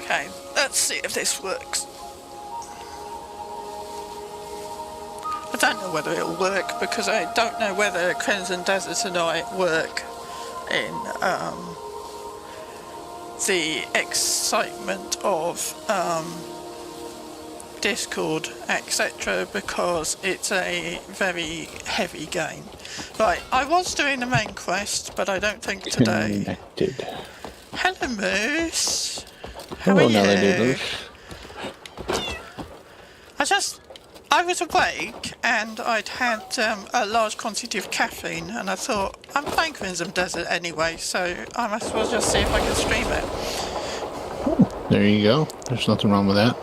Okay, let's see if this works. I don't know whether it'll work because I don't know whether Crimson Desert and I work in the excitement of Discord, etc., because it's a very heavy game. Right, I was doing the main quest, but I don't think today. Connected. Hello, Moose. How Hello, are Nelly you? Doodles. I was awake and I'd had a large quantity of caffeine, and I thought, I'm playing Crimson Desert anyway, so I might as well just see if I can stream it. There you go. There's nothing wrong with that.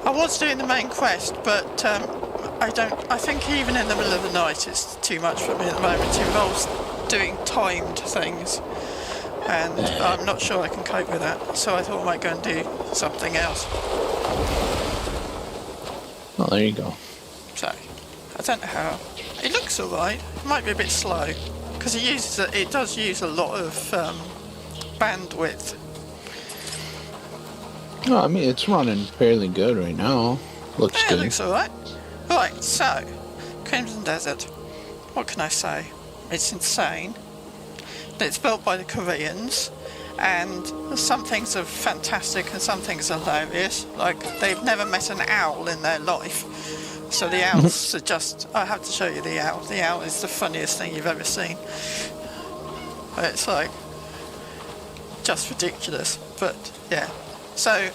I was doing the main quest, but I think even in the middle of the night it's too much for me at the moment. It involves doing timed things, and I'm not sure I can cope with that, so I thought I might go and do something else. Oh, there you go. So, I don't know how. It looks alright. It might be a bit slow, because it does use a lot of bandwidth. Oh, I mean, it's running fairly good right now. Looks Yeah, good. it looks alright. Right, so, Crimson Desert. What can I say? It's insane. It's built by the Koreans, and some things are fantastic and some things are hilarious. Like, they've never met an owl in their life. So the owls are just... I have to show you the owl. The owl is the funniest thing you've ever seen. It's like... just ridiculous. But, yeah. So,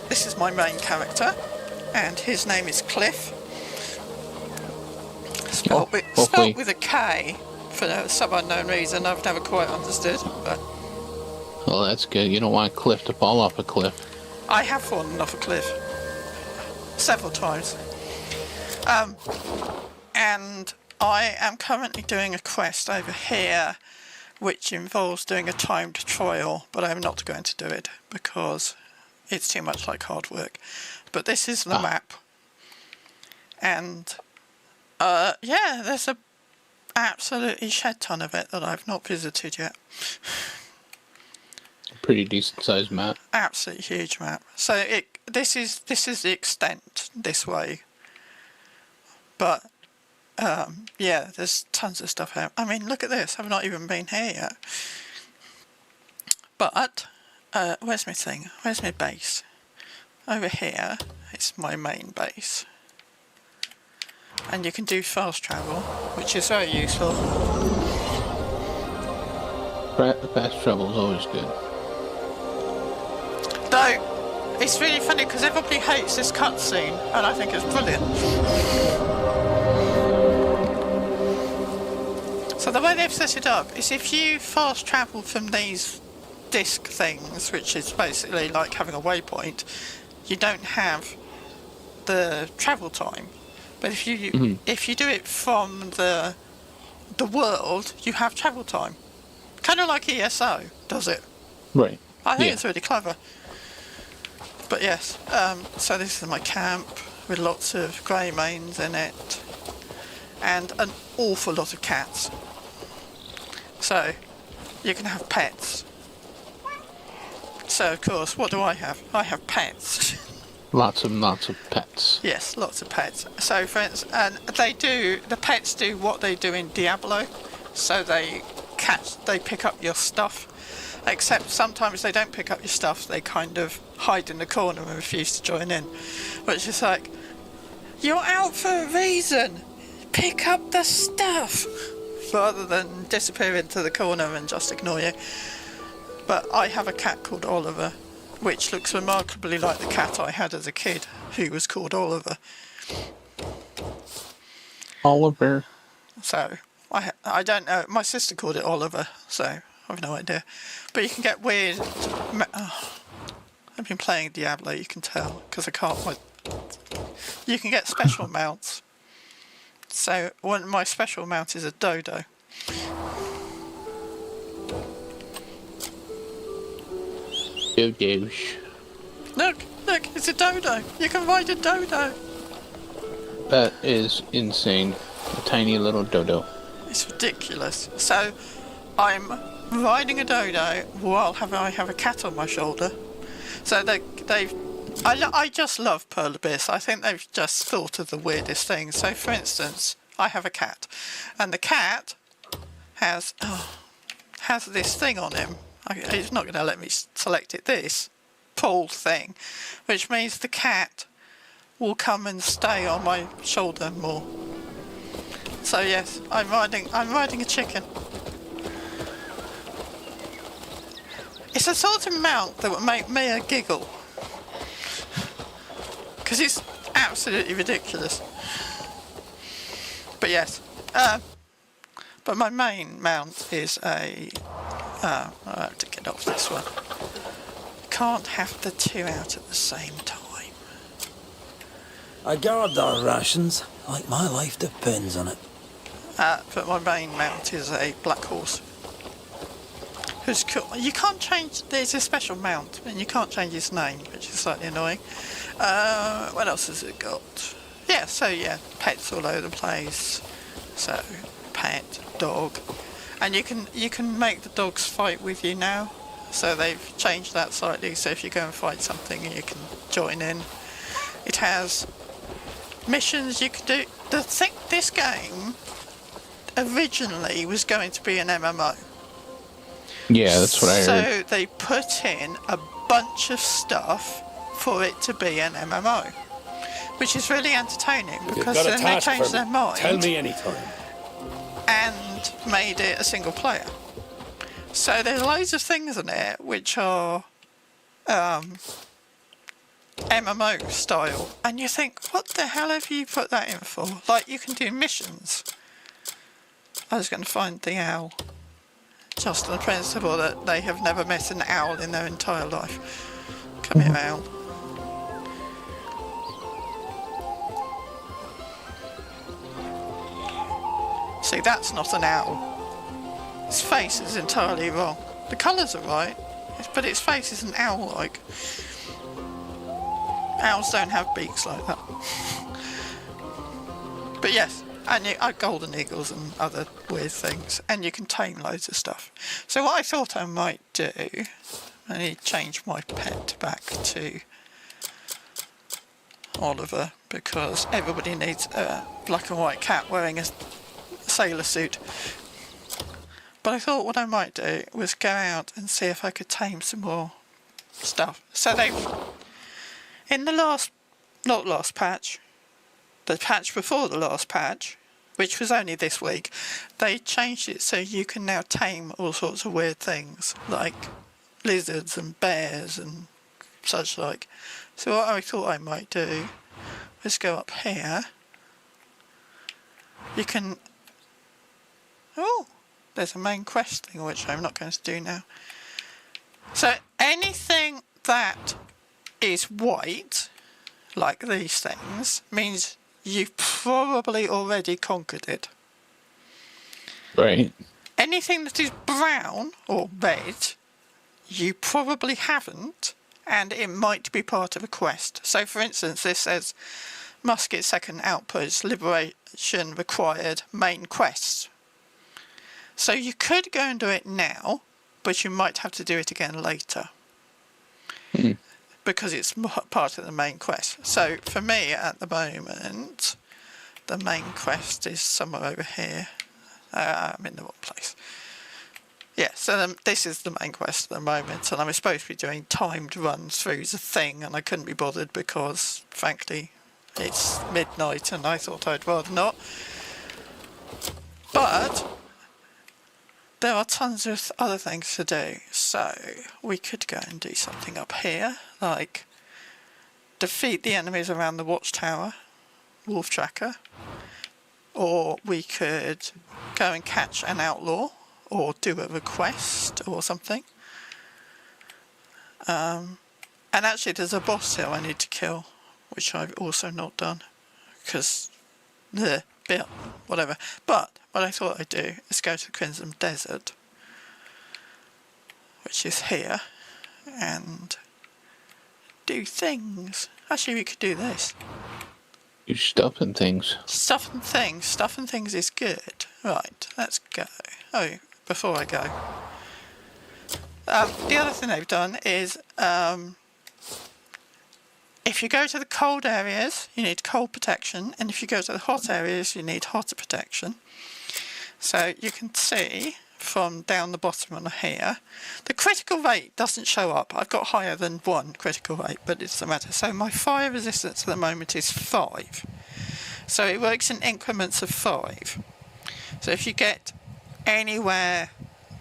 this is my main character, and his name is Cliff. Spelled with a K, for some unknown reason I've never quite understood. But Well, that's good. You don't want Cliff to fall off a cliff. I have fallen off a cliff several times. And I am currently doing a quest over here which involves doing a timed trial, but I'm not going to do it because it's too much like hard work. But this is the map. And yeah, there's a absolutely shed ton of it that I've not visited yet. Pretty decent sized map. Absolutely huge map. So this is the extent this way. But yeah, there's tons of stuff out. I mean, look at this. I've not even been here yet. But where's my thing? Where's my base? Over here, it's my main base. And you can do fast travel, which is very useful. Fast travel is always good. Though, it's really funny because everybody hates this cutscene, and I think it's brilliant. So the way they've set it up is if you fast travel from these disc things, which is basically like having a waypoint, you don't have the travel time. But if you do it from the world, you have travel time. Kind of like ESO does it. Right. I think it's really clever. But yes, so this is my camp with lots of grey manes in it and an awful lot of cats. So you can have pets. So of course, what do I have? I have pets. Lots of pets. Yes, lots of pets. So for instance, and the pets do what they do in Diablo. So they pick up your stuff. Except sometimes they don't pick up your stuff, they kind of hide in the corner and refuse to join in. Which is like, you're out for a reason! Pick up the stuff! Rather than disappear into the corner and just ignore you. But I have a cat called Oliver, which looks remarkably like the cat I had as a kid, who was called Oliver. Oliver. So, I don't know, my sister called it Oliver, so I've no idea. But you can get weird... I've been playing Diablo, you can tell, because I can't... You can get special mounts. So, my special mount is a dodo. Dodos. Look, it's a dodo. You can ride a dodo. That is insane. A tiny little dodo. It's ridiculous. So, I'm riding a dodo while I have a cat on my shoulder. So I just love Pearl Abyss. I think they've just thought of the weirdest things. So, for instance, I have a cat, and the cat has this thing on him. He's not going to let me select it. This pull thing, which means the cat will come and stay on my shoulder more. So yes, I'm riding a chicken. It's a sort of mount that would make Mia giggle, because it's absolutely ridiculous. But yes, but my main mount is a. I have to get off this one. Can't have the two out at the same time. I guard our rations like my life depends on it. But my main mount is a black horse. Who's cool. You can't change. There's a special mount, and you can't change his name, which is slightly annoying. What else has it got? Yeah, pets all over the place. So, pet, dog, and you can make the dogs fight with you now. So they've changed that slightly. So if you go and fight something, you can join in. It has missions you can do. This game originally was going to be an MMO. Yeah, that's what I heard. So they put in a bunch of stuff for it to be an MMO, which is really entertaining because then they changed their mind. Tell me anytime. And made it a single player. So there's loads of things in it which are MMO style, and you think, what the hell have you put that in for? Like, you can do missions. I was going to find the owl. Just on the principle that they have never met an owl in their entire life. Come here, owl. See, that's not an owl. Its face is entirely wrong. The colours are right, but its face isn't owl-like. Owls don't have beaks like that. But yes, and golden eagles and other weird things, and you can tame loads of stuff. So what I thought I might do, I need to change my pet back to Oliver, because everybody needs a black and white cat wearing a sailor suit. But I thought what I might do was go out and see if I could tame some more stuff. So in the not last patch, the patch before the last patch, which was only this week, they changed it so you can now tame all sorts of weird things, like lizards and bears and such like. So what I thought I might do was go up here. You can... Oh! There's a main quest thing, which I'm not going to do now. So anything that is white, like these things, means you've probably already conquered it. Right. Anything that is brown or red, you probably haven't, and it might be part of a quest. So, for instance, this says Musket Second Outpost, Liberation Required, Main Quests. So you could go and do it now, but you might have to do it again later. Because it's part of the main quest. So for me at the moment, the main quest is somewhere over here. I'm in the wrong place. Yeah, so this is the main quest at the moment, and I was supposed to be doing timed runs through the thing, and I couldn't be bothered because, frankly, it's midnight and I thought I'd rather not. But there are tons of other things to do, so we could go and do something up here, like defeat the enemies around the watchtower, wolf tracker, or we could go and catch an outlaw, or do a request or something. And actually there's a boss here I need to kill, which I've also not done, because whatever. But what I thought I'd do is go to the Crimson Desert, which is here, and do things. Actually, we could do this. You stuff and things. Stuff and things. Stuff and things is good. Right, let's go. Oh, before I go. The other thing they've done is if you go to the cold areas, you need cold protection, and if you go to the hot areas, you need hotter protection. So you can see from down the bottom on here, the critical rate doesn't show up. I've got higher than 1 critical rate, but it doesn't matter. So my fire resistance at the moment is 5. So it works in increments of 5. So if you get anywhere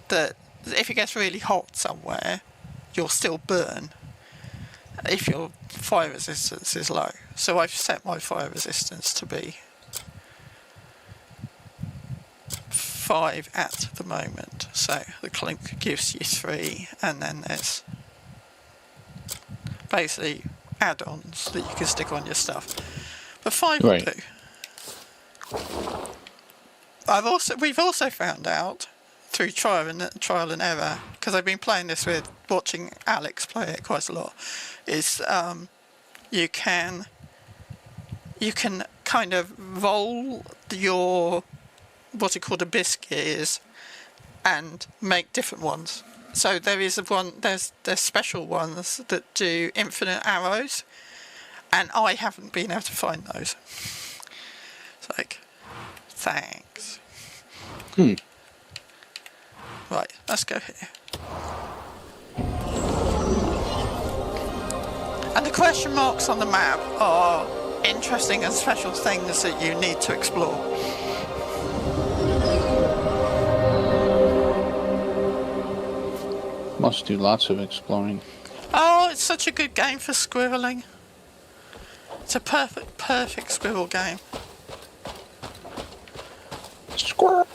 that, if it gets really hot somewhere, you'll still burn if your fire resistance is low. So I've set my fire resistance to be 5 at the moment. So the clink gives you 3, and then there's basically add-ons that you can stick on your stuff. But 5 will do. We've also found out through trial and error, because I've been playing this with watching Alex play it quite a lot, is you can kind of roll your what are called a biscuit is and make different ones. So there's special ones that do infinite arrows, and I haven't been able to find those. It's like, thanks. Right, let's go here. And the question marks on the map are interesting and special things that you need to explore. Must do lots of exploring. Oh, it's such a good game for squirreling. It's a perfect squirrel game. Squirrel.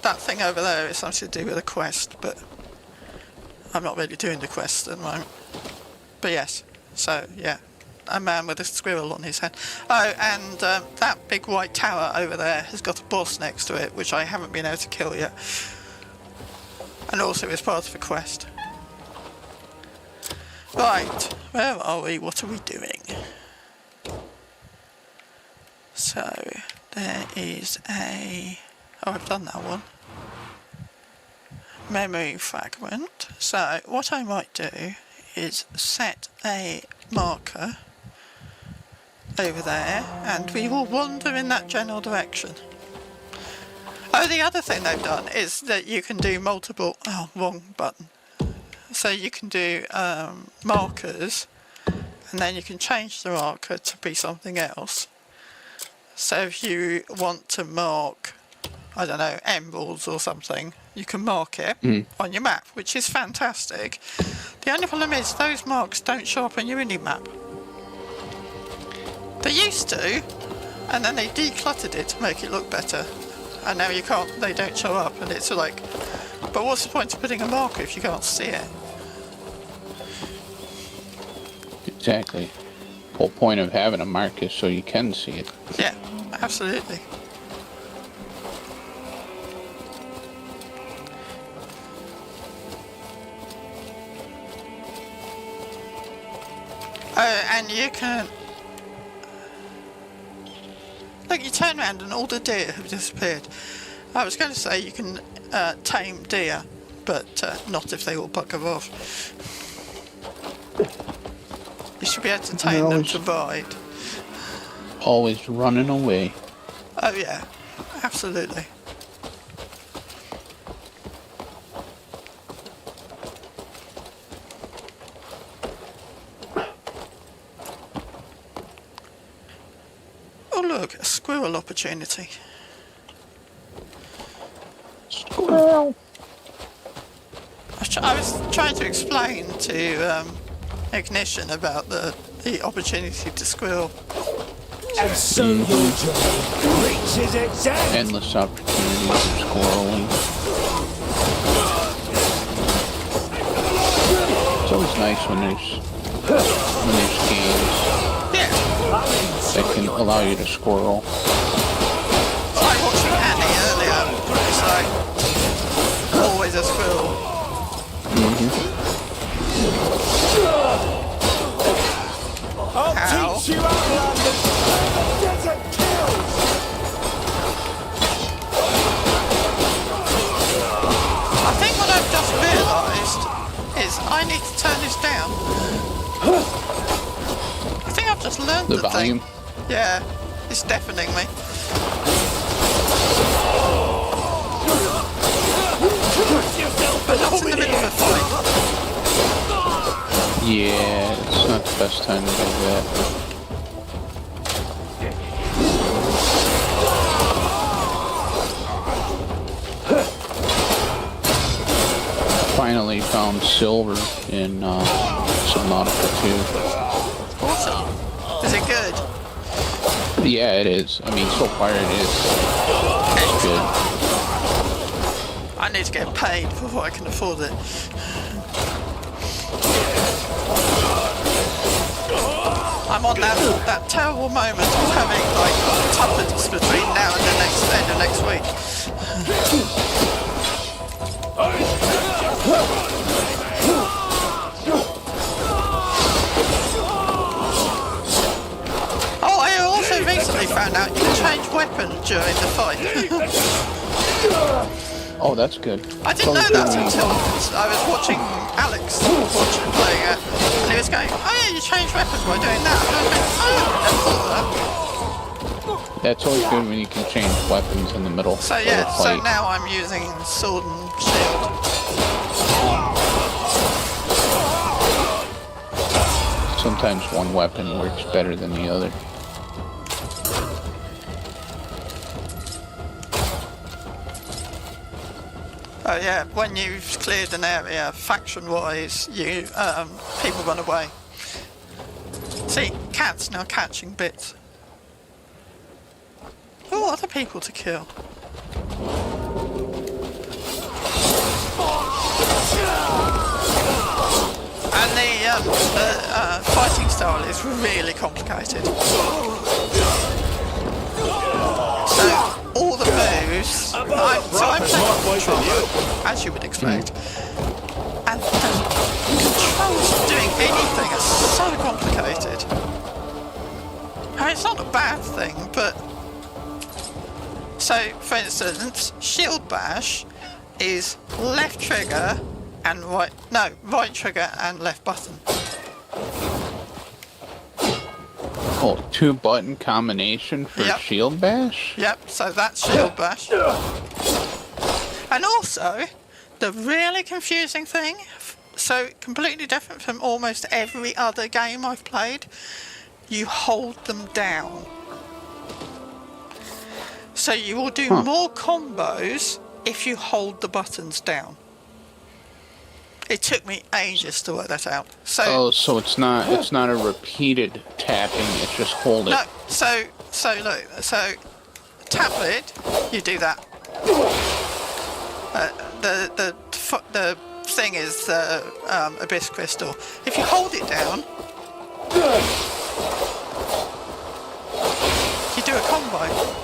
That thing over there is something to do with a quest, but I'm not really doing the quest at the moment. But yes, so yeah, a man with a squirrel on his head. Oh, and that big white tower over there has got a boss next to it, which I haven't been able to kill yet. And also it's part of a quest. Right, where are we? What are we doing? So, there is a... Oh, I've done that one. Memory fragment. So, what I might do is set a marker over there, and we will wander in that general direction. Oh, the other thing they've done is that you can do multiple... Oh, wrong button. So you can do markers, and then you can change the marker to be something else. So if you want to mark, I don't know, emeralds or something, you can mark it on your map, which is fantastic. The only problem is those marks don't show up on your mini-map. They used to, and then they decluttered it to make it look better. And now you can't, they don't show up, and it's like, but what's the point of putting a marker if you can't see it? Exactly. The whole point of having a mark is so you can see it. Yeah, absolutely. Oh, and you can... Look, you turn around and all the deer have disappeared. I was going to say you can tame deer, but not if they all bugger off. You should be able to tame them to ride. Always running away. Oh yeah, absolutely. Oh look, a squirrel opportunity. Squirrel. I was trying to explain to Ignition about the opportunity to squirrel. And so your journey reaches its end. Endless opportunities for squirreling. It's always nice when there's games Yeah, that can allow you to squirrel. it's like watching Annie earlier. It's like always a squirrel. I'll teach you Outlanders. Desert kills. The thing. volume. Yeah, it's deafening me. But not in the middle of a fight. Yeah, it's not the best time to do that. Finally found silver in Subnautica 2. Awesome. Is it good? Yeah, it is. I mean, so far it is. It's good. I need to get paid before I can afford it. I'm on that terrible moment of having like tuppence between now and the end of next week. Oh, I also recently found out you can change weapon during the fight. Oh, that's good. I didn't know that until I was watching Alex playing it, and he was going, "Oh yeah, you change weapons by doing that." And I was going, "Oh, I never thought of that." That's always good when you can change weapons in the middle So of yeah, a so fight. now I'm using sword and shield. Sometimes one weapon works better than the other. Oh yeah, when you've cleared an area, faction-wise, you people run away. See, cats now catching bits. Who are the people to kill? And the fighting style is really complicated. So all the moves, I'm playing controller, as you would expect, and the controls of doing anything are so complicated. I mean, it's not a bad thing, but so for instance, shield bash is left trigger and right trigger and left button. Oh, 2-button combination for Yep. shield bash? Yep, so that's shield bash. And also, the really confusing thing, so completely different from almost every other game I've played, you hold them down. So you will do more combos if you hold the buttons down. It took me ages to work that out. So Oh, so it's not a repeated tapping, it's just hold it. no, so look, so tap it, you do that. The thing is the Abyss Crystal. If you hold it down, you do a combo.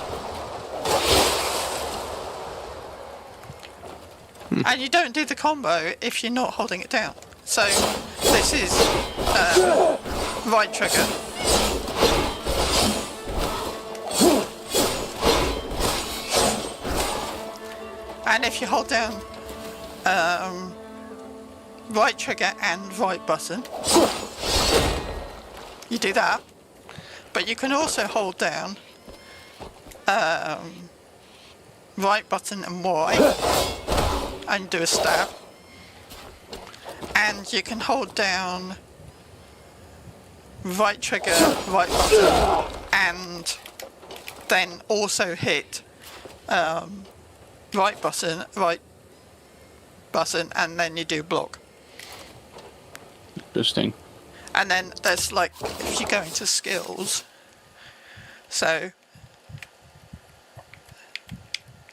And you don't do the combo if you're not holding it down. So this is right trigger. And if you hold down right trigger and right button, you do that. But you can also hold down right button and Y and do a stab. And you can hold down right trigger, right button, and then also hit right button, and then you do block. Interesting. And then there's like, if you go into skills, so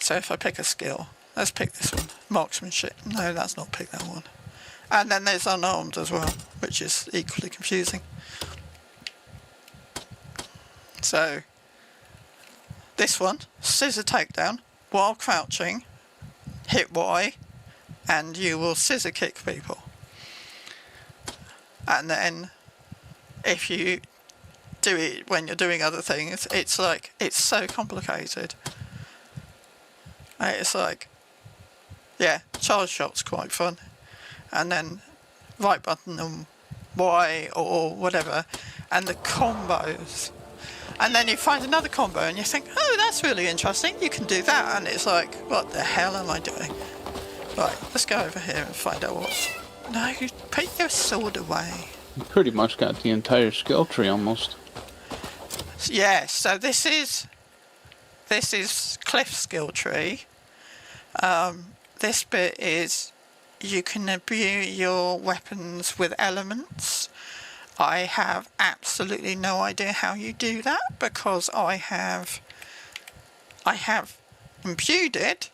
if I pick a skill, let's pick this one, marksmanship. No, that's not pick that one. And then there's unarmed as well, which is equally confusing. So this one, scissor takedown, while crouching, hit Y, and you will scissor kick people. And then if you do it when you're doing other things, it's like, it's so complicated. And it's like, yeah, charge shot's quite fun. And then right button and Y or whatever. and the combos. And then you find another combo and you think, oh, that's really interesting, you can do that. And it's like, what the hell am I doing? Right, let's go over here and find out what... No, you put your sword away. You pretty much got the entire skill tree almost. Yeah, so this is Cliff's skill tree. This bit is you can imbue your weapons with elements. I have absolutely no idea how you do that because I have imbued it,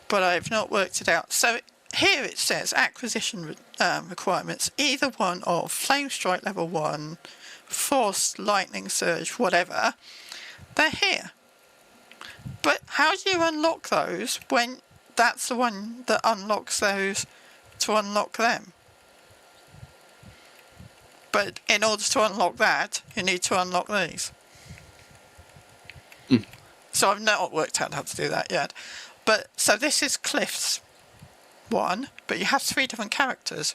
but I've not worked it out. So here it says acquisition requirements, either one of Flame Strike level 1, Force, Lightning Surge, whatever. They're here. But how do you unlock those when that's the one that unlocks those to unlock them? But in order to unlock that, you need to unlock these. So I've not worked out how to do that yet. But so this is Cliff's one, but you have 3 different characters.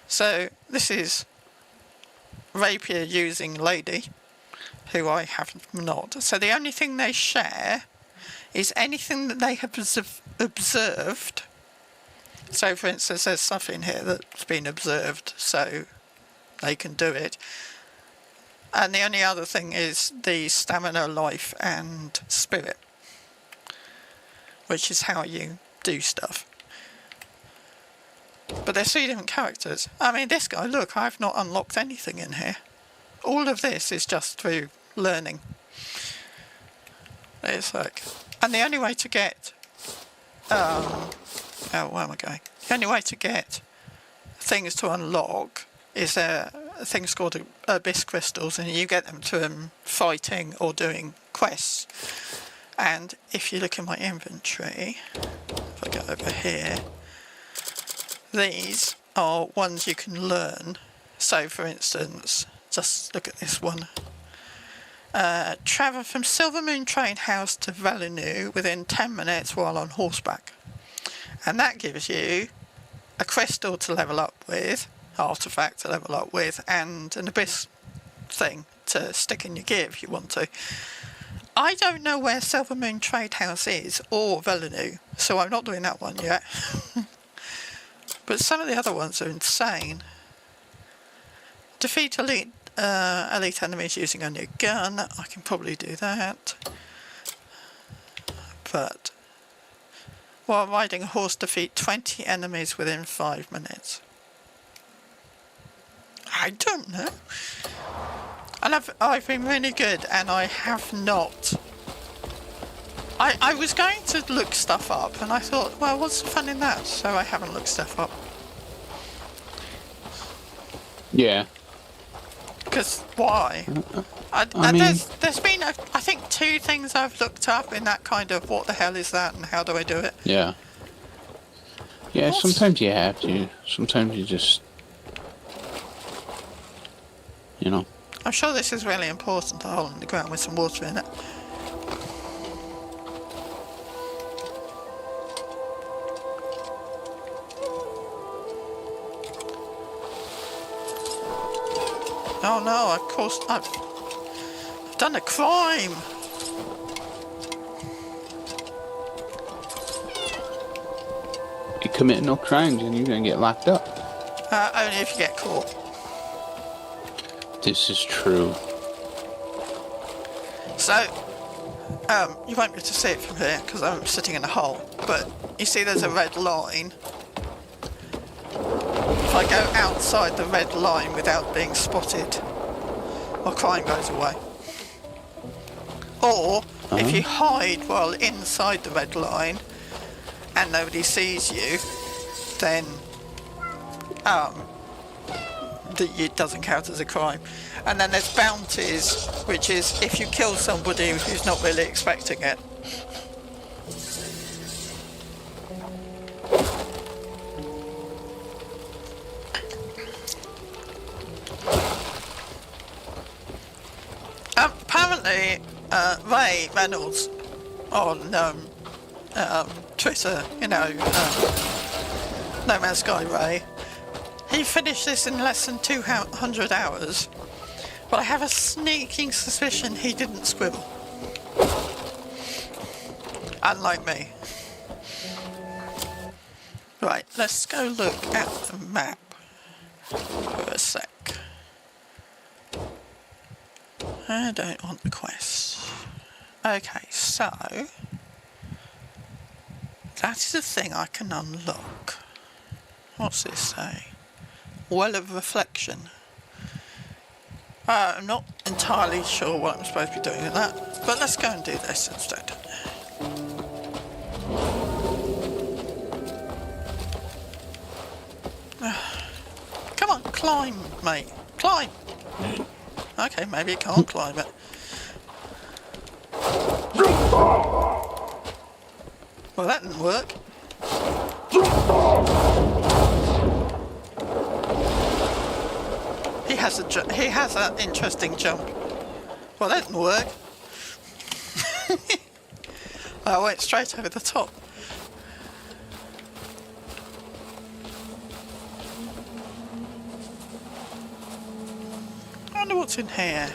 So this is Rapier using Lady, who I have not. So the only thing they share is anything that they have observed. So for instance, there's stuff in here that's been observed, so they can do it. And the only other thing is the stamina, life and spirit, which is how you do stuff. But there's 3 different characters. I mean, this guy, look, I've not unlocked anything in here. All of this is just through learning. It's like, and the only way to get, oh, where am I going? The only way to get things to unlock is things called abyss crystals, and you get them to fighting or doing quests. And if you look in my inventory, if I go over here, these are ones you can learn. So for instance, just look at this one. Travel from Silvermoon Train House to Valinu within 10 minutes while on horseback. And that gives you a crystal to level up with, artifact to level up with, and an abyss thing to stick in your gear if you want to. I don't know where Silvermoon Trade House is, or Valinu, so I'm not doing that one yet. But some of the other ones are insane. Defeat elite enemies using only a gun. I can probably do that. But while riding a horse, defeat 20 enemies within 5 minutes. I don't know. And I've been really good, and I have not. I was going to look stuff up, and I thought, well, what's the fun in that? So I haven't looked stuff up. Yeah. Because why? I mean, there's been, I think, 2 things I've looked up in that kind of, what the hell is that, and how do I do it? yeah. Yeah, What? sometimes you have to. Sometimes you just, you know. I'm sure this is really important, a hole in the ground with some water in it. Oh no, of course, I've done a crime! You commit no crimes and you're gonna get locked up. Only if you get caught. This is true. So, you won't be able to see it from here because I'm sitting in a hole, but you see there's a red line. If I go outside the red line without being spotted, my crime goes away. Or, if you hide while inside the red line and nobody sees you, then it doesn't count as a crime. And then there's bounties, which is if you kill somebody who's not really expecting it. Apparently, Ray Reynolds on Twitter, No Man's Sky Ray, He finished this in less than 200 hours, but I have a sneaking suspicion he didn't scribble. Unlike me. Right, let's go look at the map for a sec. I don't want the quest. Okay, so that is a thing I can unlock. What's this say? Well of Reflection. I'm not entirely sure what I'm supposed to be doing with that, but let's go and do this instead. Come on, climb, mate. Climb! Okay, maybe it can't climb it. Well, that didn't work. He has an interesting jump. Well, that didn't work. I went straight over the top. I wonder what's in here.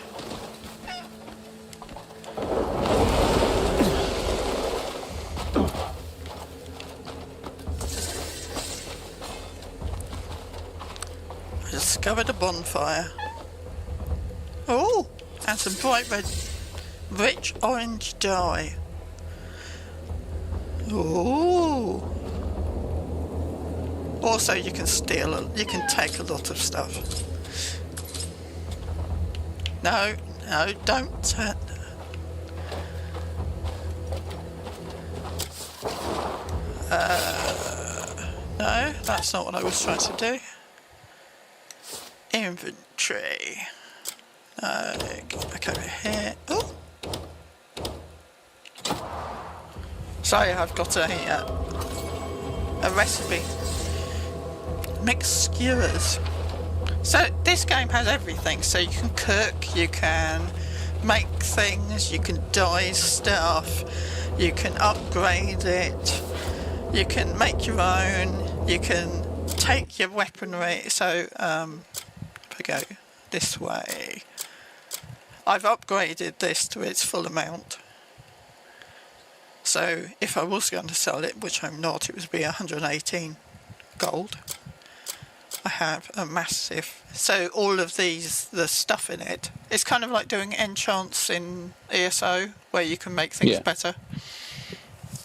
I discovered a bonfire. Oh, and some bright red, rich orange dye. Oh. Also, you can you can take a lot of stuff. No, don't turn. No, that's not what I was trying to do. Inventory. No, go back over here. Oh! Sorry, I've got a recipe. Mixed skewers. So this game has everything. So you can cook, you can make things, you can dye stuff, you can upgrade it, you can make your own, you can take your weaponry. So if I go this way, I've upgraded this to its full amount. So if I was going to sell it, which I'm not, it would be 118 gold. I have a massive, so all of these, the stuff in it, it's kind of like doing enchants in ESO, where you can make things better.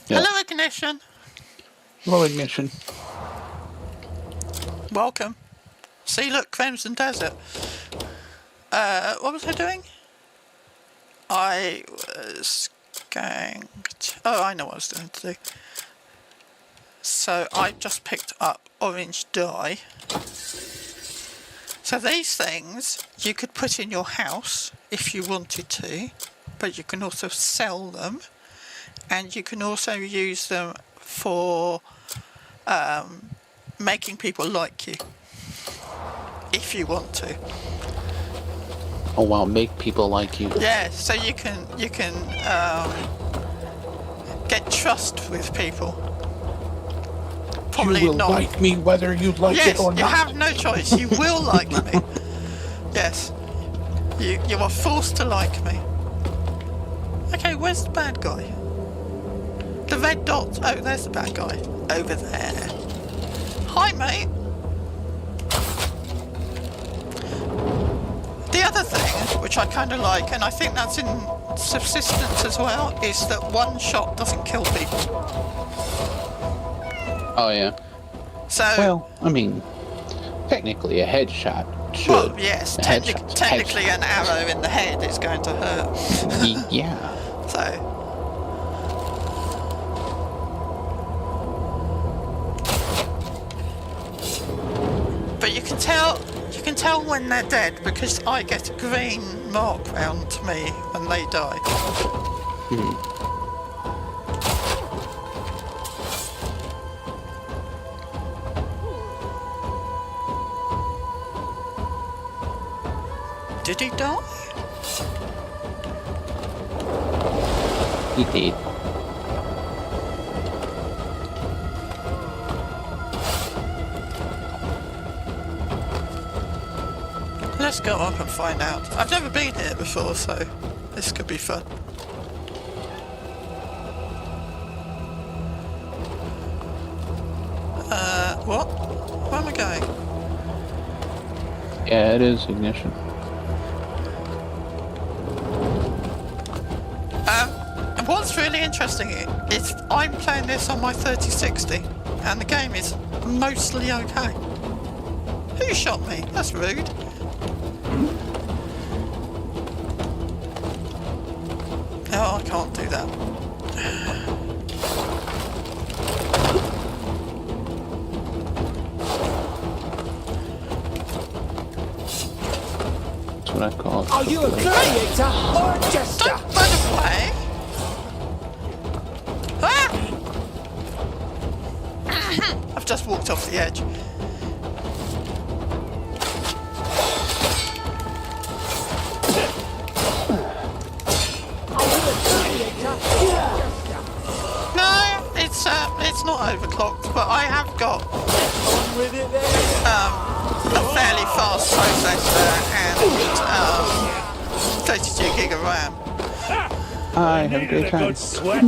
Yeah. Hello, Ignition. Hello, Ignition. Welcome. See, look, Crimson Desert. What was I doing? I was going to, oh, I know what I was going to do. So I just picked up orange dye. So these things you could put in your house if you wanted to, but you can also sell them, and you can also use them for making people like you if you want to. Oh wow, make people like you. Yeah, so you can get trust with people. Probably you will not. like me whether you like it or not. Yes, you have no choice. You will like me. Yes. You are forced to like me. Okay, where's the bad guy? The red dot. Oh, there's the bad guy. Over there. Hi, mate. The other thing, which I kind of like, and I think that's in Subsistence as well, is that one shot doesn't kill people. Oh yeah. So well, I mean, technically a headshot should. Well, yes, technically an arrow in the head is going to hurt. Yeah. So. But you can tell when they're dead because I get a green mark round me when they die. Did he die? He did. Let's go up and find out. I've never been here before, so this could be fun. What? Where am I going? Yeah, it is ignition. And what's really interesting is I'm playing this on my 3060, and the game is mostly okay. Who shot me? That's rude. Oh, I can't do that. That's what I call it. Are you a gladiator or a jester? Don't run away! Ah! I've just walked off the edge. No, it's not overclocked, but I have got On with it then. a fairly fast processor and 32 gig of RAM. Hi, have a Needed great a time. good sweat.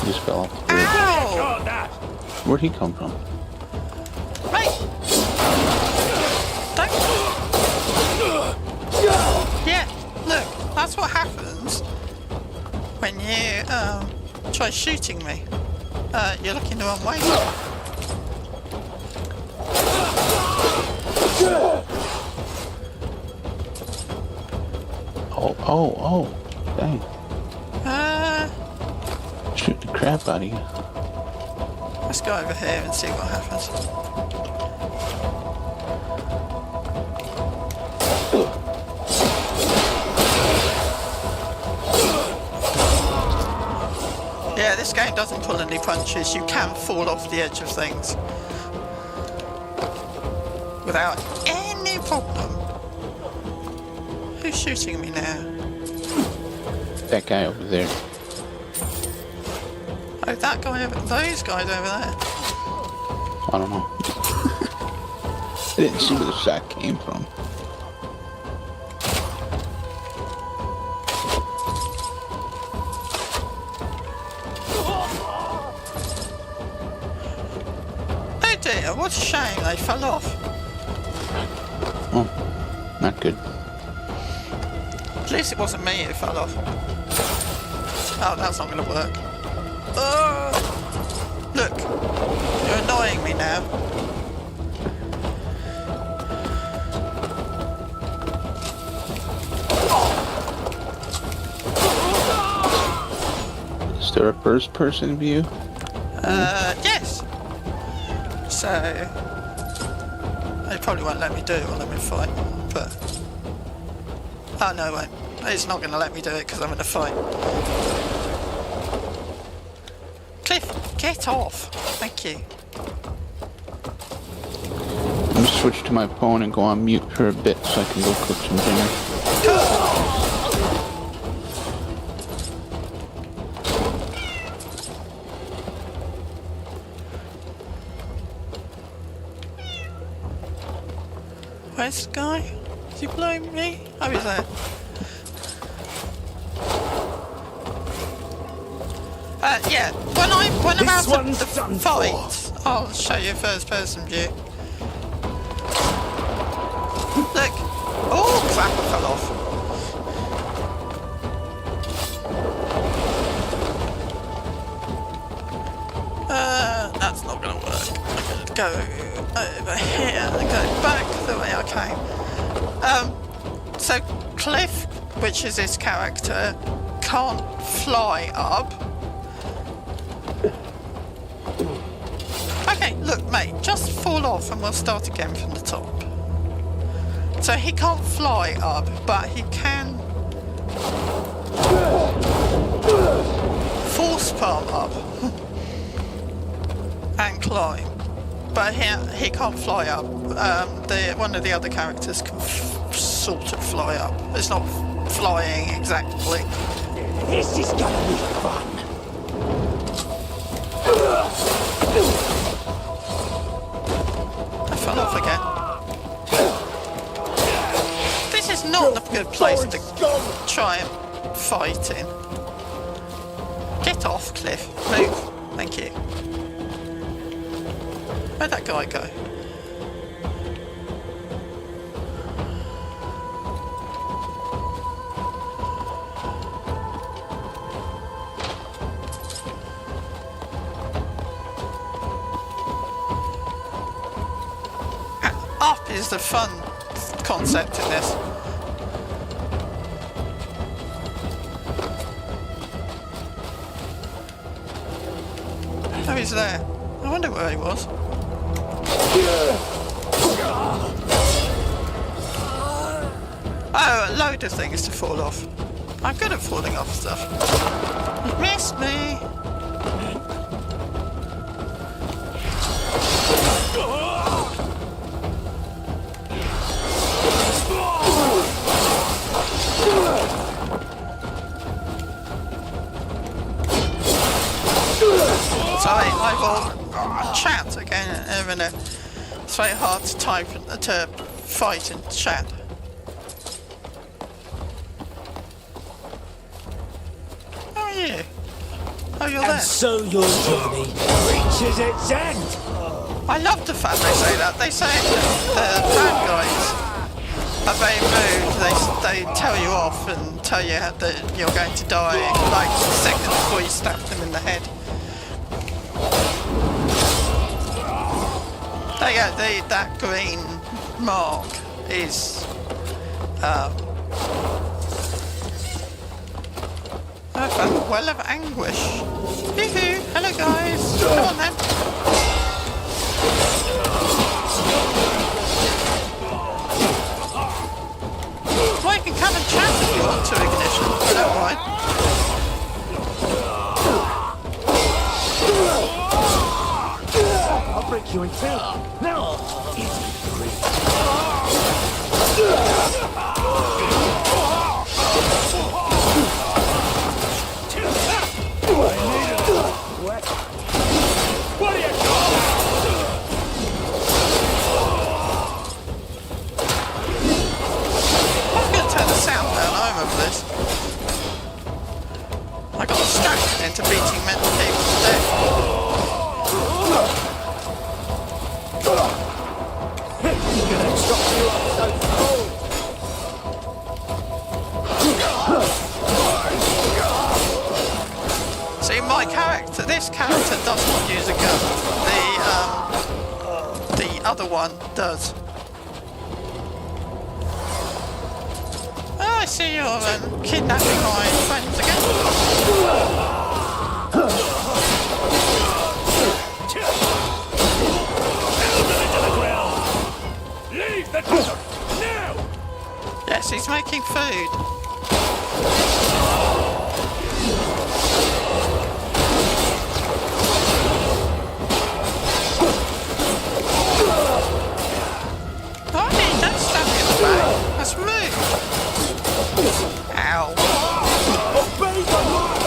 Just fell off the bridge. Ow! Got that. Where'd he come from? Mate! Don't... Yeah, look, that's what happens when you try shooting me. You're looking the wrong way. Oh, dang. Uh, Shoot the crap out of you. let's go over here and see what happens. Yeah, this game doesn't pull any punches. You can fall off the edge of things without any problem. Who's shooting me now? That guy over there. Oh, that guy over... Those guys over there. I don't know. I didn't see where the shot came from. Oh dear, what a shame they fell off. Oh, not good. At least it wasn't me who fell off. Oh, that's not going to work. Look, you're annoying me now. Is there a first-person view? Yes. So, they probably won't let me do it while I'm in fight, but... Oh no, it won't. It's not going to let me do it because I'm in a fight. Cliff, get off. Thank you. I'm gonna switch to my phone and go on mute for a bit so I can go cook some dinner. Where's the guy? Is he blowing me? Oh, he's there. Yeah, when I'm This out of one's the done fight, I'll show you first person view. Look. Oh, crap, I fell off. That's not gonna work. I'm gonna go over here and go back the way I came. So Cliff, which is his character, can't fly up. Okay, look, mate, just fall off and we'll start again from the top. So he can't fly up, but he can force palm up and climb. But he can't fly up. One of the other characters can sort of fly up. It's not flying exactly. This is gonna be fun. I fell off again. good place to try and fight in. Get off, Cliff. Move. Thank you. Where'd that guy go? Up is the fun concept in this. Oh, he's there. I wonder where he was. Oh, a load of things to fall off. I'm good at falling off stuff. You missed me. Sorry, I will chat again in a minute. It's very hard to type to fight in chat. How are you? Oh, you're there. And so your journey reaches its end. I love the fact they say that. They say that the bad guys are very rude. They tell you off and tell you that you're going to die like seconds before you stab them in the head. That green mark is I found a well of anguish. Yoo-hoo! Hello guys! Come on then! Well, you can come and chat if you want to, Ignition. I don't mind. I'll break you in two. Now, in three. What are you I'm going to turn the sound down. I remember this. I got distracted into beating mental people to death. See, my character, this character does not use a gun. The other one does. Oh, I see you're kidnapping my friends again. Leave the desert now! Yes, he's making food. Oh, hey, don't stab me in the back. That's rude. Ow. Obey the law of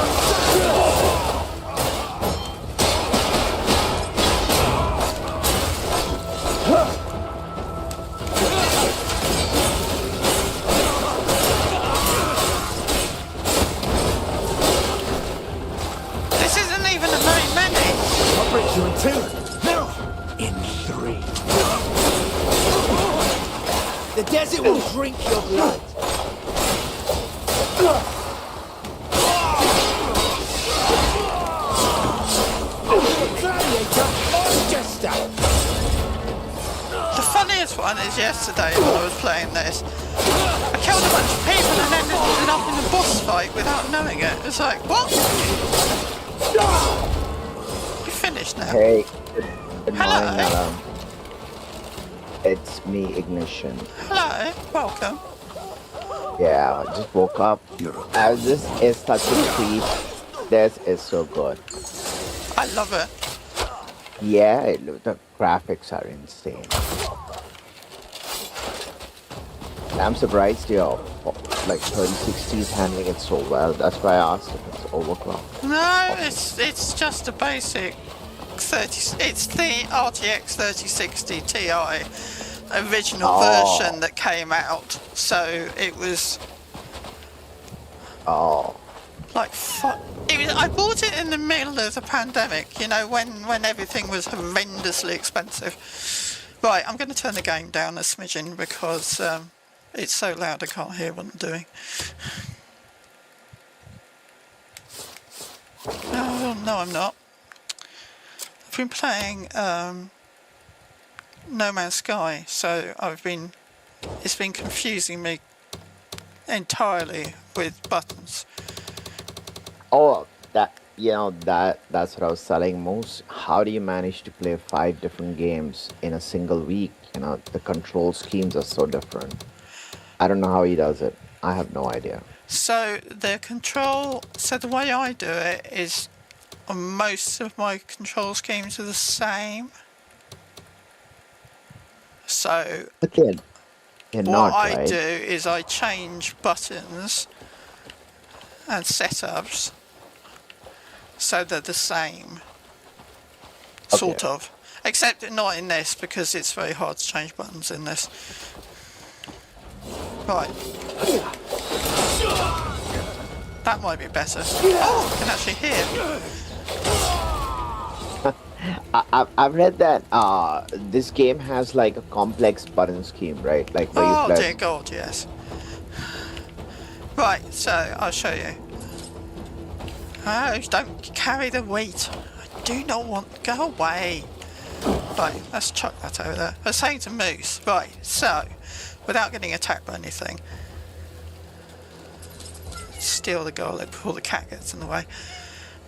This isn't even a very many. I'll break you in two. Now, in three. The desert will drink your blood. Gladiator or jester? The funniest one is yesterday when I was playing this. I killed a bunch of people and then ended up in a boss fight without knowing it. It's like, what? You finished now? Hey, good Hello. morning, Alan. It's me, Ignition. Hello, welcome. Yeah, I just woke up. This is such a treat. This is so good. I love it. Yeah, the graphics are insane. I'm surprised you're like 3060 is handling it so well. That's why I asked if it's overclocked. No, it's just a basic 30. It's the RTX 3060 Ti original Oh. version that came out. So it was Oh, like I bought it in the middle of the pandemic, you know, when everything was horrendously expensive. Right, I'm going to turn the game down a smidgen because it's so loud I can't hear what I'm doing. No, I'm not. I've been playing No Man's Sky, so it's been confusing me entirely with buttons. oh, that's what I was telling Moose. How do you manage to play 5 different games in a single week? You know, the control schemes are so different. I don't know how he does it. I have no idea. So the way I do it is most of my control schemes are the same. So But they're what not, I right? do is I change buttons and setups so they're the same, sort Okay. of. Except not in this because it's very hard to change buttons in this. Right. That might be better. Oh, I can actually hear. I've read that this game has like a complex button scheme, right? Like where Oh you dear press. God, yes. Right, so I'll show you. Oh, don't carry the weight. I do not want. Go away. Right, let's chuck that over there. I was saying to Moose. Right, so without getting attacked by anything, steal the garlic before the cat gets in the way.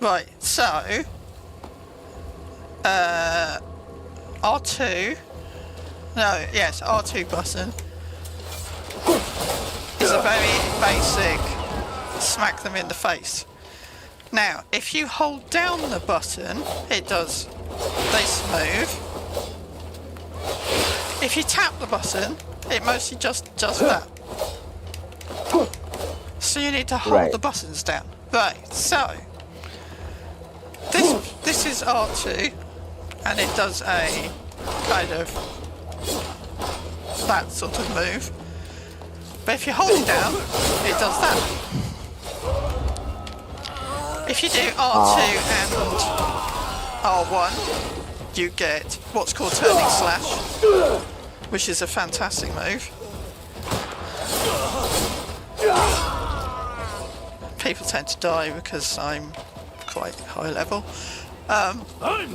Right, so R2. No, yes, R2 button is a very basic smack them in the face. Now, if you hold down the button, it does this move. If you tap the button, it mostly just does that. So you need to hold Right. the buttons down. Right, so this is R2 and it does a kind of that sort of move. But if you hold it down, it does that. If you do R2 and R1, you get what's called turning slash, which is a fantastic move. People tend to die because I'm quite high level. I'm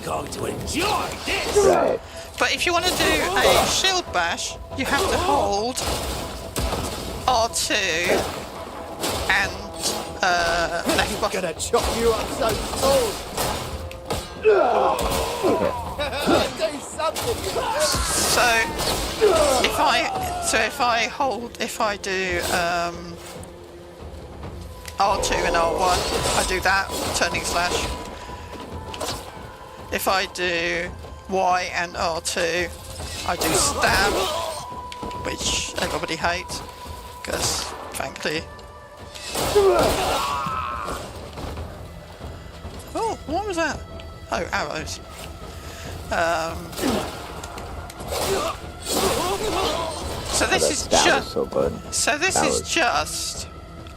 going to enjoy this. Right. But if you want to do a shield bash, you have to hold R2 and left button. Gonna chop you up so cold. Do something. So if I do R2 and R1, I do that, turning slash. If I do Y and R2, I do stab, which everybody hates, because frankly... Oh, what was that? Oh, arrows. So Oh, this that is stab is just... so good. So this That is was- just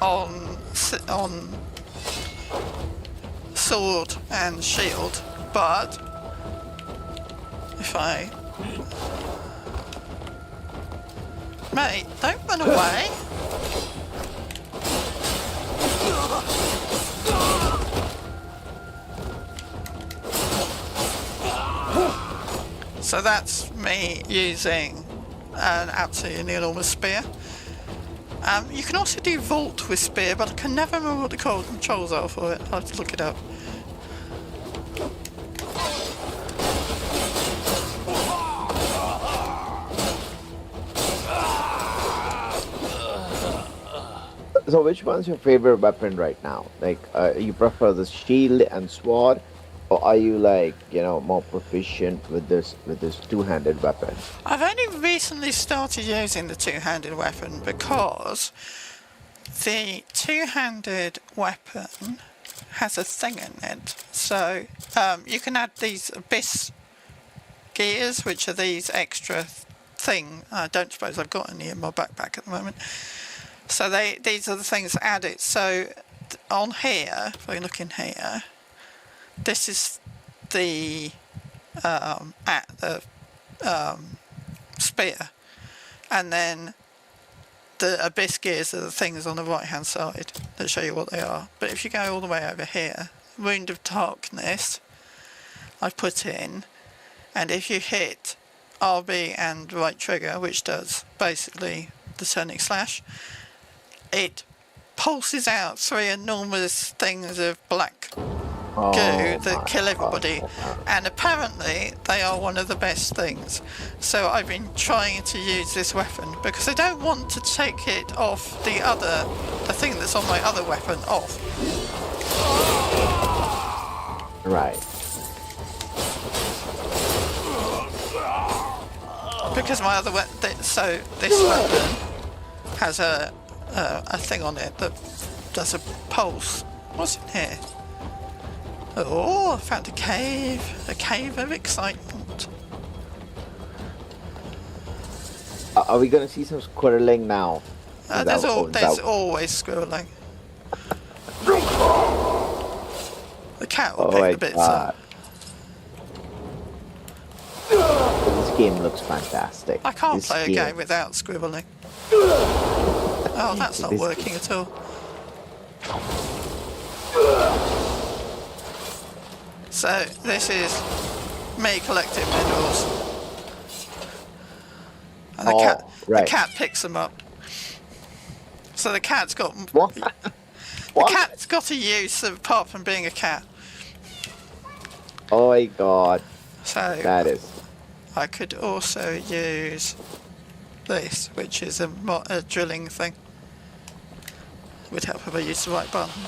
on sword and shield, but if I... Mate, don't run away. So that's me using an absolutely enormous spear. You can also do vault with spear, but I can never remember what the controls are for it. I'll have to look it up. So which one's your favorite weapon right now? Like, you prefer the shield and sword, or are you like, you know, more proficient with this two-handed weapon? I've only recently started using the two-handed weapon because the two-handed weapon has a thing in it. So you can add these abyss gears, which are these extra thing. I don't suppose I've got any in my backpack at the moment. So these are the things that add it. So on here, if I look in here, this is the spear, and then the abyss gears are the things on the right hand side that show you what they are. But if you go all the way over here, Wound of Darkness I've put in, and if you hit RB and right trigger, which does basically the turning slash, it pulses out 3 enormous things of black goo that kill everybody, and apparently they are one of the best things. So I've been trying to use this weapon because I don't want to take it off the thing that's on my other weapon off. Right. Because my other weapon, so this weapon has a thing on it that does a pulse. What's in here? Oh, I found a cave of excitement. Are we gonna see some squirreling now? There's always squirreling. The cat will pick the bits up. This game looks fantastic. I can't play a game without scribbling. Oh, that's not working at all. So this is me collecting minerals. And the cat picks them up. So the cat's got... What? The cat's got a use apart from being a cat. Oh my god. So that is... I could also use this, which is a drilling thing. Would help if I used the right button.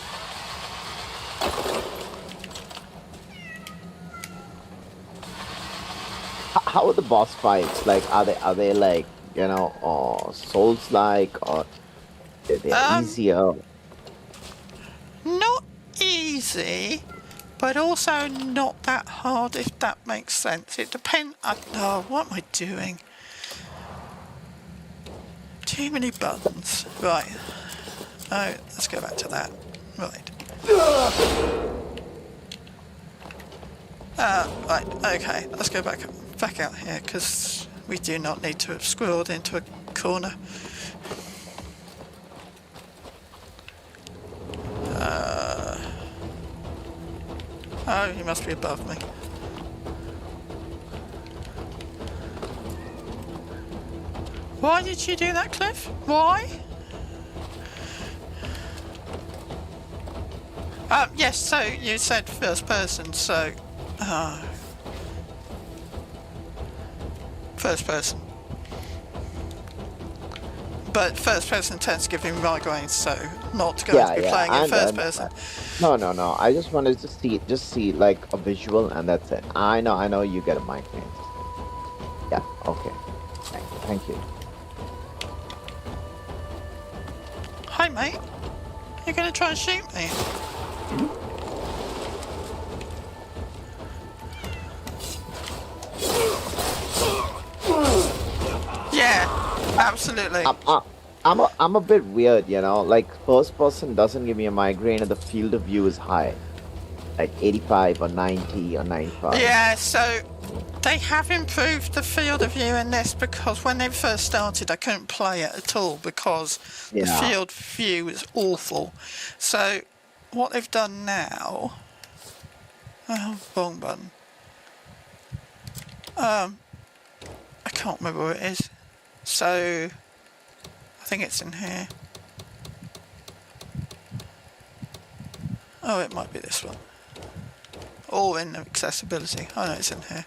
How are the boss fights? Like, are they like, you know, Souls-like, or they're easier? Not easy, but also not that hard, if that makes sense. It depends. Oh, what am I doing? Too many buttons. Right. Oh, let's go back to that. Right. Right. Okay. Let's go back out here because we do not need to have squirreled into a corner. Oh, he must be above me. Why did you do that, Cliff? Why? Yes, so you said first person, so... first person. But first person tends to give him migraines, so not going to be playing in first person. No. I just wanted to see like a visual, and that's it. I know you get a migraine. Yeah, okay. Thank you. Hi, mate. You're going to try and shoot me? Yeah, absolutely. I'm a bit weird, you know. Like, first person doesn't give me a migraine, and the field of view is high, like 85 or 90 or 95. Yeah, so they have improved the field of view in this, because when they first started, I couldn't play it at all because the field of view was awful. So what they've done now... Oh, wrong button. I can't remember where it is. So I think it's in here. Oh, it might be this one. Or in accessibility. Oh no, it's in here.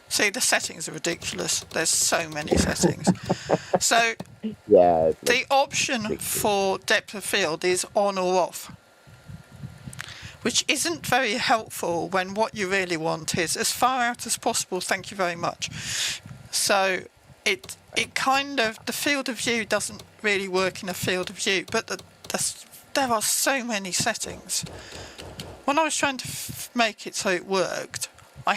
See, the settings are ridiculous. There's so many settings. So the option for depth of field is on or off, which isn't very helpful when what you really want is as far out as possible, thank you very much. So it kind of, the field of view doesn't really work in a field of view, but there are so many settings. When I was trying to make it so it worked, I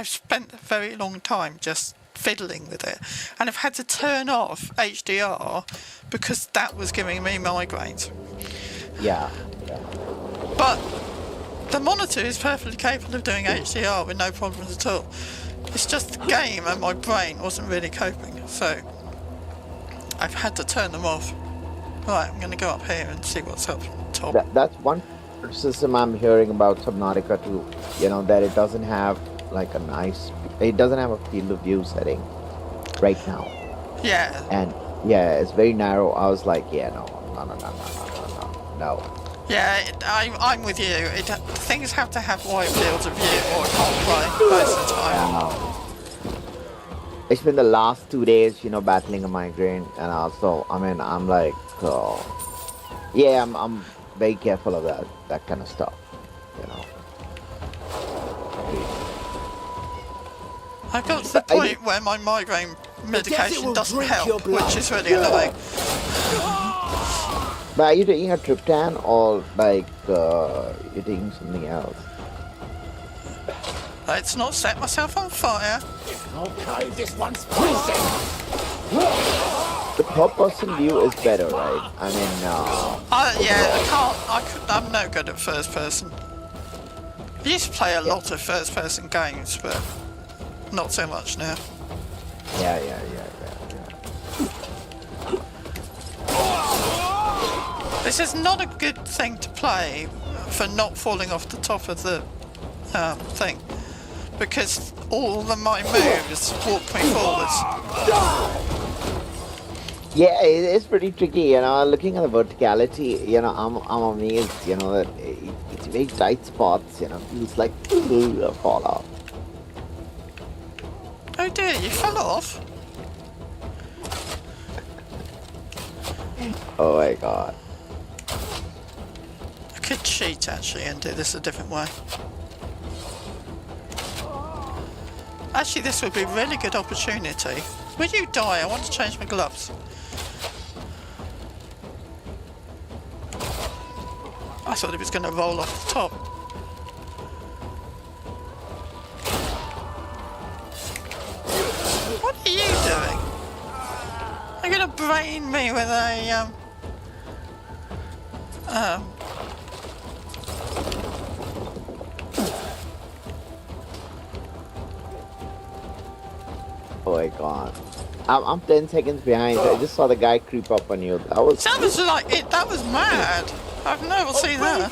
spent a very long time just fiddling with it, and I've had to turn off HDR because that was giving me migraines. Yeah. But the monitor is perfectly capable of doing HDR with no problems at all. It's just the game and my brain wasn't really coping, so I've had to turn them off. Right, I'm going to go up here and see what's up top. That's one criticism I'm hearing about Subnautica 2. You know, that it doesn't have like a nice, it doesn't have a field of view setting right now. Yeah. And yeah, it's very narrow. I was like, yeah, no. Yeah, I'm with you. Things have to have wide fields of view or it can't play most of the time. It's been the last 2 days, you know, battling a migraine, and also, I mean, I'm like, yeah, I'm very careful of that kind of stuff, you know. I've got to the point where my migraine medication doesn't help, which is really annoying. But are you taking a triptan or like you're taking something else? Let's not set myself on fire. Okay, this one's poison. The third-person view is better, right? I mean, I'm no good at first person. I used to play a lot of first person games, but not so much now. Yeah. This is not a good thing to play for not falling off the top of the thing, because all of my moves walk me forwards. Yeah, it's pretty tricky, you know. Looking at the verticality, you know, I'm amazed, you know, that it's very tight spots, you know. Feels like I fall off. Oh dear, you fell off? Oh my god. I could cheat actually and do this a different way. Actually, this would be a really good opportunity. Will you die? I want to change my gloves. I thought it was going to roll off the top. What are you doing? You're going to brain me with a Oh my god. I'm 10 seconds behind. I just saw the guy creep up on you. That was like it. That was mad. I've never seen that.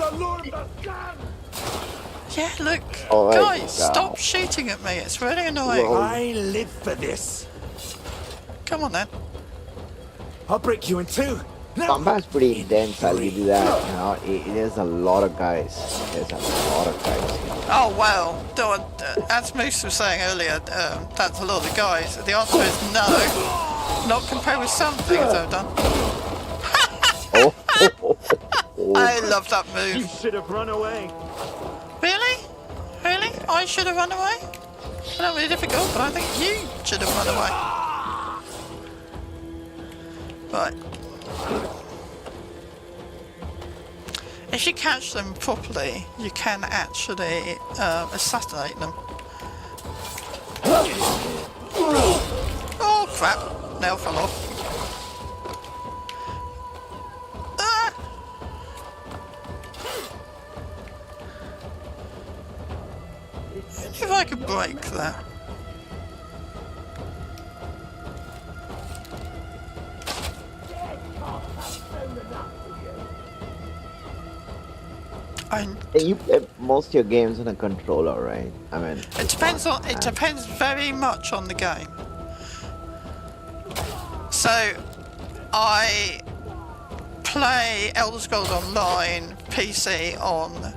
Yeah, look. Oh, guys, stop shooting at me. It's really annoying. Whoa. I live for this. Come on then. I'll break you in two. Now, combat's pretty intense, I'll give you that. You know, there's a lot of guys. There's a lot of guys. Oh well, as Moose was saying earlier, that's a lot of guys. The answer is no. Not compared with some things I've done. I love that move. you should have run away. Really? Really? I should have run away? That would be difficult, but I think you should have run away. Right. If you catch them properly, you can actually assassinate them. Oh crap! Nail fell off. Ah! If I could break that. You play most of your games on a controller, right? I mean, It depends very much on the game. So, I play Elder Scrolls Online PC on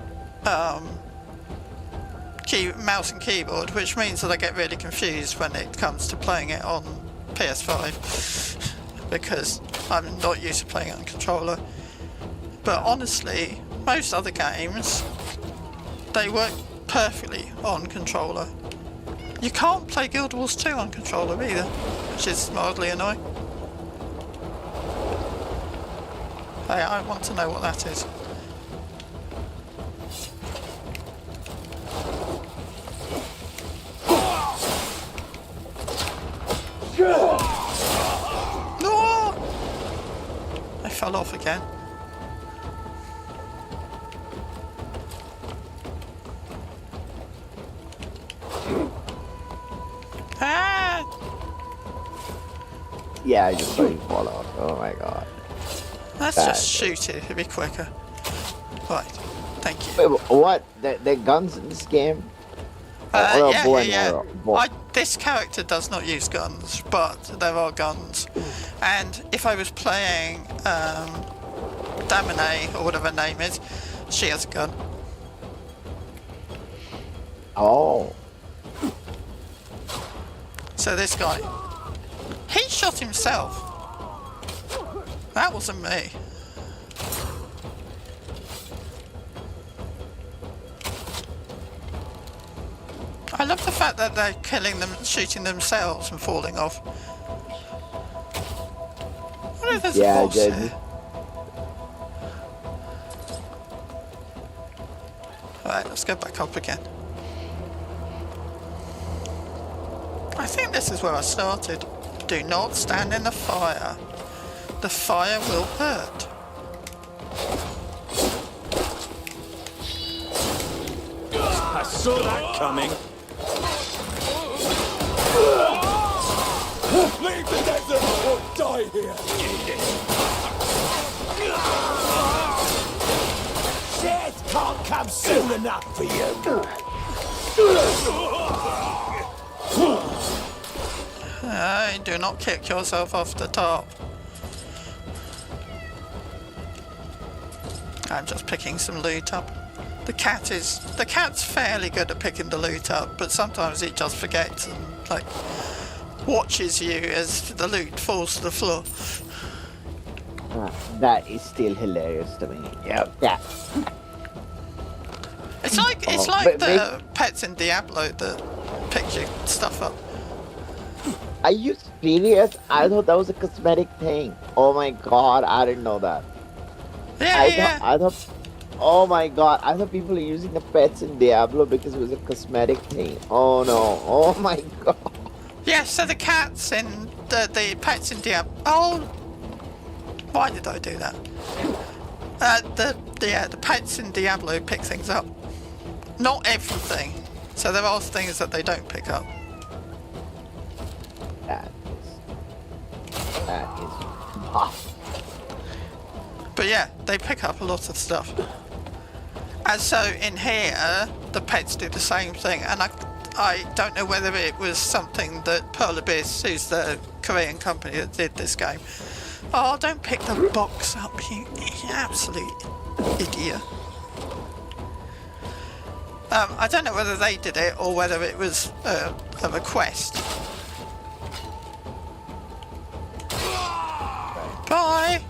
mouse and keyboard, which means that I get really confused when it comes to playing it on PS5 because I'm not used to playing it on controller. But honestly, most other games, they work perfectly on controller. You can't play Guild Wars 2 on controller either, which is mildly annoying. Hey, I want to know what that is. fell off again. Ah! Yeah, I just saw you fall off. Oh my god. Let's Bad. just shoot it, it'll be quicker. Right, thank you. Wait, what? There guns in this game? Or a bow and arrow? Both. This character does not use guns, but there are guns. And if I was playing Damine, or whatever her name is, she has a gun. Oh. So this guy, he shot himself. That wasn't me. I love the fact that they're killing them, shooting themselves and falling off. What if there's a Yeah, boss good. here? Alright, let's go back up again. I think this is where I started. Do not stand in the fire. The fire will hurt. I saw that coming. Leave the desert or die here. Death can't come soon enough for you. Do not kick yourself off the top. I'm just picking some loot up. The cat's fairly good at picking the loot up, but sometimes it just forgets and like watches you as the loot falls to the floor. That is still hilarious to me. Yep. Yeah. It's like but the pets in Diablo that pick your stuff up. Are you serious? I thought that was a cosmetic thing. Oh my god, I didn't know that. Yeah, I thought. Oh my god, I thought people are using the pets in Diablo because it was a cosmetic thing. Oh no. Oh my god. Yeah, so the cats in the pets in Diablo. Oh, why did I do that? The pets in Diablo pick things up. Not everything. So there are things that they don't pick up. That is. Ah. But yeah, they pick up a lot of stuff. And so in here, the pets do the same thing. And I don't know whether it was something that Pearl Abyss, who's the Korean company that did this game. Oh, don't pick the box up, you absolute idiot. I don't know whether they did it or whether it was a request. Bye!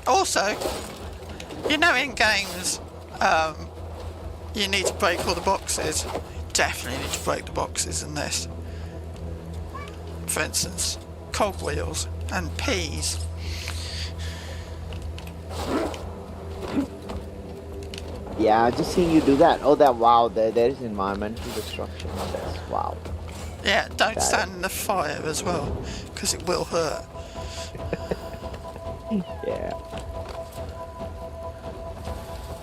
Also, you know in games, you need to break all the boxes. You definitely need to break the boxes in this. For instance, cogwheels and peas. Yeah, just seeing you do that. Oh, wow, there is environmental destruction on this. Wow. Yeah, don't Got stand in the fire as well, because it will hurt. Yeah.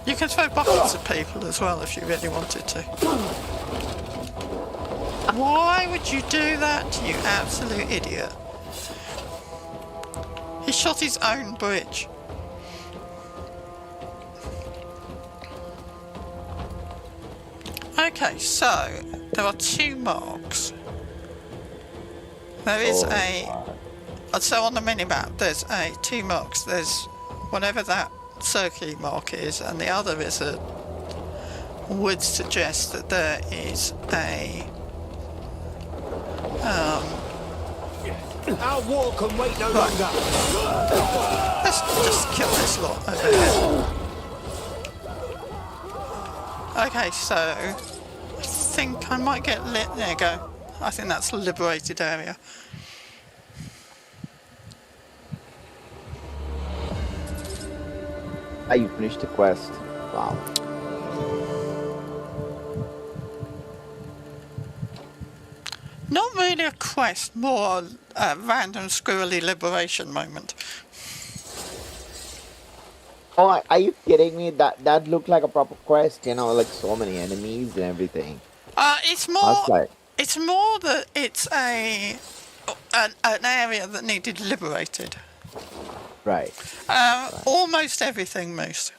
You can throw buckets at people as well if you really wanted to. Why would you do that, you absolute idiot? He shot his own bridge. Okay, so there are 2 marks. There is so on the minimap there's 2 marks. There's whatever that circular mark is, and the other is would suggest that there is a Our war can wait no longer. let's just kill this lot over here. Okay, so I think I might get lit. There you go. I think that's a liberated area. You finished the quest. Wow. Not really a quest, more a random squirrely liberation moment. Oh, are you kidding me? That looked like a proper quest, like so many enemies and everything. It's I more. was like, It's more that it's an area that needed liberated. right. Almost everything, Moose.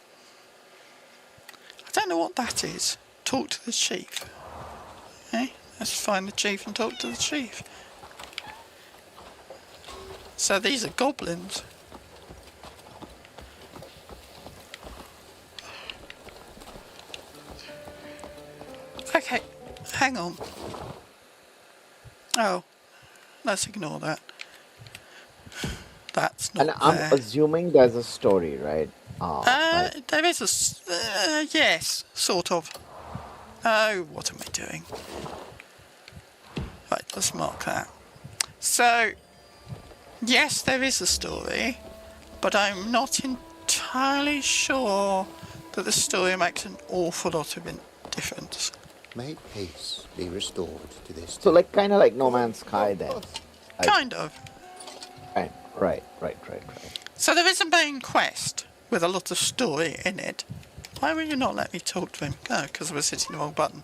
I don't know what that is. Talk to the chief. Okay, let's find the chief and talk to the chief. So these are goblins. Okay, hang on. Oh, let's ignore that. That's not And I'm there. assuming there's a story, right? Like, There is yes, sort of. Oh, what am I doing? Right, let's mark that. So, yes, there is a story, but I'm not entirely sure that the story makes an awful lot of difference. May peace be restored to this. so like kind of like No Man's Sky then. Like, Kind of. right. So there is a main quest with a lot of story in it. Why will you not let me talk to him? Oh, because I was hitting the wrong button.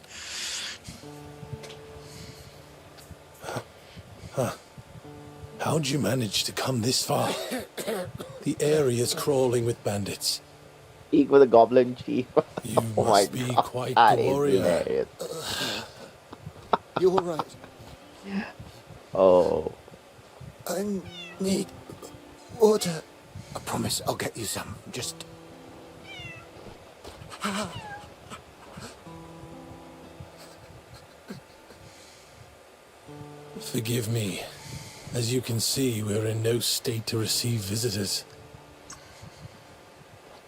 How'd you manage to come this far? The area's crawling with bandits. Speak with a goblin chief. You Oh my must be God, quite that is glorious. hilarious. You're all right. Oh, I need water. I promise I'll get you some. Just Forgive me. As you can see, we're in no state to receive visitors.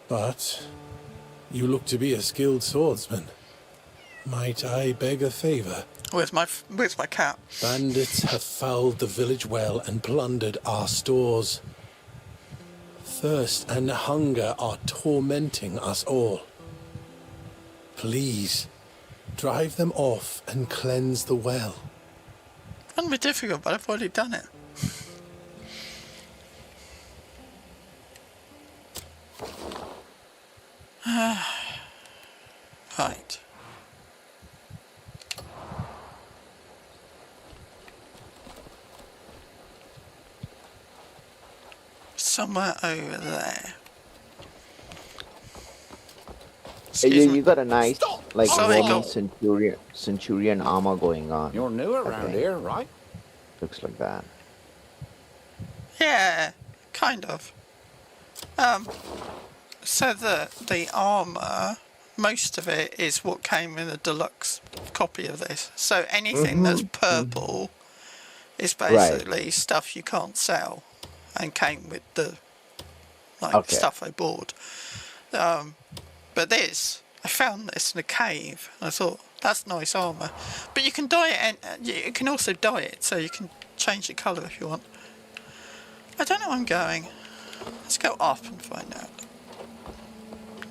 But you look to be a skilled swordsman. Might I beg a favor? Where's my cat? Bandits have fouled the village well and plundered our stores. Thirst and hunger are tormenting us all. Please, drive them off and cleanse the well. Wouldn't be difficult, but I've already done it. Right. Somewhere over there. Excuse you me. got a nice like Sorry, Roman go. centurion armor going on. You're new around Okay. here, right? Looks like that. Yeah, kind of. So the armor, most of it is what came in a deluxe copy of this. So anything that's purple is basically stuff you can't sell, and came with the Okay. stuff I bought. But this, I found this in a cave, and I thought that's nice armor. But you can dye it, and you can also dye it, so you can change the colour if you want. I don't know where I'm going. Let's go up and find out.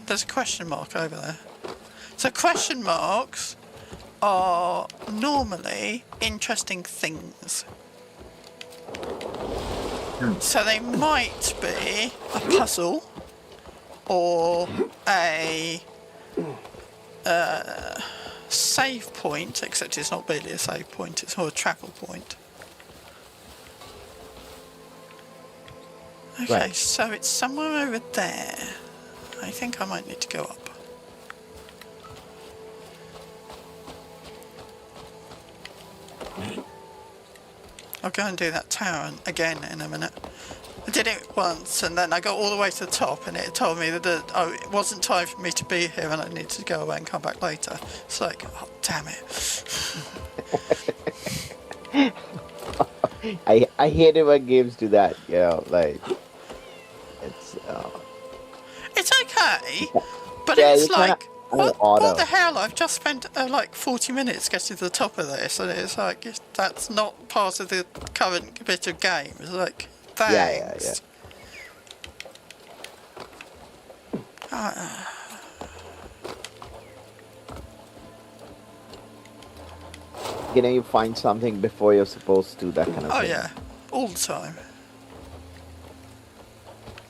There's a question mark over there. So question marks are normally interesting things. So they might be a puzzle or a save point, except it's not really a save point, it's more a travel point. Okay, Right. so it's somewhere over there. I think I might need to go up. I'll go and do that tower again in a minute. I did it once and then I got all the way to the top and it told me that it wasn't time for me to be here and I needed to go away and come back later. It's like, oh, damn it. I hate it when games do that. Like it's. It's okay, but Yeah, it's you kinda- like, I don't know, what auto. the hell? I've just spent like 40 minutes getting to the top of this, and it's like, that's not part of the current bit of game. It's like, thanks. you find something before you're supposed to, that kind of Oh thing. yeah, all the time.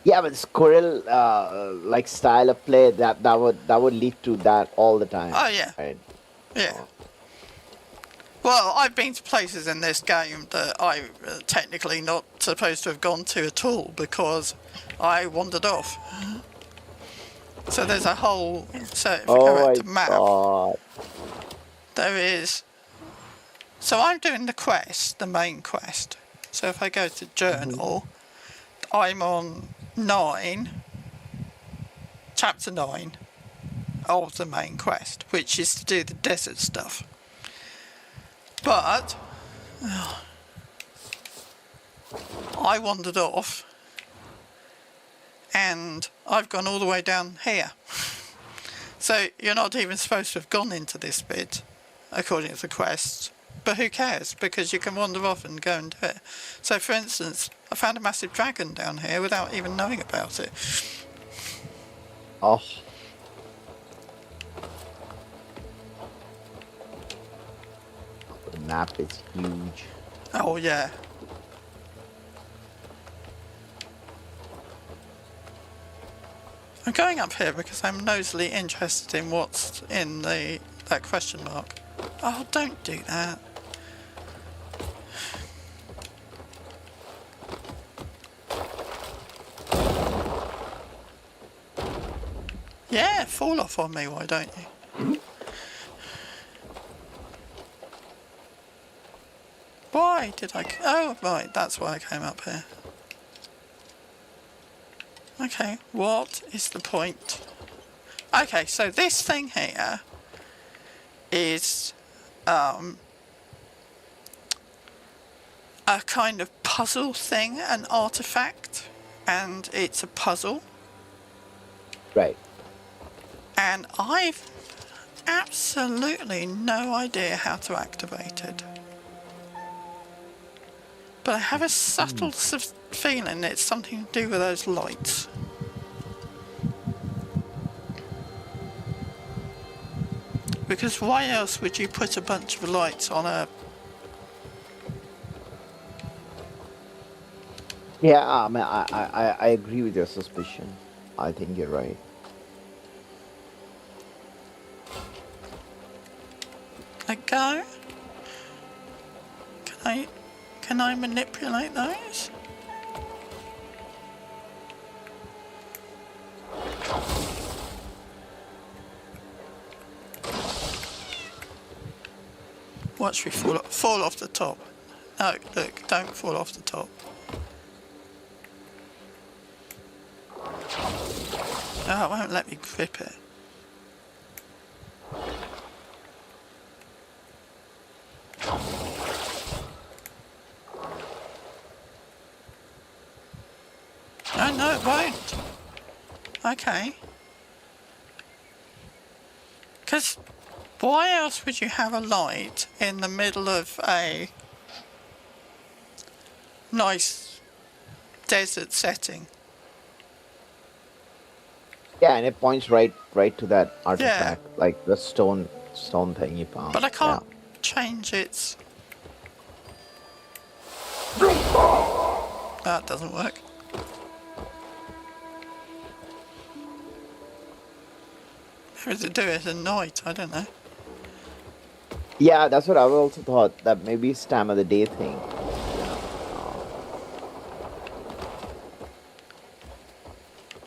Yeah, but squirrel like style of play, that would lead to that all the time. Oh yeah, Right. yeah. Well, I've been to places in this game that I technically not supposed to have gone to at all because I wandered off. So there's a whole, so if you Oh go my to map, god. there is, so I'm doing the quest, the main quest. So if I go to journal, I'm on 9, chapter 9 of the main quest, which is to do the desert stuff. But I wandered off and I've gone all the way down here. So you're not even supposed to have gone into this bit according to the quest, but who cares, because you can wander off and go and do it. So for instance, I found a massive dragon down here without even knowing about it. Oh. The map is huge. Oh yeah. I'm going up here because I'm nosily interested in what's in that question mark. Oh, don't do that. Yeah, fall off on me, why don't you? Why did I... Oh, right, that's why I came up here. Okay, what is the point? Okay, so this thing here is a kind of puzzle thing, an artifact, and it's a puzzle. Right. And I've absolutely no idea how to activate it. But I have a subtle feeling it's something to do with those lights. Because why else would you put a bunch of lights on a... Yeah, I mean, I agree with your suspicion. I think you're right. Let go? Can I manipulate those? Watch me fall off the top. No, look, don't fall off the top. Oh, it won't let me grip it. Oh, no, it won't. Okay. Because why else would you have a light in the middle of a nice desert setting? Yeah, and it points right to that artifact, like the stone thing you found. But I can't change its... That doesn't work. Maybe to do it at night, I don't know. Yeah, that's what I also thought. That maybe it's time of the day thing.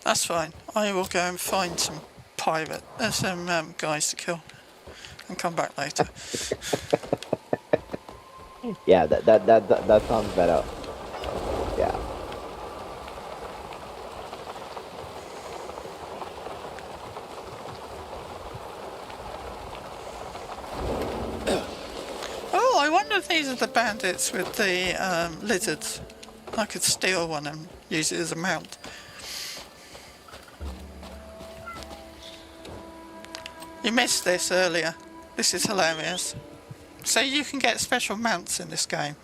That's fine. I will go and find some some guys to kill, and come back later. Yeah, that sounds better. Yeah. Oh, I wonder if these are the bandits with the lizards. I could steal one and use it as a mount. You missed this earlier. This is hilarious. So you can get special mounts in this game.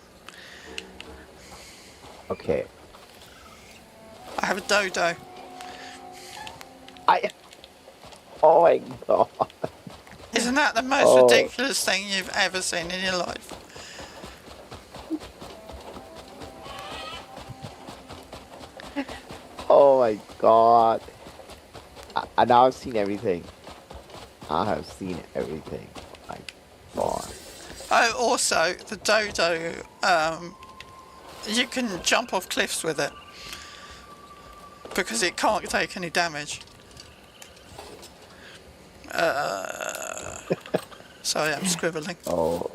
Okay. I have a dodo. Oh my god. Isn't Isn't that the most Oh. ridiculous thing you've ever seen in your life? Oh my god. And I've seen everything. I have seen everything. Oh my god. Oh, also, the dodo, you can jump off cliffs with it. Because it can't take any damage. Sorry, I'm scribbling. Oh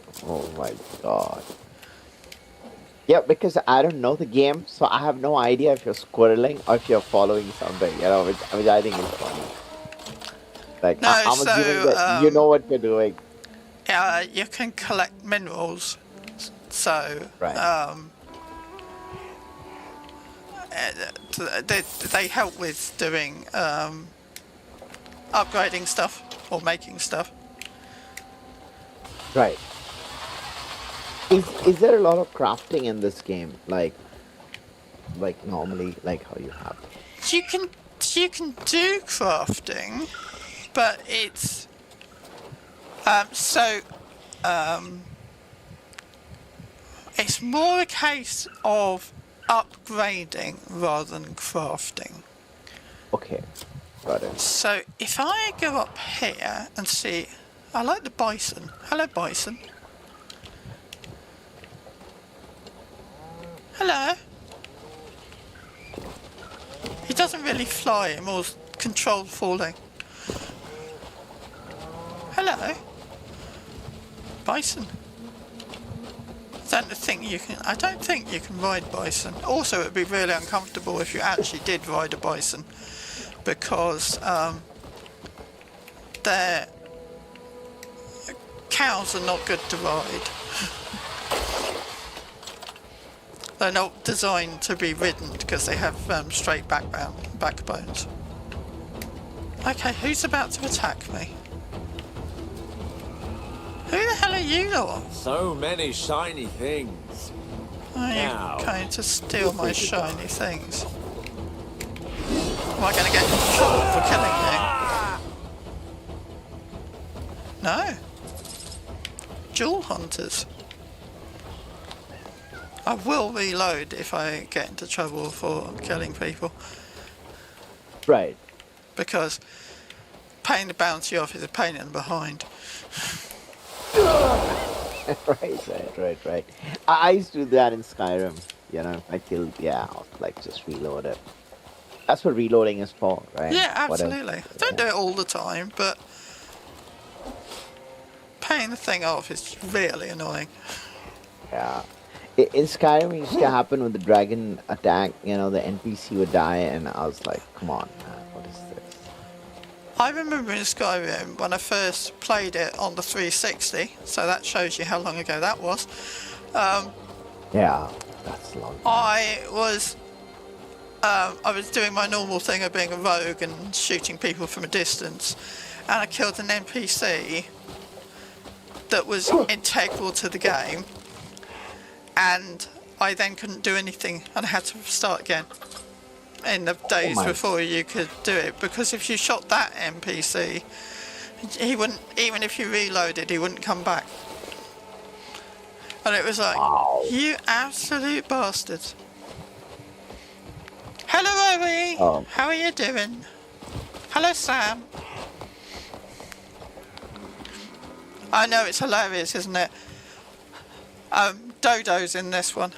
my god. Yeah, because I don't know the game, so I have no idea if you're squirreling or if you're following something, which I think is funny. Like, No, I'm so, assuming that you know what you're doing. You can collect minerals. So, Right. they help with doing upgrading stuff or making stuff. Right. Is there a lot of crafting in this game? Like normally, like how you have? You can do crafting, but it's it's more a case of upgrading rather than crafting. Okay, got it. So if I go up here and see, I like the bison. Hello, bison. Hello. He doesn't really fly, more controlled falling. Hello. Bison. I don't think you can ride bison. Also, it would be really uncomfortable if you actually did ride a bison, because their cows are not good to ride. They're not designed to be ridden because they have straight backbones. Okay, who's about to attack me? Who the hell are you lot? So many shiny things. Are you Now, going to steal my shiny things? Am I going to get in trouble for killing you? No. Jewel hunters. I will reload if I get into trouble for killing people, Right. because paying the bounty off is a pain in the behind. Right. I used to do that in Skyrim. I killed. Yeah, I was like, just reload it. That's what reloading is for, right? Yeah, What else? absolutely. Don't do it all the time, but paying the thing off is really annoying. Yeah. In Skyrim, it used to happen with the dragon attack. The NPC would die, and I was like, "Come on, man, what is this?" I remember in Skyrim when I first played it on the 360, so that shows you how long ago that was. Yeah, that's long. I was doing my normal thing of being a rogue and shooting people from a distance, and I killed an NPC that was integral to the game, and I then couldn't do anything and I had to start again in the days my. before you could do it, because if you shot that NPC, he wouldn't, even if you reloaded, he wouldn't come back. And it was like, Wow. you absolute bastards. Hello, Owie. Oh. How are you doing? Hello, Sam. I know, it's hilarious, isn't it? Dodo's in this one.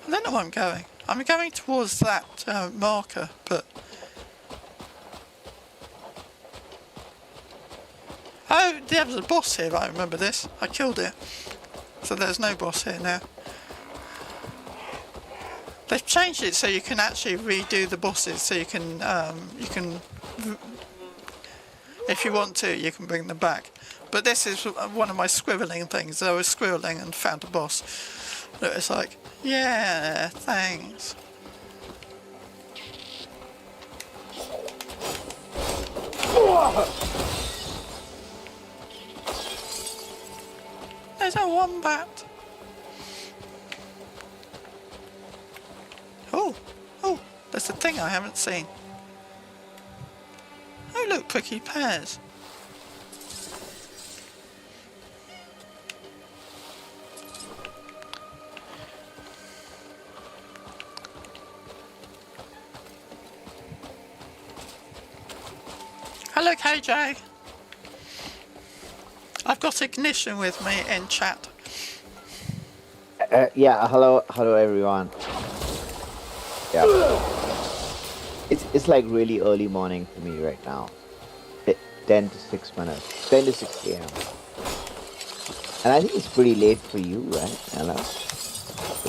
I don't know where I'm going. I'm going towards that marker, but... Oh, there was a boss here, I remember this. I killed it. So there's no boss here now. They've changed it so you can actually redo the bosses, so you can, if you want to, you can bring them back. But this is one of my scribbling things. I was scribbling and found a boss. It was like, yeah, thanks. There's a wombat. Oh, there's a thing I haven't seen. Oh look, prickly pears. Hello KJ. I've got Ignition with me in chat. Yeah, hello everyone. Yeah. It's like really early morning for me right now. 10 to 6 minutes. 10 to 6 a.m. And I think it's pretty late for you, right? Hello?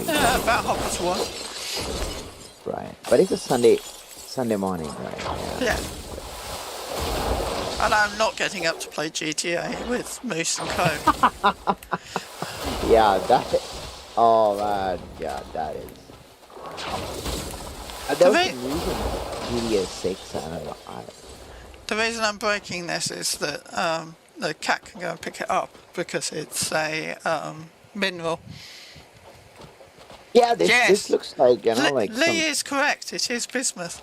Yeah, about 1:30. Right. But it's a Sunday morning, right? Yeah. And I'm not getting up to play GTA with Moose and Co. Yeah, oh man, yeah, that is. There was some news in GTA 6, I don't know. The reason I'm breaking this is that the cat can go and pick it up because it's a mineral. Yeah, this Yes. looks like, you know, like Lee is correct. It is bismuth.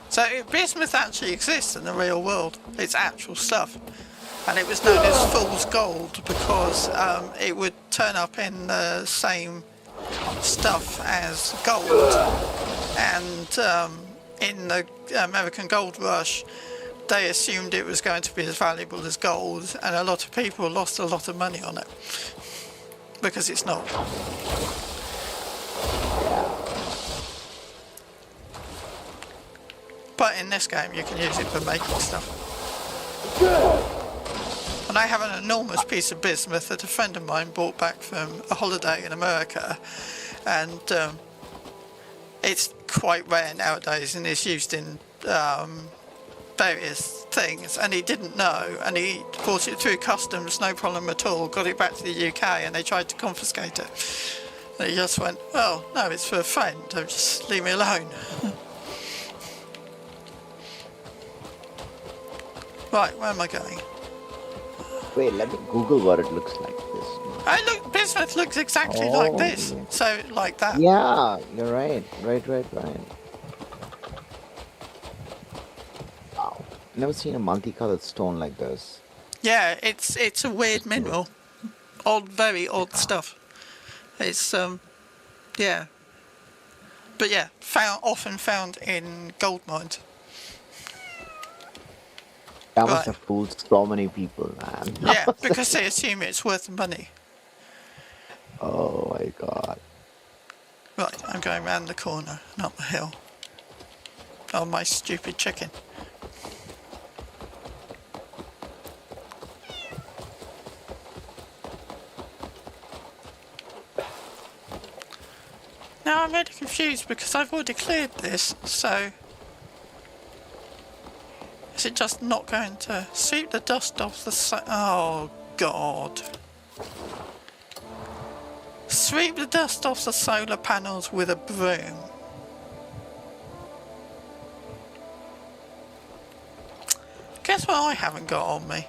So bismuth actually exists in the real world. It's actual stuff. And it was known as fool's gold because it would turn up in the same stuff as gold. And in the American Gold Rush, they assumed it was going to be as valuable as gold, and a lot of people lost a lot of money on it because it's not. But in this game, you can use it for making stuff. And I have an enormous piece of bismuth that a friend of mine brought back from a holiday in America, and it's quite rare nowadays, and it's used in various things, and he didn't know, and he brought it through customs, no problem at all, got it back to the UK, and they tried to confiscate it. And he just went, well, no, it's for a friend, so just leave me alone. Right, where am I going? Wait, let me Google what it looks like. This. Oh, look, bismuth looks exactly like this. Yeah. So, like that. Yeah, you're right. Right. Wow. Never seen a multicolored stone like this. Yeah, it's a weird mineral. Odd, very odd stuff. It's, yeah. But yeah, often found in gold mines. That must have fooled so many people, man. Yeah, because they assume it's worth money. Oh my god. Right, I'm going round the corner, not the hill. Oh, my stupid chicken. Now I'm really confused because I've already cleared this, so... Is it just not going to sweep the dust off the oh god. Sweep the dust off the solar panels with a broom. Guess what I haven't got on me?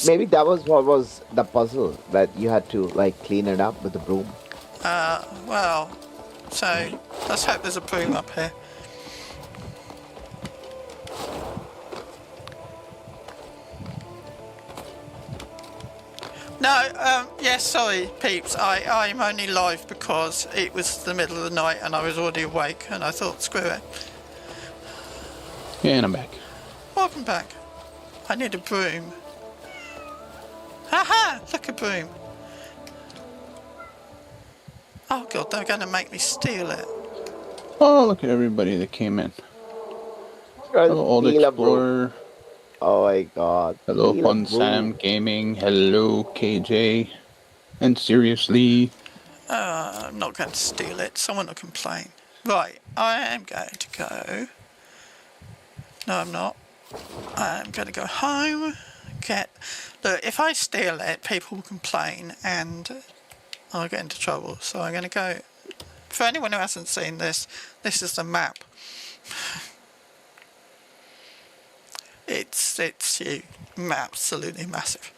Maybe that was what was the puzzle, that you had to like clean it up with the broom. Well, so let's hope there's a broom up here. No, yes, sorry, peeps. I'm only live because it was the middle of the night and I was already awake and I thought, screw it. Yeah, and I'm back. Welcome back. I need a broom. Haha! Look, a broom. Oh god, they're going to make me steal it. Oh, look at everybody that came in. Hello, Old Explorer. Oh my god. Hello, Fun Sam Gaming. Hello, KJ. And seriously. I'm not going to steal it. Someone will complain. Right, I am going to go. No, I'm not. I'm going to go home. Look, if I steal it, people will complain and I'll get into trouble. So I'm going to go. For anyone who hasn't seen this, this is the map. It's huge, absolutely massive.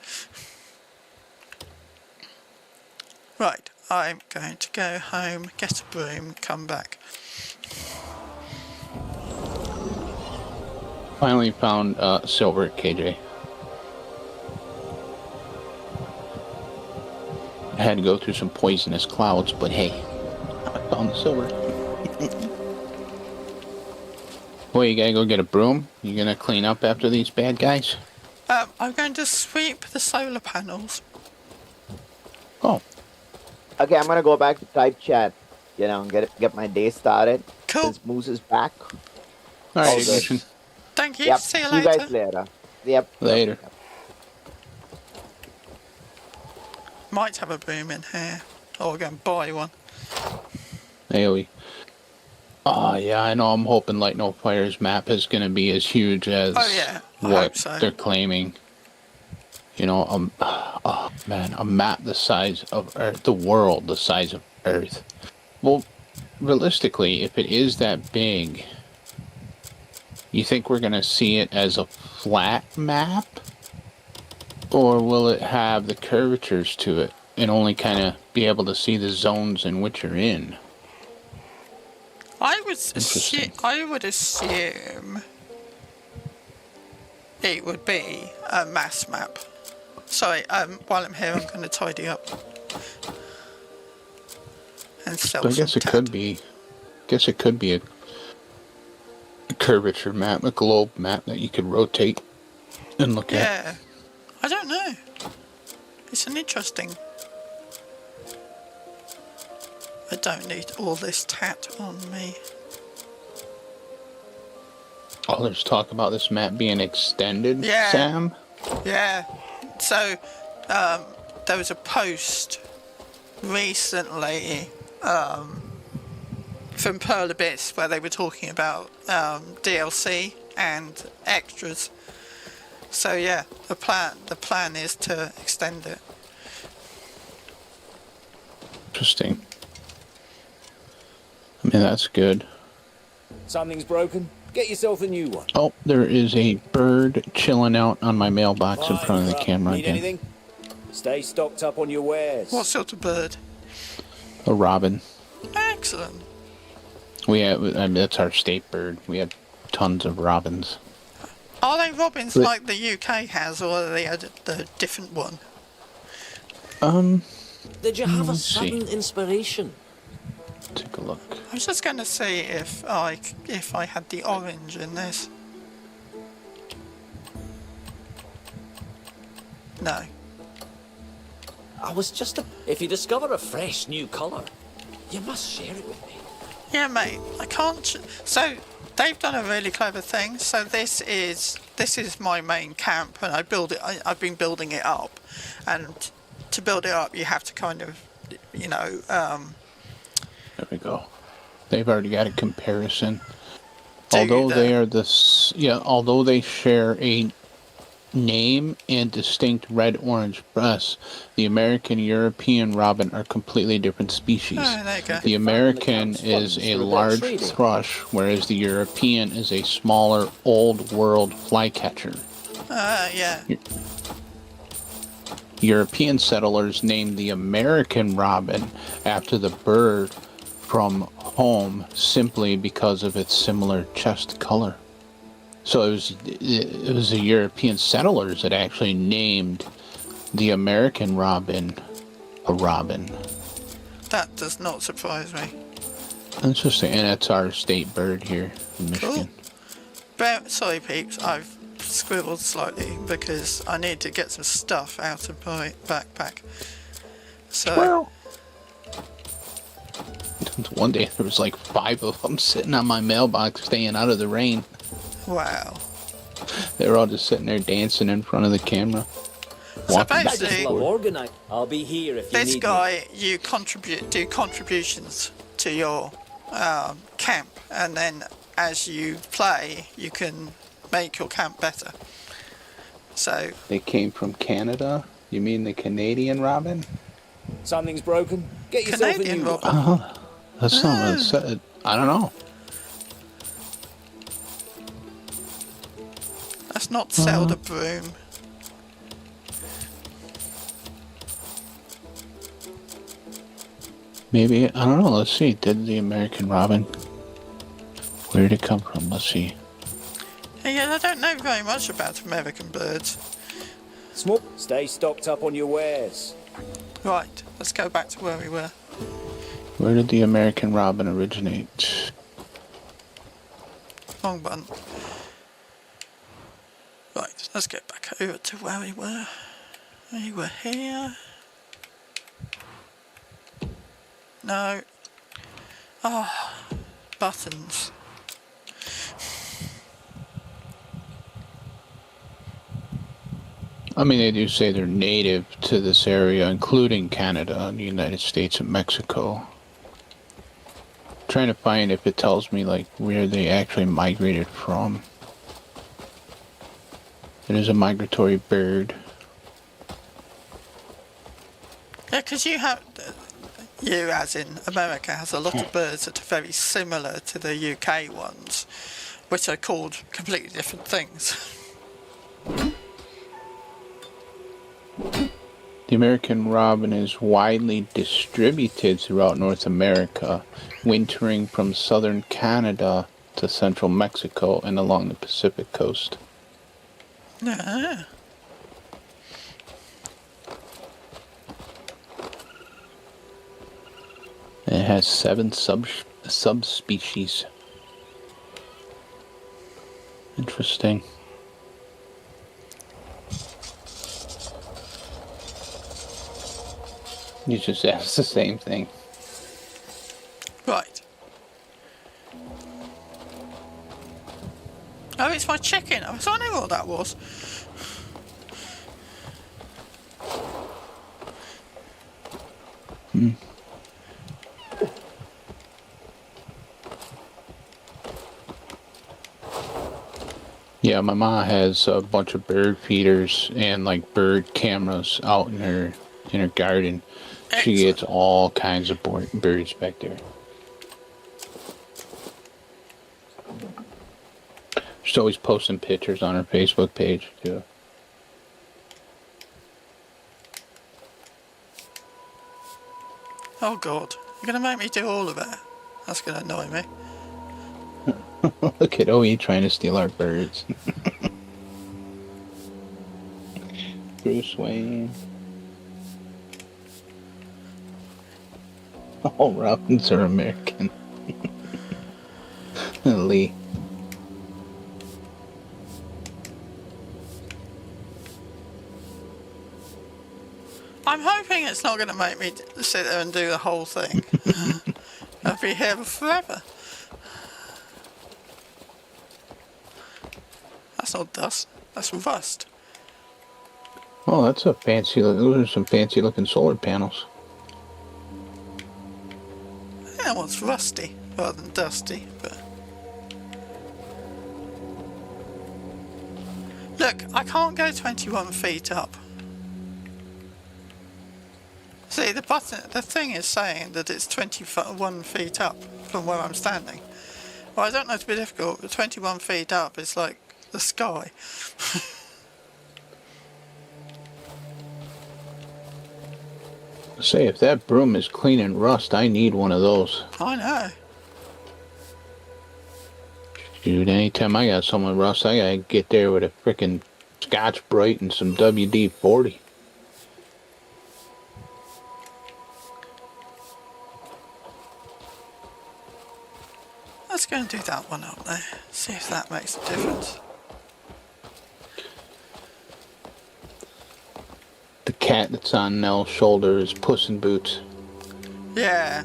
Right, I'm going to go home, get a broom, come back. Finally found silver at KJ. I had to go through some poisonous clouds, but hey, I found the silver. Well, you gotta go get a broom? You gonna clean up after these bad guys? I'm going to sweep the solar panels. Oh, Okay, I'm gonna go back to type chat. You know, get my day started. Cool. Since Moose is back. alright, good. Ignition. Thank you. Yep. See you See you later. guys later. Yep. Later. Might have a broom in here. Or go and buy one. AoE. Yeah, I know. I'm hoping Light No Fire's map is going to be as huge as Oh, yeah. I what hope so. they're claiming. You know, oh man, a map the size of Earth, the world the size of Earth. Well, realistically, if it is that big, you think we're going to see it as a flat map? Or will it have the curvatures to it and only kind of be able to see the zones in which you're in? I would Interesting. assume it would be a mass map. Sorry, while I'm here, I'm going to tidy up and sell So I guess some it could be. Guess it could be a curvature map, a globe map that you could rotate and look at. Yeah, I don't know. It's an interesting. I don't need all this tat on me. Oh, there's talk about this map being extended, Yeah. Sam. Yeah. So, there was a post recently from Pearl Abyss where they were talking about DLC and extras. So yeah, the plan is to extend it. Interesting. I mean, that's good. Something's broken? Get yourself a new one. Oh, there is a bird chilling out on my mailbox in Fine, front of the bruh. camera Need again. anything? Stay stocked up on your wares. What sort of bird? A robin. Excellent. We have, I mean, that's our state bird. We have tons of robins. Are they robins But- like the UK has, or are they a different one? Did you have a Let's see. sudden inspiration? Take a look. I was just going to see if I had the orange in this. No. I was just If you discover a fresh new colour, you must share it with me. Yeah, mate. I can't. So they've done a really clever thing. So this is my main camp, and I've been building it up, and to build it up, you have to kind of, There we go. They've already got a comparison. Do Although they? they are although they share a name and distinct red-orange breasts, the American European robin are completely different species. Oh, there you go. The American is a large thrush, whereas the European is a smaller old world flycatcher. Yeah. European settlers named the American robin after the bird from home simply because of its similar chest color. So it was the European settlers that actually named the American robin a robin. That does not surprise me. Interesting, and that's our state bird here in Michigan. Sorry, peeps. I've scribbled slightly because I need to get some stuff out of my backpack. So. One day there was like 5 of them sitting on my mailbox staying out of the rain. Wow. They were all just sitting there dancing in front of the camera. So Walking back and basically, forth. Organize. I'll be here if you this need guy, you do contributions to your camp, and then as you play, you can make your camp better. So, They came from Canada? You mean the Canadian robin? me. Something's broken? Get yourself a Canadian new one. robin. That's not what it said. I don't know. Let's not sell the broom. Maybe, I don't know, let's see. Did the American robin? Where did it come from? Let's see. Yeah, I don't know very much about American birds. Small. Stay stocked up on your wares. Right, let's go back to where we were. Where did the American robin originate? Wrong button. Right, let's get back over to where we were. We were here. No. Ah, buttons. I mean, they do say they're native to this area, including Canada and the United States and Mexico. Trying to find if it tells me, like, where they actually migrated from. It is a migratory bird. Yeah, because you have, you as in America, has a lot of birds that are very similar to the UK ones, which are called completely different things. The American robin is widely distributed throughout North America, wintering from southern Canada to central Mexico and along the Pacific coast. Yeah. It has 7 subspecies. Interesting. You just asked the same thing. Right. Oh, it's my chicken. I was wondering what that was. Yeah, my mom has a bunch of bird feeders and like bird cameras out in her garden. She gets all kinds of birds back there. She's always posting pictures on her Facebook page too. Oh God, you're gonna make me do all of it. That's gonna annoy me. Look at OE trying to steal our birds. Bruce Wayne. All robins are American. Lee. I'm hoping it's not going to make me sit there and do the whole thing. I'll be here forever. That's not dust. That's rust. Oh, that's a fancy. Those are some fancy looking solar panels. Yeah, well, it's rusty rather than dusty, but... Look, I can't go 21 feet up. See, the thing is saying that it's 21 feet up from where I'm standing. Well, I don't know, it's a bit difficult, but 21 feet up is like the sky. Say, if that broom is cleaning rust, I need one of those. I know. Dude, anytime I got someone rust, I gotta get there with a frickin' Scotch Brite and some WD-40. Let's go and do that one up there. See if that makes a difference. The cat that's on Nell's shoulder is Puss in Boots. Yeah,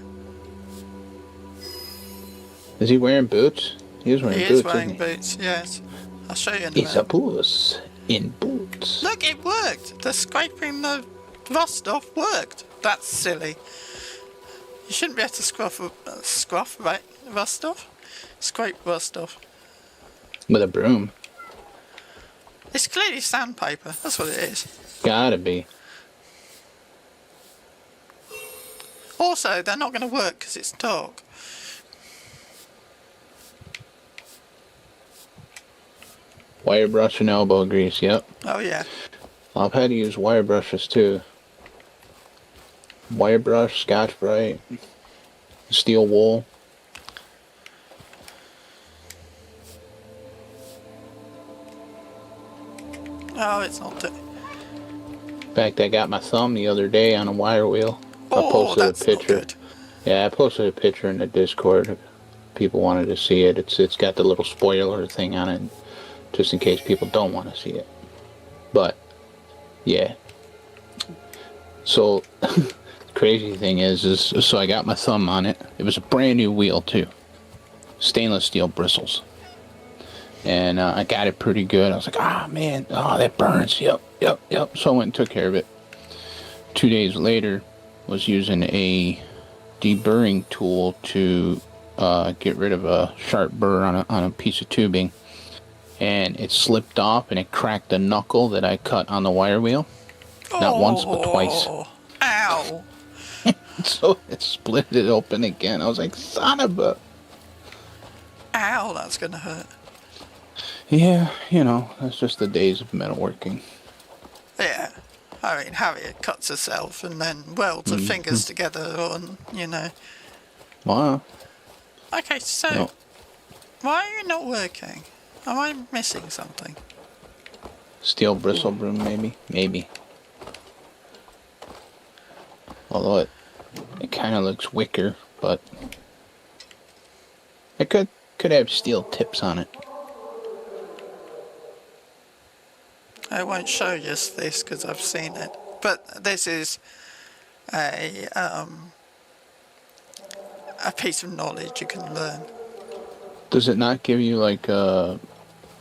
Is he wearing boots? He is wearing he boots, is wearing isn't he? boots, yes. I'll show you in a He's a minute. puss in boots. Look, it worked! The scraping the rust off worked. That's silly. You shouldn't be able to rust off? Scrape rust off. With a broom. It's clearly sandpaper, that's what it is. Gotta be. Also, they're not going to work because it's dark. Wire brush and elbow grease, yep. Oh yeah. I've had to use wire brushes too. Wire brush, Scotch Brite. steel wool. Oh, it's not doing. In fact, I got my thumb the other day on a wire wheel. I Oh, posted that's a picture. not good. Yeah, I posted a picture in the Discord. If people wanted to see it. It's got the little spoiler thing on it, just in case people don't want to see it. But yeah. So the crazy thing is so I got my thumb on it. It was a brand new wheel too, stainless steel bristles, and I got it pretty good. I was like, man, that burns. Yep. So I went and took care of it. 2 days later, was using a deburring tool to get rid of a sharp burr on a piece of tubing, and it slipped off and it cracked the knuckle that I cut on the wire wheel. Not once, but twice. Ow! So it split it open again. I was like, son of a... Ow, that's gonna hurt. Yeah, that's just the days of metalworking. Yeah. I mean, Harriet cuts herself and then welds her fingers together on, Wow. Okay, so No. why are you not working? Am I missing something? Steel bristle broom, maybe? Maybe. Although it kind of looks wicker, but it could have steel tips on it. I won't show you this because I've seen it. But this is a piece of knowledge you can learn. Does it not give you like a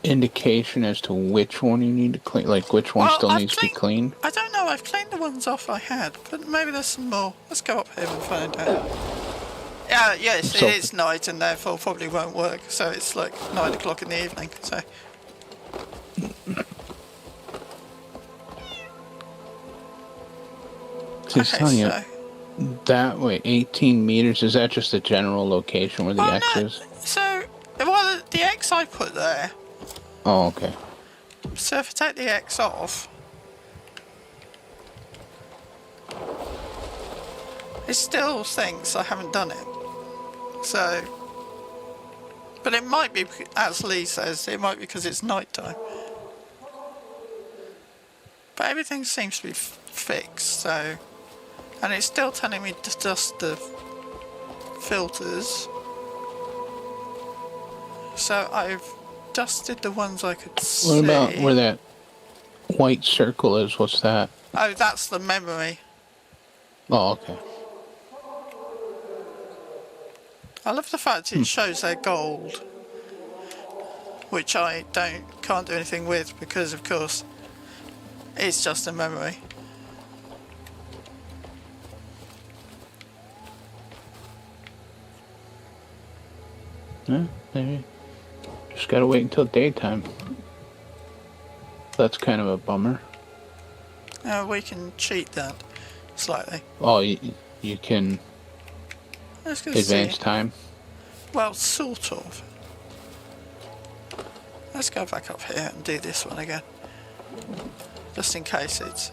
indication as to which one you need to clean? Like which one still needs to be cleaned? I don't know. I've cleaned the ones off I had, but maybe there's some more. Let's go up here and find out. Yeah, yes, So- it is night and therefore probably won't work. So it's like 9 o'clock in the evening. So Just telling you, that way, 18 meters, is that just the general location where the X is? So, the X I put there. Oh, okay. So if I take the X off, it still thinks I haven't done it. So, but it might be, as Lee says, it might be because it's night time. But everything seems to be fixed, so, and it's still telling me to dust the filters. So I've dusted the ones I could see. What about where that white circle is? What's that? Oh, that's the memory. Oh, okay. I love the fact it shows their gold, which I can't do anything with because, of course, it's just a memory. Yeah, maybe. Just gotta wait until daytime. That's kind of a bummer. We can cheat that slightly. Oh, you can Let's go advance see. time. Well, sort of. Let's go back up here and do this one again. Just in case it's...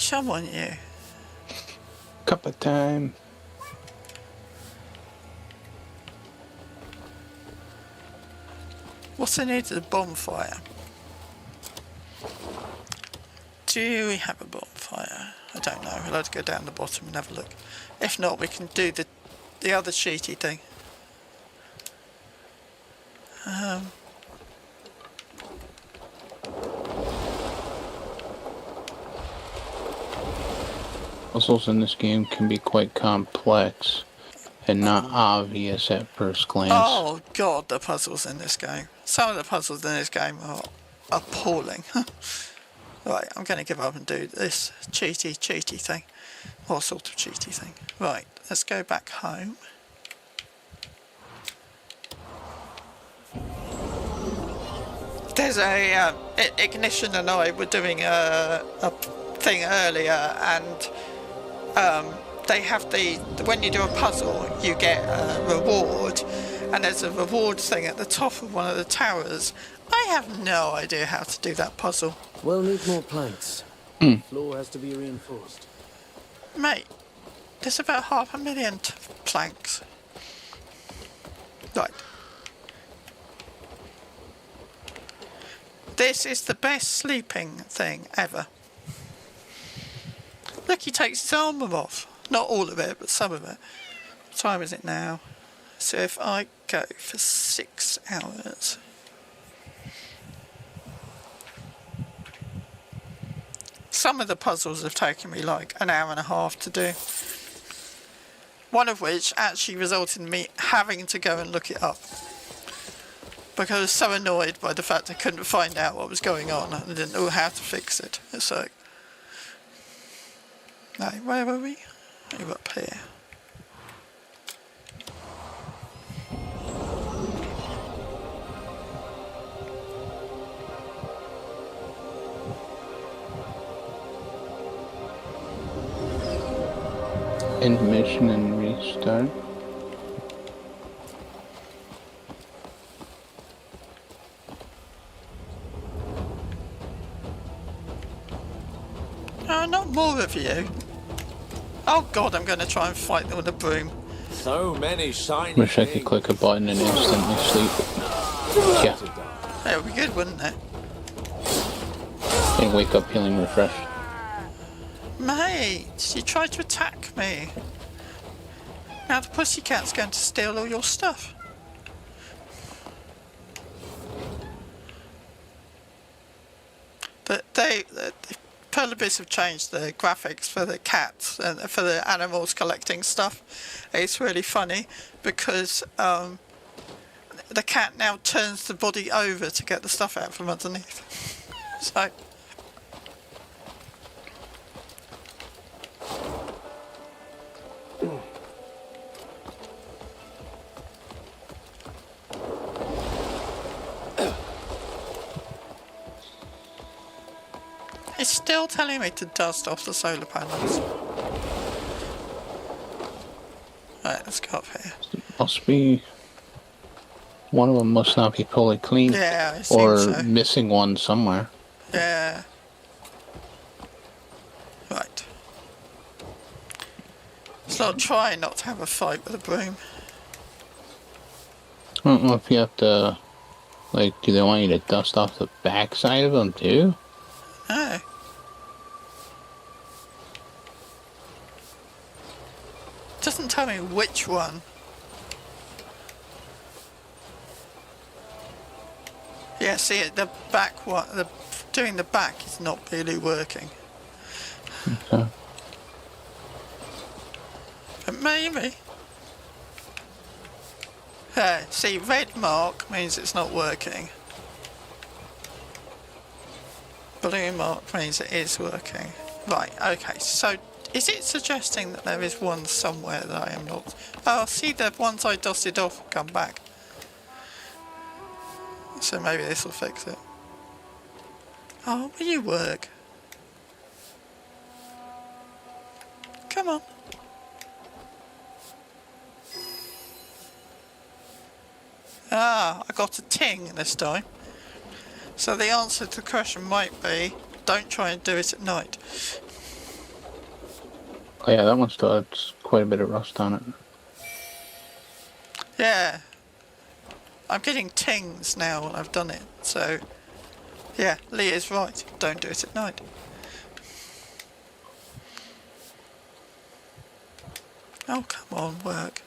Come on, you. Cup of time. What's the need of the bonfire? Do we have a bonfire? I don't know. We'll have to go down the bottom and have a look. If not, we can do the other cheaty thing. Puzzles in this game can be quite complex and not obvious at first glance. Oh god, the puzzles in this game. Some of the puzzles in this game are appalling. Right, I'm going to give up and do this cheaty thing. What sort of cheaty thing? Right, let's go back home. There's a Ignition and I were doing a thing earlier, and they have when you do a puzzle you get a reward, and there's a reward thing at the top of one of the towers, I have no idea how to do that puzzle. We'll need more planks. The floor has to be reinforced. Mate, there's about 500,000 planks. Right. This is the best sleeping thing ever. Look, he takes his armour off. Not all of it, but some of it. What time is it now? So if I go for 6 hours... Some of the puzzles have taken me like an hour and a half to do. One of which actually resulted in me having to go and look it up. Because I was so annoyed by the fact I couldn't find out what was going on and I didn't know how to fix it. So, no, where were we? We were up here. End mission and restart. Oh, not more of you. Oh god, I'm going to try and fight them with a broom. So many shiny Wish I things. could click a button and instantly sleep. Yeah, That would be good, wouldn't it? and wake up feeling refreshed. Mate, you tried to attack me. Now the pussycat's going to steal all your stuff. But the Perlibis have changed the graphics for the cats and for the animals collecting stuff. It's really funny because the cat now turns the body over to get the stuff out from underneath. So... It's still telling me to dust off the solar panels. Right, let's go up here. Must be... One of them must not be fully clean. Yeah, I think Or so. missing one somewhere. Yeah. Right. So I'll try not to have a fight with a broom. I don't know if you have to... Like, do they want you to dust off the backside of them too? No. Doesn't tell me which one. Yeah, see it, the back one, doing the back is not really working. Okay. But maybe. See, red mark means it's not working. Blue mark means it is working. Right, okay, so is it suggesting that there is one somewhere that I am not... Oh, see, the ones I dusted off have come back. So maybe this will fix it. Oh, will you work? Come on. Ah, I got a ting this time. So the answer to the question might be, don't try and do it at night. Oh yeah, that one still has quite a bit of rust on it. Yeah. I'm getting tings now when I've done it, so... Yeah, Lee is right. Don't do it at night. Oh, come on, work.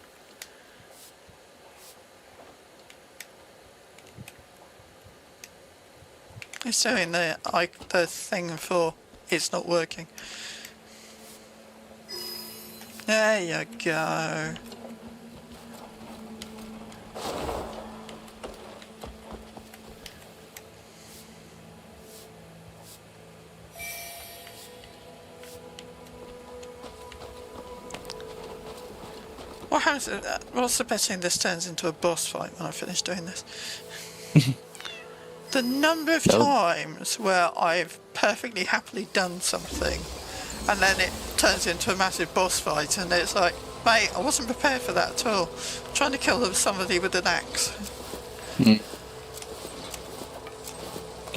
It's doing the thing for it's not working. There you go. What happens? What's the betting this turns into a boss fight when I finish doing this? The number of times where I've perfectly happily done something and then it turns into a massive boss fight and it's like, mate, I wasn't prepared for that at all. I'm trying to kill somebody with an axe.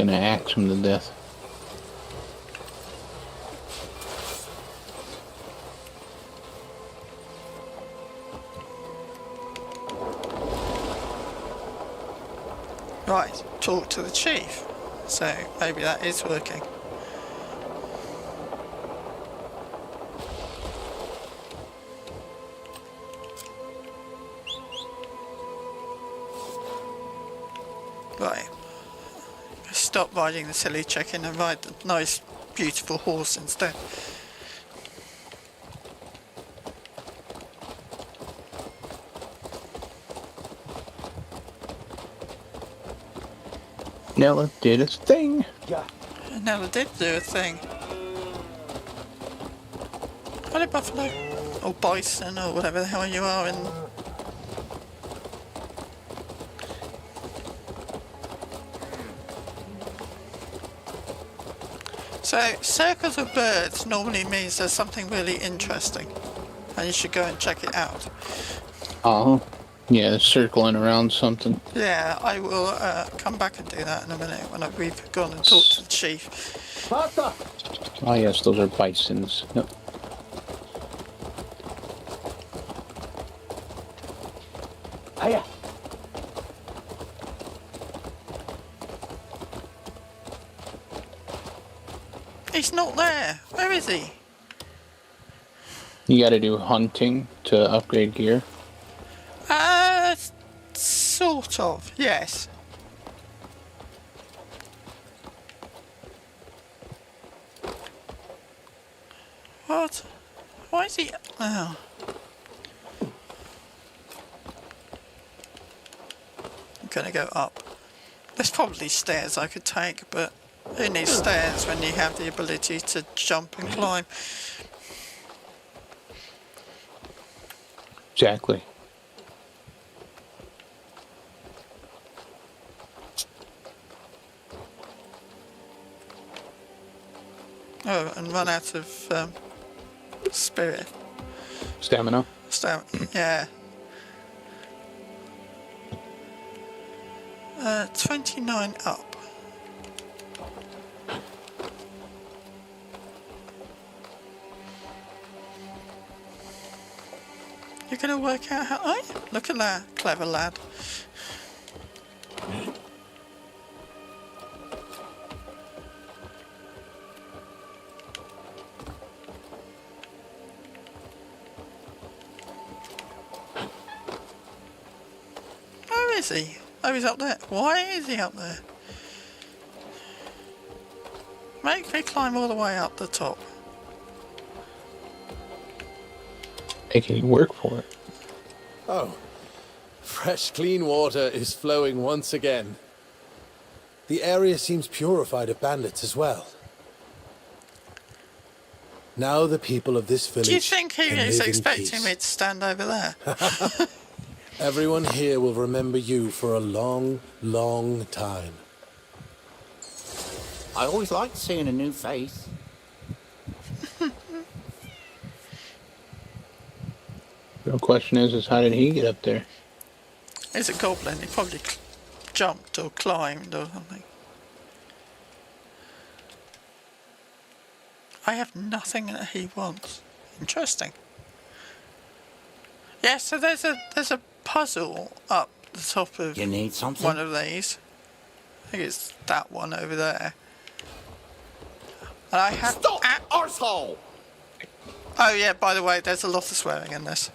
gonna axe him to death. Right, talk to the chief. So maybe that is working. Right. Stop riding the silly chicken and ride the nice, beautiful horse instead. Nella did its thing. And Nella did do a thing. Hello, buffalo. Or bison, or whatever the hell you are in. So, circles of birds normally means there's something really interesting. And you should go and check it out. Oh. Yeah, circling around something. Yeah, I will come back and do that in a minute when we've gone and talked to the chief. Oh yes, those are bisons. Yep. Hiya. He's not there. Where is he? You gotta do hunting to upgrade gear. Sort of, yes. What? Why is he... Oh. I'm gonna go up. There's probably stairs I could take, but who needs stairs when you have the ability to jump and climb? Exactly. Oh, and run out of spirit. Stamina. Yeah. 29 up. You're gonna work out how... Oh, look at that, clever lad. Where is he? Oh, he's up there. Why is he up there? Make me climb all the way up the top. Making you work for it. Oh, fresh, clean water is flowing once again. The area seems purified of bandits as well. Now the people of this village Do you think he can is live in expecting peace. me to stand over there? Everyone here will remember you for a long, long time. I always liked seeing a new face. The question is how did he get up there? He's a goblin. He probably jumped or climbed or something. I have nothing that he wants. Interesting. Yeah, so there's a puzzle up the top of You need something? one of these. I think it's that one over there. And I have... Stop, arsehole! Oh yeah, by the way, there's a lot of swearing in this.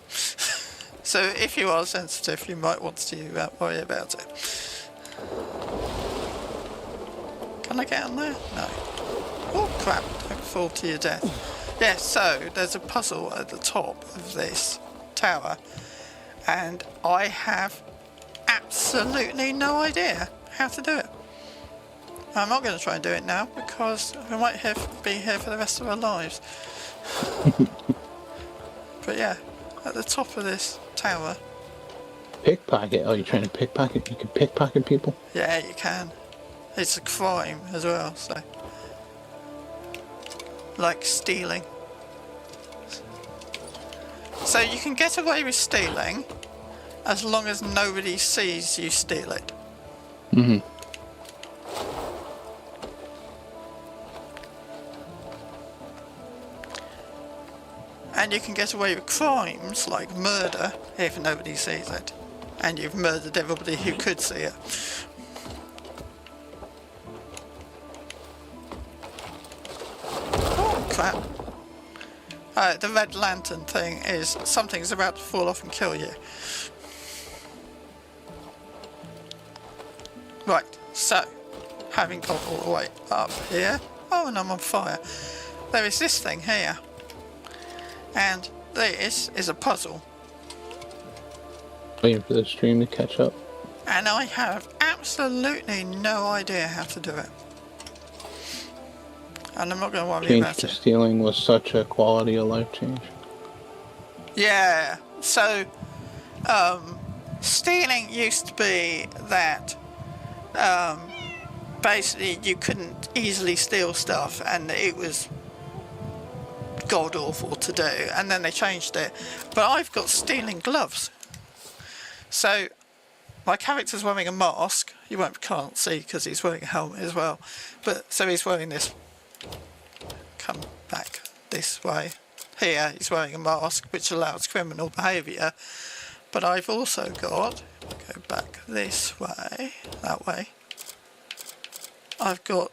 So if you are sensitive, you might want to worry about it. Can I get on there? No. Oh crap, don't fall to your death. Yeah, so there's a puzzle at the top of this tower, and I have absolutely no idea how to do it. I'm not going to try and do it now because we might be here for the rest of our lives. But yeah, at the top of this tower. Pickpocket? Oh, you're trying to pickpocket? You can pickpocket people? Yeah, you can. It's a crime as well, so. Like stealing. So you can get away with stealing as long as nobody sees you steal it. Mm-hmm. And you can get away with crimes like murder if nobody sees it. And you've murdered everybody who could see it. Oh, crap. The red lantern thing is something's about to fall off and kill you. Right, so, having got all the way up here. Oh, and I'm on fire. There is this thing here. And this is a puzzle. Waiting for the stream to catch up. And I have absolutely no idea how to do it. And I'm not going to worry Change about to it. stealing was such a quality of life change. Yeah, so stealing used to be that basically you couldn't easily steal stuff and it was god awful to do, and then they changed it. But I've got stealing gloves. So my character's wearing a mask. You can't see because he's wearing a helmet as well. But so he's wearing this. Come back this way. Here he's wearing a mask which allows criminal behaviour. But I've also got, go back this way, that way. I've got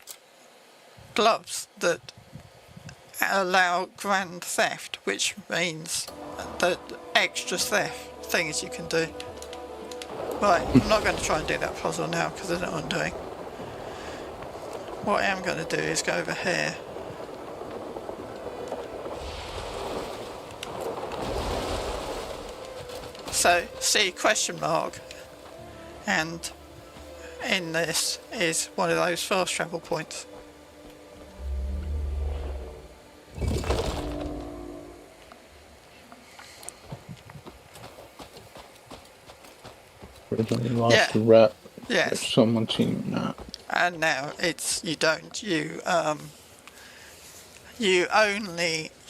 gloves that allow grand theft, which means the extra theft things you can do. Right, I'm not going to try and do that puzzle now because I don't know what I'm doing. What I am going to do is go over here. So, see question mark, and in this is one of those fast travel points. Originally lost Yeah. the rep. Yes. If someone seen that. And now it's you don't you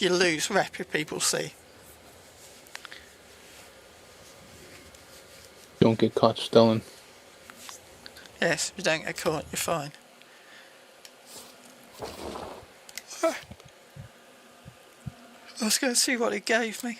lose rep if people see. Don't get caught stealing. Yes, if you don't get caught, you're fine. Let's go see what it gave me.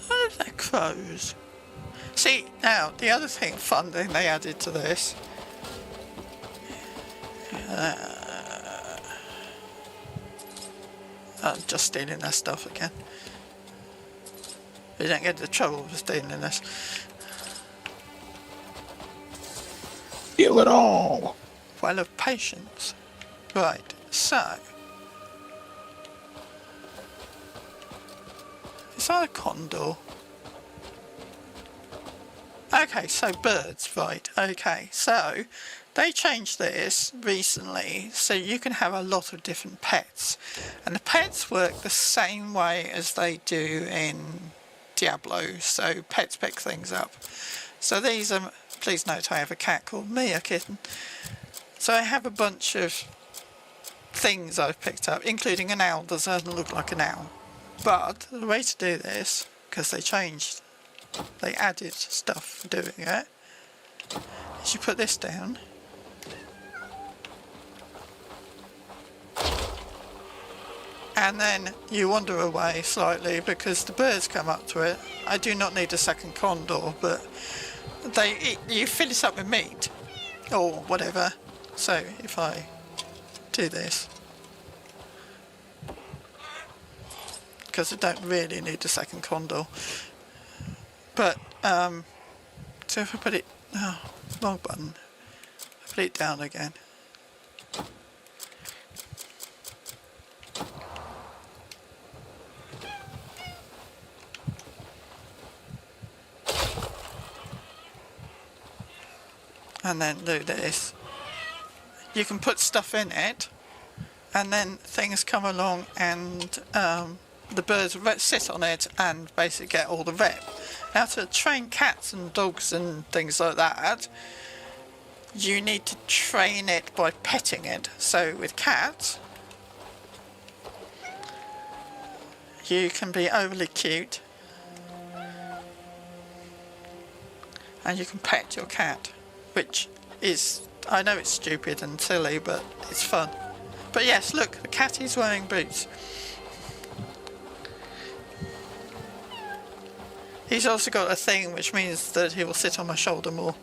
Oh, they're crows. See, now, the other fun thing they added to this. I'm just stealing their stuff again. You don't get into trouble for stealing this. Steal it all! Well of patience. Right, so. Is that a condor? Okay, so birds, right, okay, so they changed this recently so you can have a lot of different pets, and the pets work the same way as they do in Diablo, so pets pick things up. So these are, please note I have a cat called Mia Kitten, so I have a bunch of things I've picked up, including an owl that doesn't look like an owl, but the way to do this, because they added stuff for doing it. Is you put this down. And then you wander away slightly because the birds come up to it. I do not need a second condor, but you fill it up with meat or whatever. So if I do this, because I don't really need a second condor. But, so if I put it, wrong button, I put it down again. And then do this. You can put stuff in it, and then things come along and the birds sit on it and basically get all the rep. Now to train cats and dogs and things like that, you need to train it by petting it. So with cats, you can be overly cute. And you can pet your cat, which is, I know it's stupid and silly, but it's fun. But yes, look, the cat is wearing boots. He's also got a thing which means that he will sit on my shoulder more.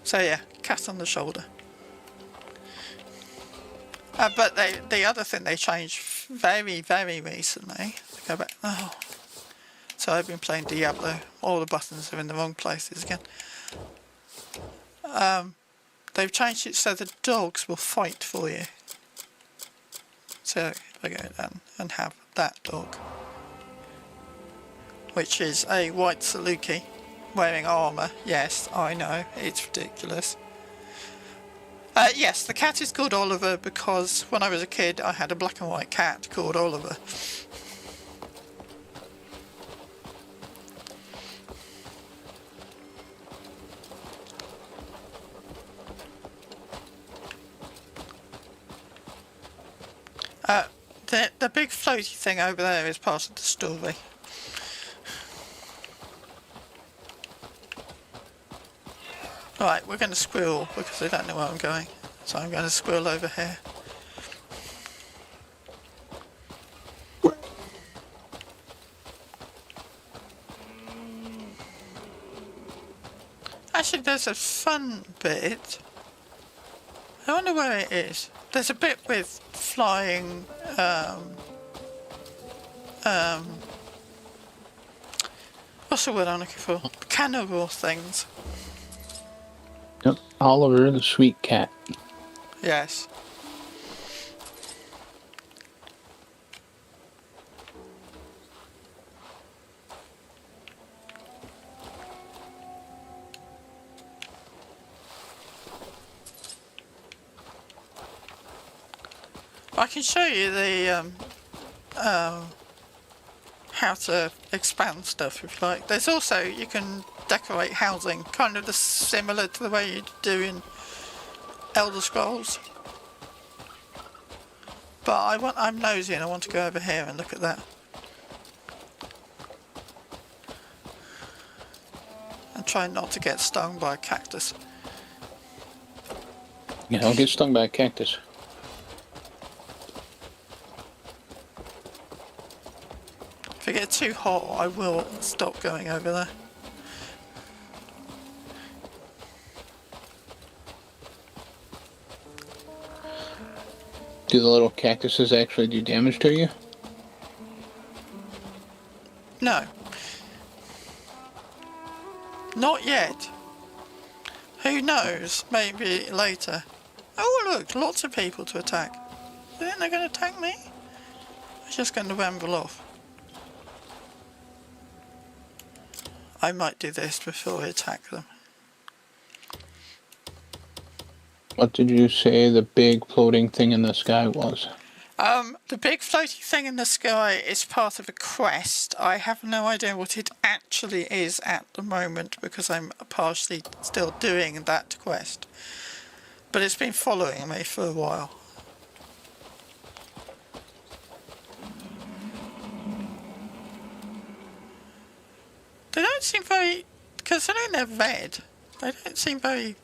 So yeah, cat on the shoulder. But the other thing they changed very, very recently. Go back. Oh, so I've been playing Diablo. All the buttons are in the wrong places again. They've changed it so the dogs will fight for you. So if I go down and have that dog, which is a white Saluki wearing armour. Yes, I know, it's ridiculous. Yes, the cat is called Oliver because when I was a kid I had a black and white cat called Oliver. The big floaty thing over there is part of the story. Right, we're going to squirrel because I don't know where I'm going. So I'm going to squirrel over here. Actually, there's a fun bit. I wonder where it is. There's a bit with flying, what's the word I'm looking for? Carnivore things. Yep, Oliver the sweet cat. Yes. I can show you the how to expand stuff if you like. There's also, you can decorate housing, kind of similar to the way you do in Elder Scrolls. But I'm nosy and I want to go over here and look at that. And try not to get stung by a cactus. Yeah, don't get stung by a cactus. If it gets too hot, I will stop going over there. Do the little cactuses actually do damage to you? No. Not yet. Who knows? Maybe later. Oh look, lots of people to attack. You think they're going to attack me? I'm just going to ramble off. I might do this before I attack them. What did you say the big floating thing in the sky was? The big floating thing in the sky is part of a quest. I have no idea what it actually is at the moment because I'm partially still doing that quest. But it's been following me for a while. They don't seem very, considering they're red, they don't seem very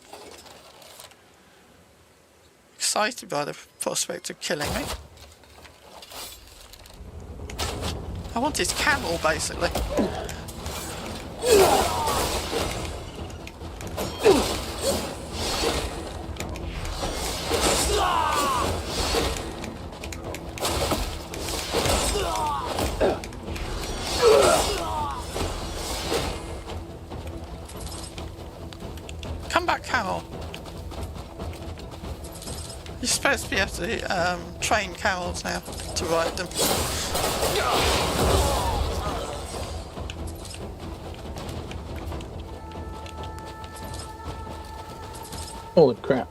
excited by the prospect of killing me. I want his camel, basically. Come back, camel. You're supposed to be able to train camels now to ride them. Holy crap.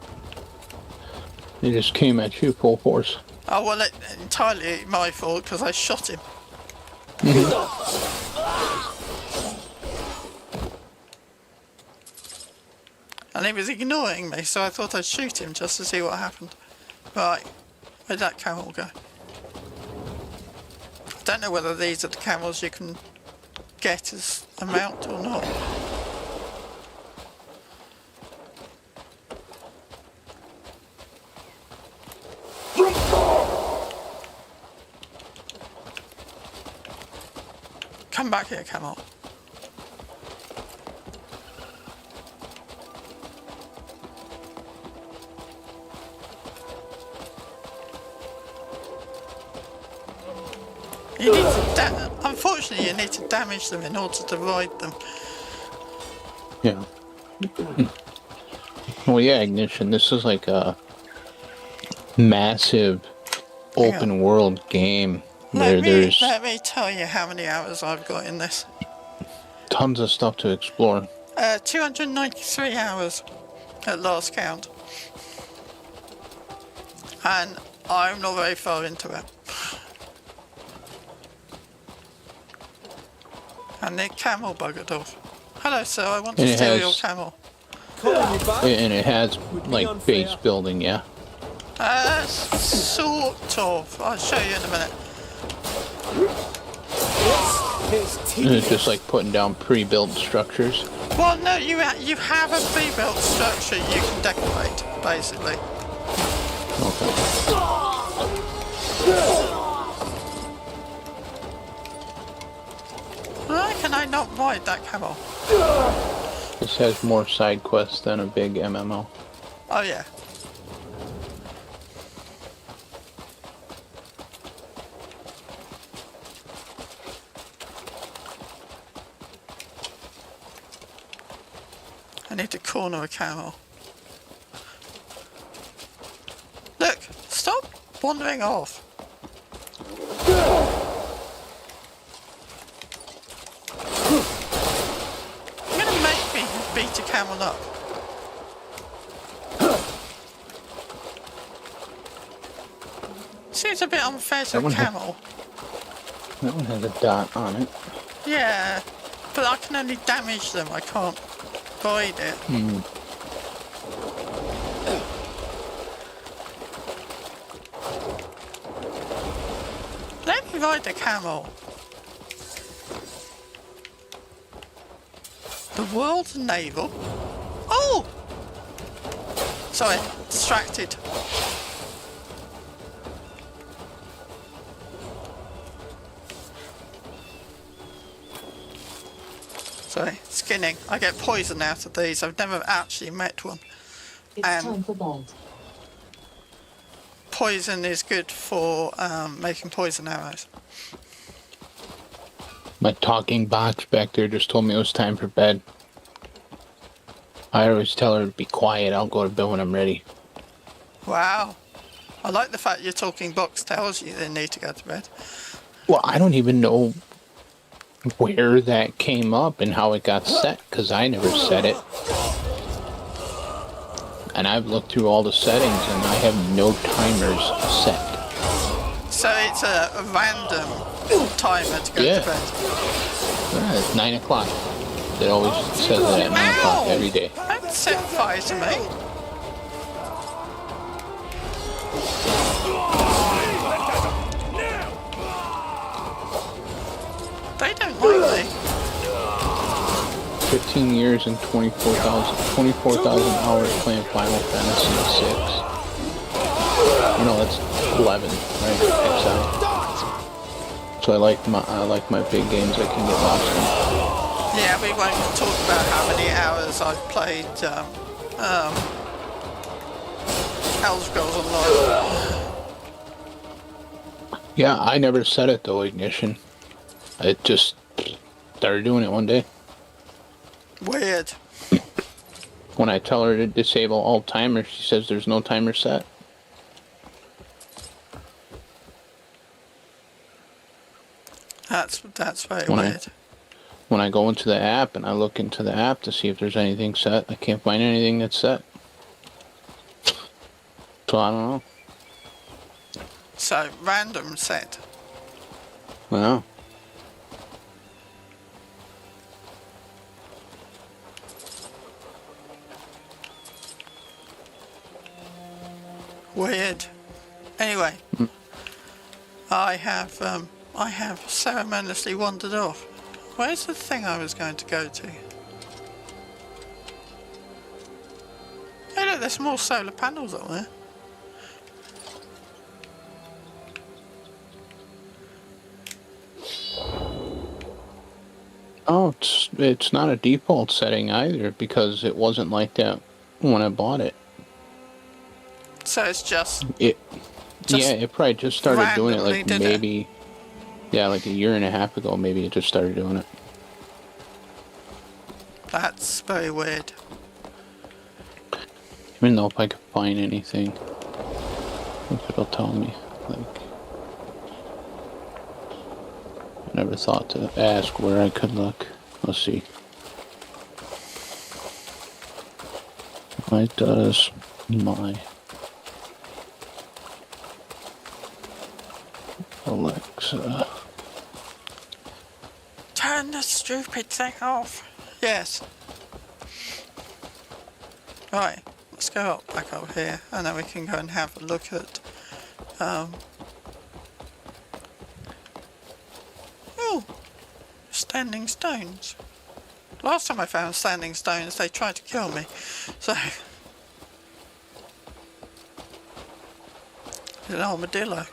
He just came at you full force. Oh, well, it's entirely my fault because I shot him. And he was ignoring me, so I thought I'd shoot him just to see what happened. Right, where'd that camel go? Don't know whether these are the camels you can get as a mount or not. Come back here, camel. You need to unfortunately, you need to damage them in order to ride them. Yeah. Well, yeah, Ignition. This is like a massive open world game where there's Let me tell you how many hours I've got in this. tons of stuff to explore. 293 hours at last count. And I'm not very far into it. And the camel buggered off. Hello, sir, I want to And it steal has- your camel. Calling you back? And it has Would be like unfair. base building, yeah. Sort of. I'll show you in a minute. It's And tedious. it's just like putting down pre-built structures. Well, no, you have a pre-built structure you can decorate, basically. Okay. Why can I not ride that camel? This has more side quests than a big MMO. Oh yeah. I need to corner a camel. Look, stop wandering off. You're gonna make me beat a camel up. Seems a bit unfair to That a one had- camel. That one has a dot on it. Yeah, but I can only damage them, I can't ride it. Let me ride the camel. The world's naval. Oh! Sorry, distracted. Sorry, skinning. I get poison out of these. I've never actually met one. It's time for bed. Poison is good for making poison arrows. My talking bot back there just told me it was time for bed. I always tell her to be quiet. I'll go to bed when I'm ready. Wow. I like the fact your talking box tells you they need to go to bed. Well, I don't even know where that came up and how it got set, because I never set it. And I've looked through all the settings and I have no timers set. So it's a random timer to go Yeah. to bed. Yeah, it's 9 o'clock. It always says it at 9 o'clock Ow! every day. Don't set fire to me. They don't like me. 15 years and 24,000 hours playing Final Fantasy VI. No, that's 11, right? XI. So I like my big games I can get lost in. Yeah, we won't talk about how many hours I've played Elder Scrolls Online. Yeah, I never set it though, Ignition. I just started doing it one day. Weird. When I tell her to disable all timers, she says there's no timer set. That's very When weird. When I go into the app and I look into the app to see if there's anything set, I can't find anything that's set. So I don't know. So random set. Well, Weird. Anyway, I have ceremoniously wandered off. Where's the thing I was going to go to? Hey look, there's more solar panels up there. Oh, it's not a default setting either, because it wasn't like that when I bought it. So it's just Yeah, it probably just started doing it randomly like did it? maybe, yeah, like a year and a half ago. Maybe it just started doing it. That's very weird. Even though if I could find anything, if it'll tell me. Like, I never thought to ask where I could look. Let's see. Why does my Alexa? Turn the stupid thing off. Yes. Right, let's go up back over here, and then we can go and have a look at. Oh, standing stones. Last time I found standing stones, they tried to kill me. So, an armadillo.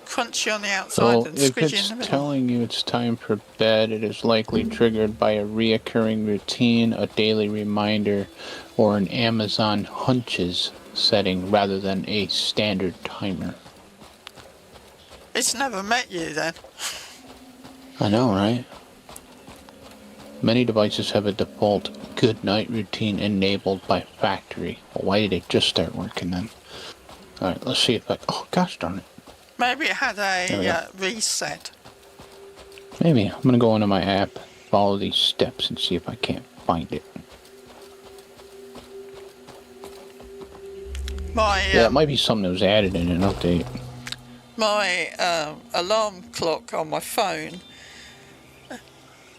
Crunchy on the outside So and if squidgy it's in the middle. telling you it's time for bed, it is likely triggered by a reoccurring routine, a daily reminder, or an Amazon Hunches setting rather than a standard timer. It's never met you then. I know, right? Many devices have a default good night routine enabled by factory. Well, why did it just start working then? Alright, let's see if I... Oh, gosh darn it. Maybe it had There we a reset. Maybe. I'm gonna go into my app, follow these steps, and see if I can't find it. My Yeah, it might be something that was added in an update. my alarm clock on my phone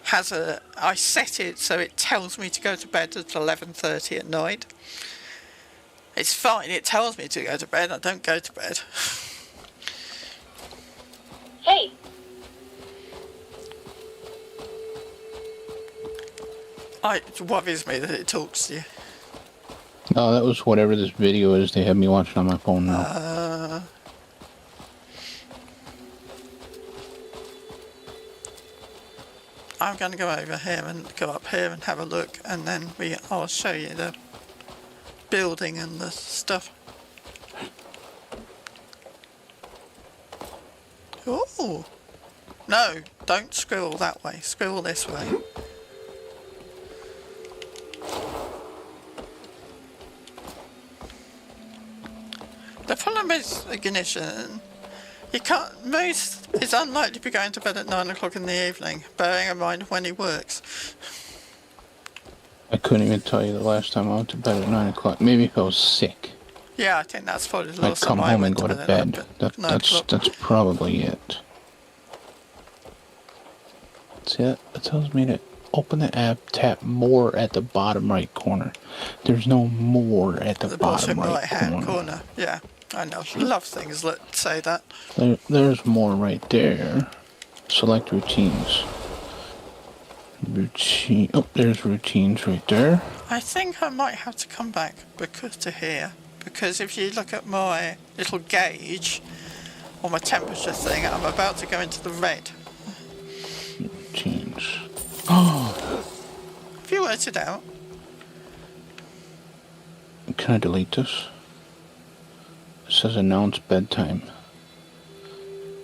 has a. I set it so it tells me to go to bed at 11:30 at night. It's fine. It tells me to go to bed. I don't go to bed. Hey, It worries me that it talks to you. Oh, that was whatever this video is they have me watching on my phone now. I'm going to go over here and go up here and have a look, and then I'll show you the building and the stuff. Oh no! Don't scroll that way. Scroll this way. The problem is ignition. You can't. Moose is unlikely to be going to bed at 9 o'clock in the evening, bearing in mind when he works. I couldn't even tell you the last time I went to bed at 9 o'clock. Maybe if I was sick. Yeah, I think that's probably the I'd last come time I home and went go to at bed. That's probably it. See, that tells me to open the app, tap more at the bottom right corner. There's no more at the bottom right hand corner. Yeah, I know. Love things that say that. There's more right there. Select routines. Routine. Oh, there's routines right there. I think I might have to come back to here, because if you look at my little gauge or my temperature thing, I'm about to go into the red. Routines. Oh, Have you worked it out? can I delete this? It says announce bedtime.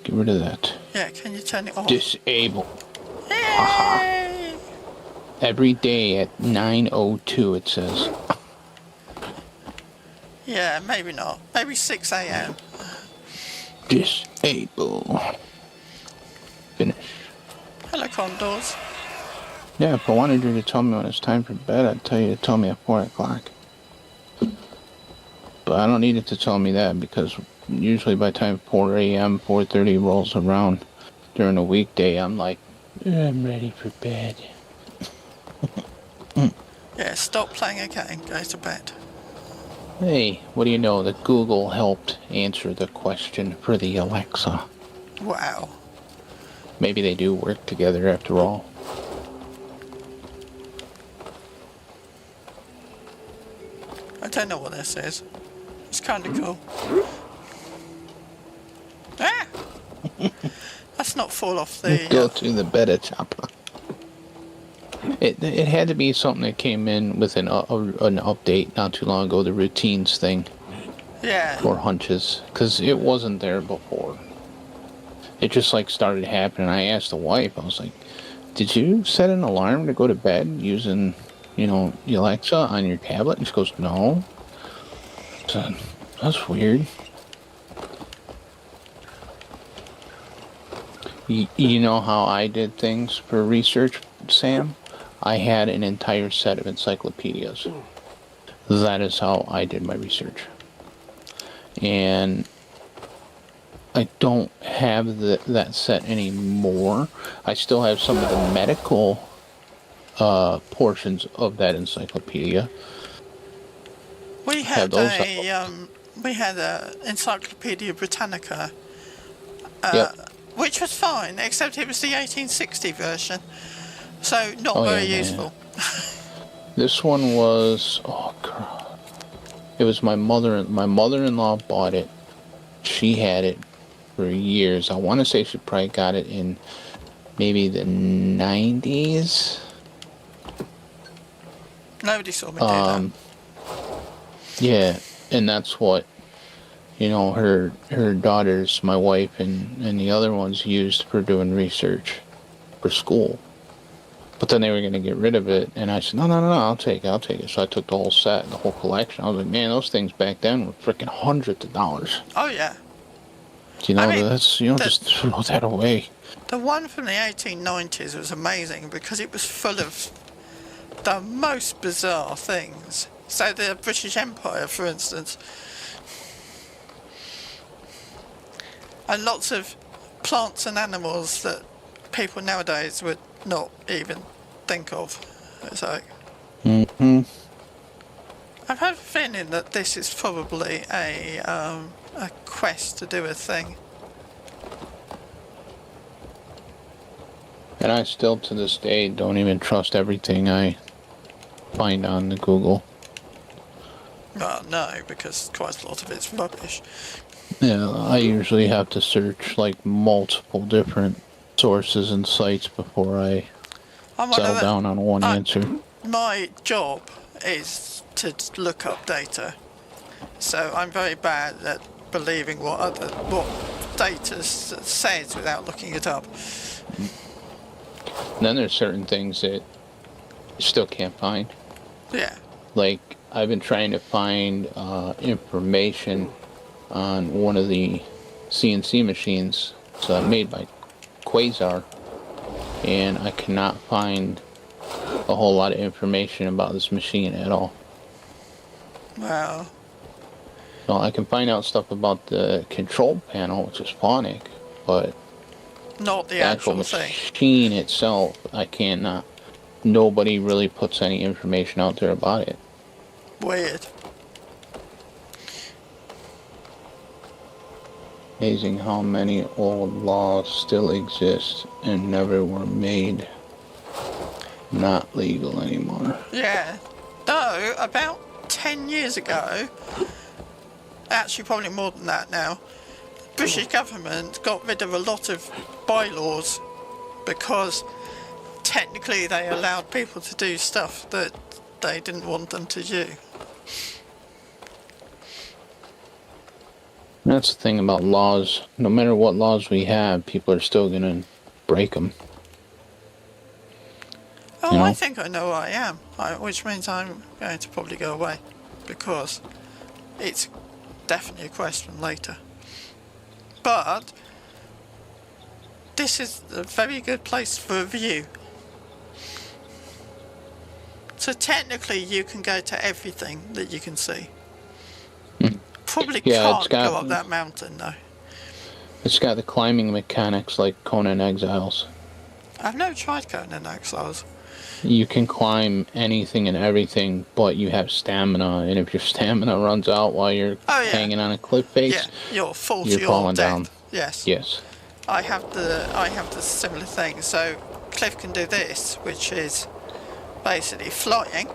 Get rid of that. Yeah, can you turn it off? Disable. Yay! Every day at 9:02 it says. Yeah, maybe not. Maybe 6 a.m. Disable. Finish. Hello, condors. Yeah, if I wanted you to tell me when it's time for bed, I'd tell you to tell me at 4 o'clock. But I don't need it to tell me that, because usually by the time 4 a.m., 4:30 rolls around during a weekday, I'm like, I'm ready for bed. Yeah, stop playing a game. Go to bed. Hey, what do you know? The Google helped answer the question for the Alexa. Wow. Maybe they do work together after all. I don't know what this is. It's kind of cool. Ah! Let's not fall off the... Go to the beta chopper. It had to be something that came in with an update not too long ago, the routines thing. Yeah. Or hunches, because it wasn't there before. It just like started happening. I asked the wife, I was like, did you set an alarm to go to bed using, you know, Alexa on your tablet? And she goes, no. So, that's weird. You know how I did things for research, Sam? I had an entire set of encyclopedias. That is how I did my research. And I don't have that set anymore. I still have some of the medical portions of that encyclopedia. We had a Encyclopedia Britannica, Yep. which was fine, except it was the 1860 version, so not very useful. This one was, it was my mother-in-law bought it. She had it for years. I want to say she probably got it in maybe the 90s. Nobody saw me do that. Yeah, and that's what, you know, her daughters, my wife, and the other ones used for doing research for school. But then they were going to get rid of it, and I said, no, I'll take it. So I took the whole set, the whole collection. I was like, man, those things back then were freaking hundreds of dollars. Oh, yeah. You know, I mean, that's, just throw that away. The one from the 1890s was amazing because it was full of the most bizarre things. So the British Empire, for instance, and lots of plants and animals that people nowadays would not even think of. It's like, I've had a feeling that this is probably a quest to do a thing. And I still, to this day, don't even trust everything I find on the Google. Well, no, because quite a lot of it's rubbish. Yeah, I usually have to search like multiple different sources and sites before I settle down on one answer. My job is to look up data, so I'm very bad at believing what data says without looking it up. And then there's certain things that you still can't find. Yeah. Like, I've been trying to find information on one of the CNC machines made by Quasar, and I cannot find a whole lot of information about this machine at all. Wow. So I can find out stuff about the control panel, which is phonic, but not the actual thing. Machine itself, I cannot. Nobody really puts any information out there about it. Weird. Amazing how many old laws still exist and never were made not legal anymore. Yeah. No, about 10 years ago, actually probably more than that now, British government got rid of a lot of bylaws because technically they allowed people to do stuff that they didn't want them to do. That's the thing about laws. No matter what laws we have, people are still going to break them. Oh, you know? I think I know where I am, which means I'm going to probably go away because it's definitely a question later. But this is a very good place for a view. So technically you can go to everything that you can see. Probably can't go up that mountain though. It's got the climbing mechanics like Conan Exiles. I've never tried Conan Exiles. You can climb anything and everything, but you have stamina, and if your stamina runs out while you're Oh, yeah. hanging on a cliff face, Yeah, you'll fall to you're your falling death. down. Yes. Yes. I have the similar thing. So Cliff can do this, which is basically flying,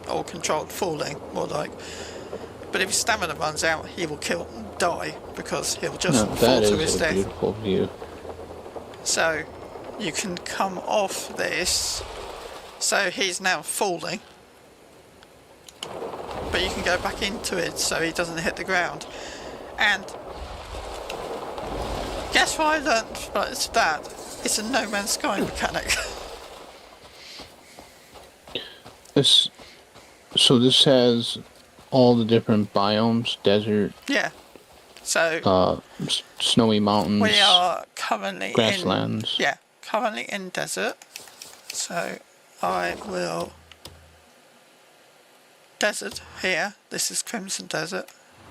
or controlled falling, more like. But if his stamina runs out, he will die because he'll just No, fall that to his is a death. beautiful view. So you can come off this. So he's now falling, but you can go back into it so he doesn't hit the ground. And guess what I learned? Right, it's that. It's a No Man's Sky mechanic. So this has all the different biomes: desert, Yeah. So snowy mountains. we are currently grasslands. currently in desert. So I will desert here. This is Crimson Desert.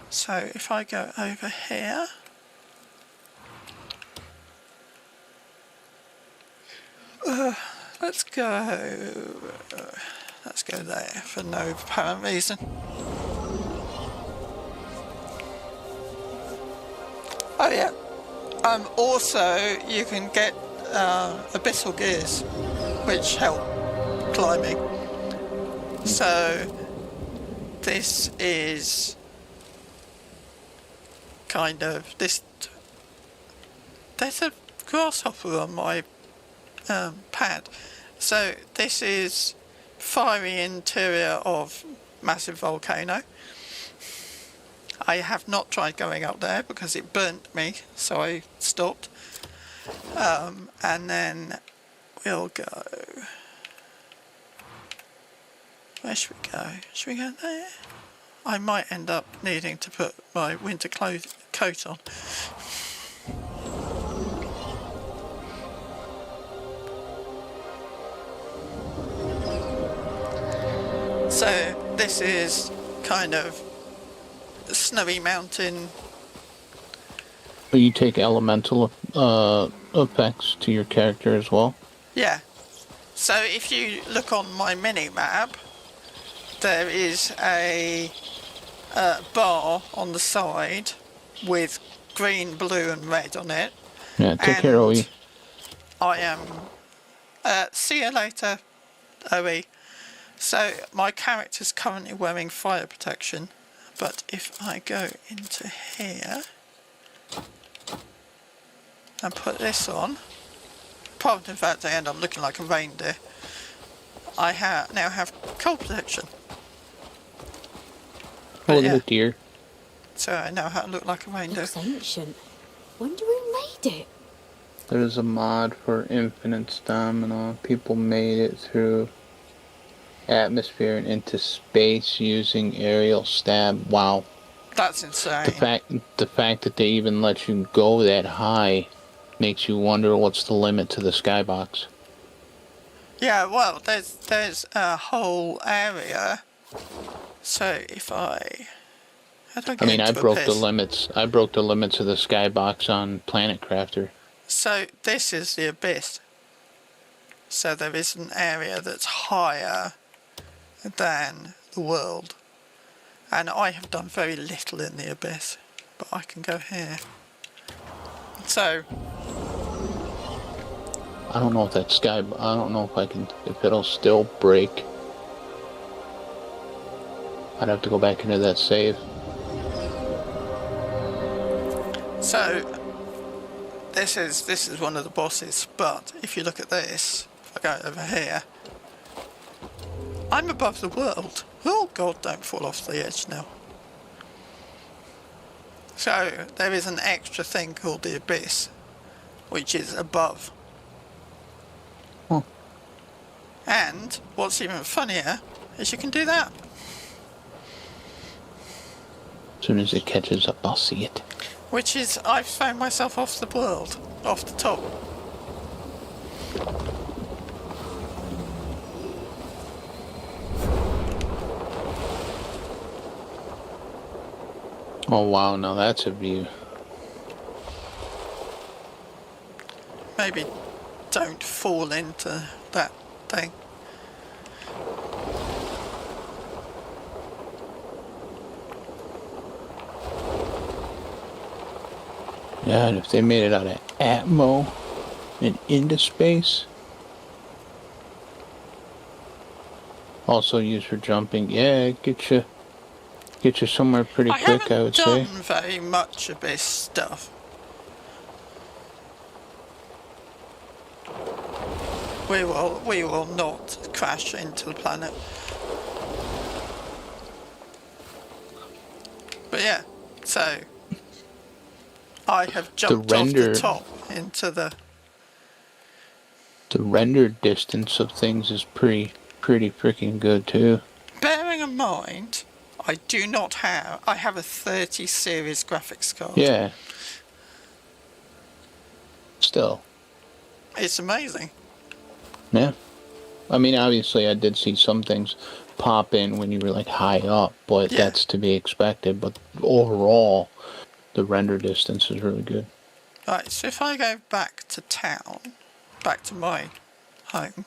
So if I go over here, let's go there for no apparent reason. Oh yeah. Also, you can get abyssal gears, which help climbing. So this is kind of this. There's a grasshopper on my pad. So this is fiery interior of massive volcano. I have not tried going up there because it burnt me, so I stopped. And then we'll go. Where should we go? Should we go there? I might end up needing to put my winter coat on. So this is kind of a snowy mountain. You take elemental effects to your character as well. Yeah. So if you look on my mini map, there is a bar on the side with green, blue, and red on it. Yeah, take care, OE. I am. See you later, OE. So my character's currently wearing fire protection, but if I go into here and put this on, apart from the fact I end up looking like a reindeer, I now have cold protection. Oh, look yeah. at the deer. So I now look like a reindeer. Looks ancient. Wonder who made it. There's a mod for infinite stamina. People made it through atmosphere and into space using aerial stab. Wow. That's insane. The fact that they even let you go that high makes you wonder what's the limit to the skybox. Yeah, well, there's a whole area. So if I I broke the limits. I broke the limits of the skybox on Planet Crafter. So this is the abyss. So there is an area that's higher than the world. And I have done very little in the abyss, but I can go here. So I don't know if that sky. I don't know if it'll still break. I'd have to go back into that save. So this is one of the bosses, but if you look at this, if I go over here, I'm above the world. Oh God, don't fall off the edge now. So there is an extra thing called the abyss, which is above. Huh. And what's even funnier is you can do that. As soon as it catches up, I'll see it. Which is, I've thrown myself off the world, off the top. Oh wow, now that's a view. Maybe don't fall into that thing. Yeah, and if they made it out of Atmo and into space, also used for jumping, yeah, get you somewhere pretty I quick, haven't I would done say. very much of this stuff. We will not crash into the planet. But yeah, so I have jumped off the top into the... The render distance of things is pretty freaking good too. Bearing in mind, I have a 30 series graphics card. Yeah. Still. It's amazing. Yeah. I mean, obviously, I did see some things pop in when you were like high up, but that's to be expected. But overall, the render distance is really good. Right, so if I go back to town, back to my home.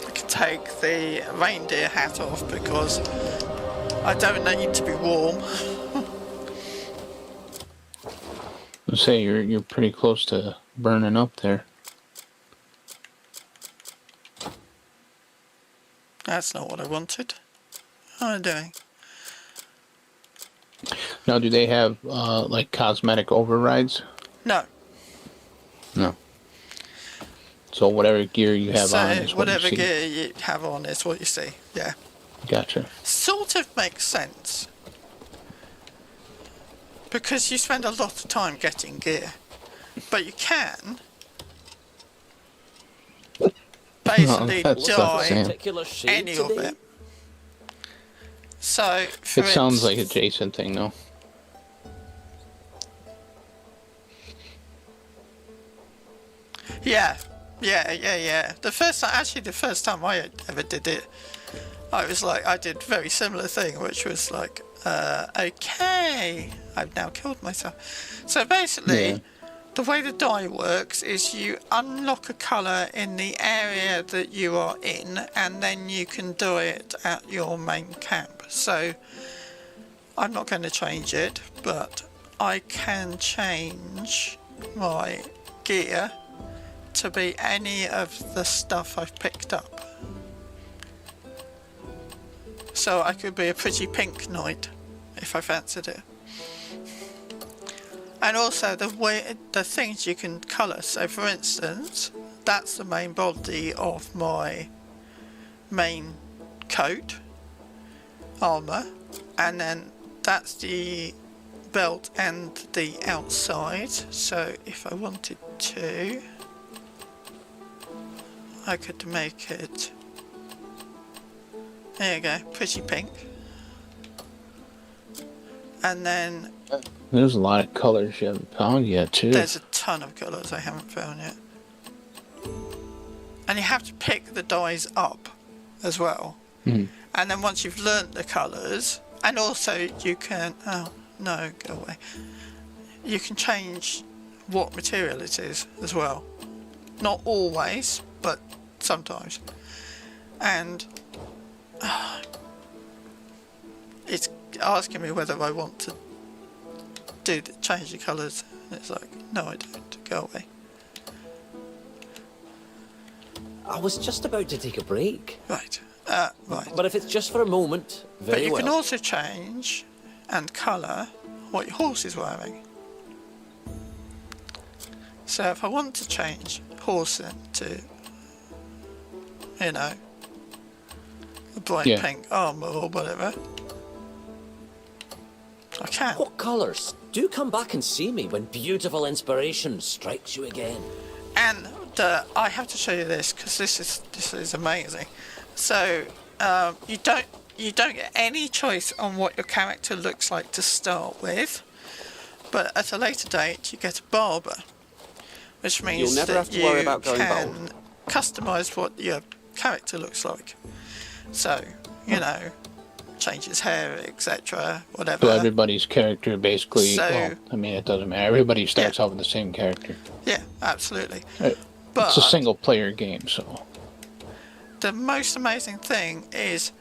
I can take the reindeer hat off because I don't need to be warm. Let's say you're pretty close to burning up there. That's not what I wanted. How am I doing? Now, do they have like cosmetic overrides? No. No. So whatever gear you have on is what whatever you see. gear you have on is what you see. Yeah. Gotcha. Sort of makes sense. Because you spend a lot of time getting gear. But you can basically die any of it. So, It sounds like a Jason thing, though. Yeah. The first time I ever did it, I was like, I did a very similar thing, which was like, okay, I've now killed myself. So basically, the way the die works is you unlock a colour in the area that you are in, and then you can do it at your main camp. So I'm not going to change it, but I can change my gear to be any of the stuff I've picked up. So I could be a pretty pink knight if I fancied it. And also the things you can colour. So for instance, that's the main body of my main coat, armour, and then that's the belt and the outside. So if I wanted to, I could make it, there you go, pretty pink. And then there's a lot of colors you haven't found yet, too. There's a ton of colours I haven't found yet. And you have to pick the dyes up as well. And then once you've learnt the colours, and also you can, oh no, go away. You can change what material it is as well. Not always, but sometimes. And it's asking me whether I want to change the colours. And it's like, no, I don't. Go away. I was just about to take a break. Right. Right. But if it's just for a moment, very But you well. can also change and colour what your horse is wearing. So if I want to change horse into, you know, a bright pink armour or whatever, I can. What colours? Do come back and see me when beautiful inspiration strikes you again. And I have to show you this because this is amazing. So you don't get any choice on what your character looks like to start with, but at a later date you get a barber, which means You'll never that have to worry about going can bald. customise what your character looks like. So change his hair, etc., whatever. So everybody's character basically, So- well, I mean, it doesn't matter. Everybody starts out with the same character. Yeah, absolutely. It's a single player game, so. the most amazing thing is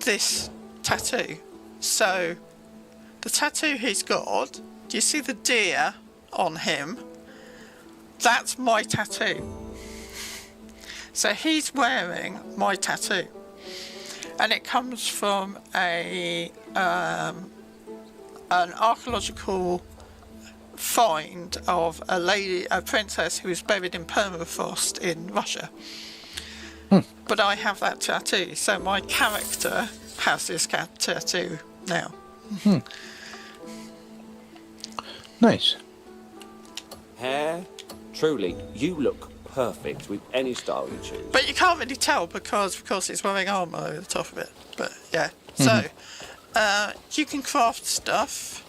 this tattoo. So the tattoo he's got, do you see the deer on him? That's my tattoo. So he's wearing my tattoo, and it comes from an archaeological find of a princess who was buried in permafrost in Russia. But I have that tattoo, so my character has this tattoo now. Nice. Hair? Truly, you look perfect with any style you choose. But you can't really tell because, of course, it's wearing armour over the top of it. But yeah, so you can craft stuff.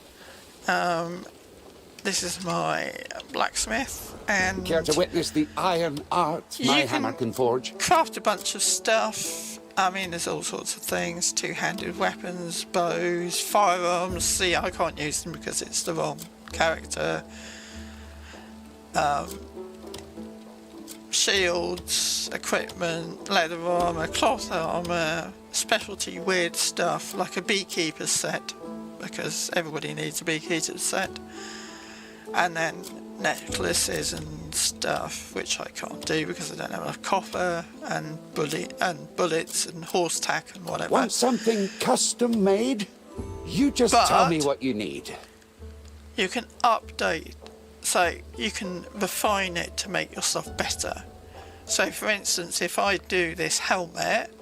This is my blacksmith, and Care to witness the iron art my hammer can forge? craft a bunch of stuff. I mean, there's all sorts of things: two-handed weapons, bows, firearms. See, I can't use them because it's the wrong character. Shields, equipment, leather armour, cloth armour, specialty weird stuff like a beekeeper's set, because everybody needs a beekeeper's set. And then necklaces and stuff, which I can't do because I don't have enough copper, and bullets and horse tack and whatever. Want something custom made? You just tell me what you need. You can update, so you can refine it to make your stuff better. So for instance, if I do this helmet,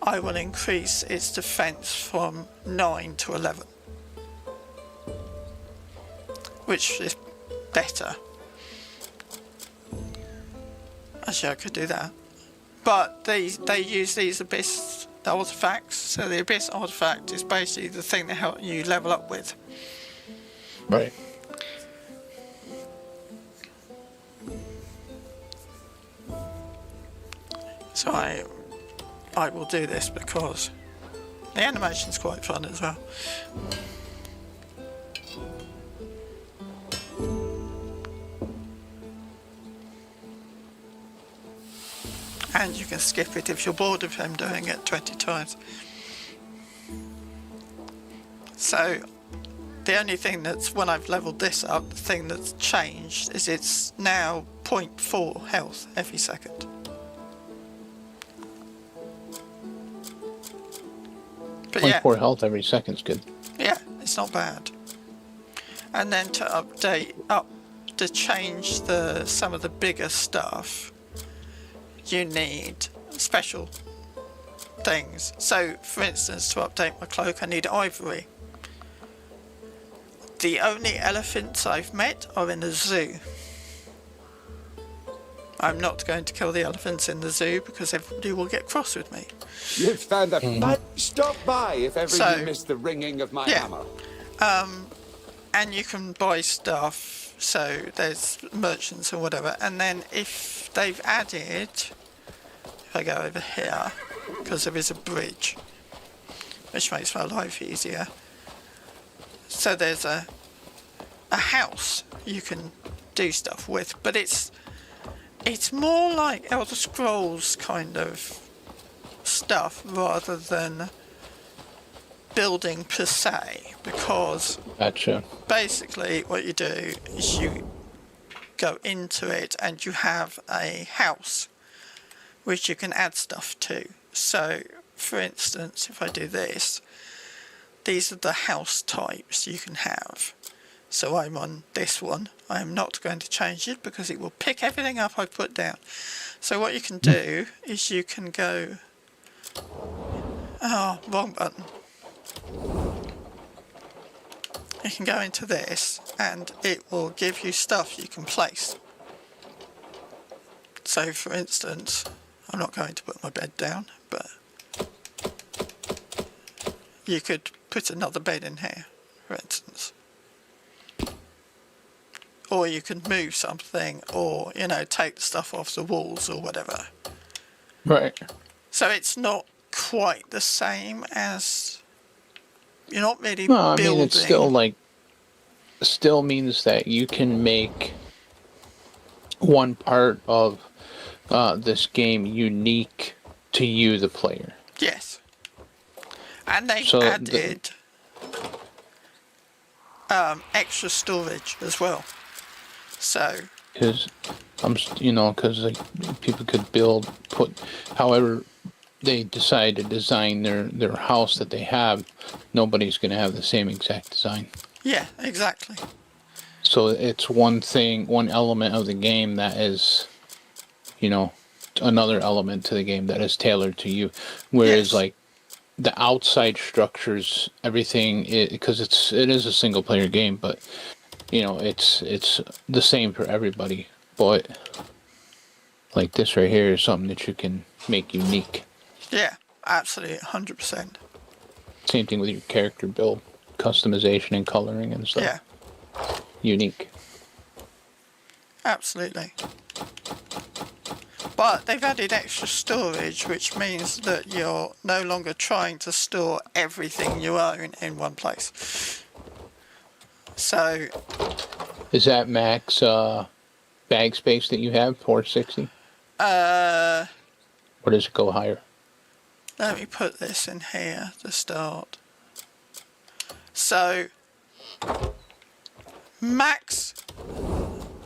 I will increase its defense from 9 to 11. Which is better. Actually, I could do that. But they use these Abyss artifacts. So the Abyss artifact is basically the thing that helps you level up with. Right. So I will do this because the animation's quite fun as well. And you can skip it if you're bored of him doing it 20 times. So the only thing that's, when I've leveled this up, the thing that's changed is it's now 0.4 health every second. But yeah, 0.4 health every second's good. yeah, it's not bad. And then to change some of the bigger stuff, you need special things. So, for instance, to update my cloak, I need ivory. The only elephants I've met are in the zoo. I'm not going to kill the elephants in the zoo because everybody will get cross with me. You've found a but stop by if ever you miss the ringing of my hammer. And you can buy stuff, so there's merchants or whatever, and then if they've added, if I go over here, because there is a bridge, which makes my life easier, so there's a house you can do stuff with, but it's more like Elder Scrolls kind of stuff rather than building per se, because Gotcha. basically what you do is you go into it and you have a house which you can add stuff to. So for instance, if I do this, these are the house types you can have. So I'm on this one. I am not going to change it because it will pick everything up I put down. So what you can do is you can go, oh, wrong button. You can go into this and it will give you stuff you can place. So for instance, I'm not going to put my bed down, but you could put another bed in here, for instance. Or you can move something, or, you know, take the stuff off the walls or whatever. Right. So it's not quite the same as, you're not really No, I building. mean, it's still like, still means that you can make one part of this game unique to you, the player. Yes. And they've So added extra storage as well. So, Because because like, people could put however they decide to design their house that they have, nobody's going to have the same exact design. yeah, exactly. So it's one element of the game that is, another element to the game that is tailored to you. Whereas Yes. like the outside structures, everything, because it is a single player game, but it's the same for everybody. But like this right here is something that you can make unique. Yeah, absolutely, 100%. Same thing with your character build, customization and coloring and stuff. Yeah, Unique. absolutely. But they've added extra storage, which means that you're no longer trying to store everything you own in one place. So, Is that max bag space that you have, 460? Or does it go higher? let me put this in here to start. So, max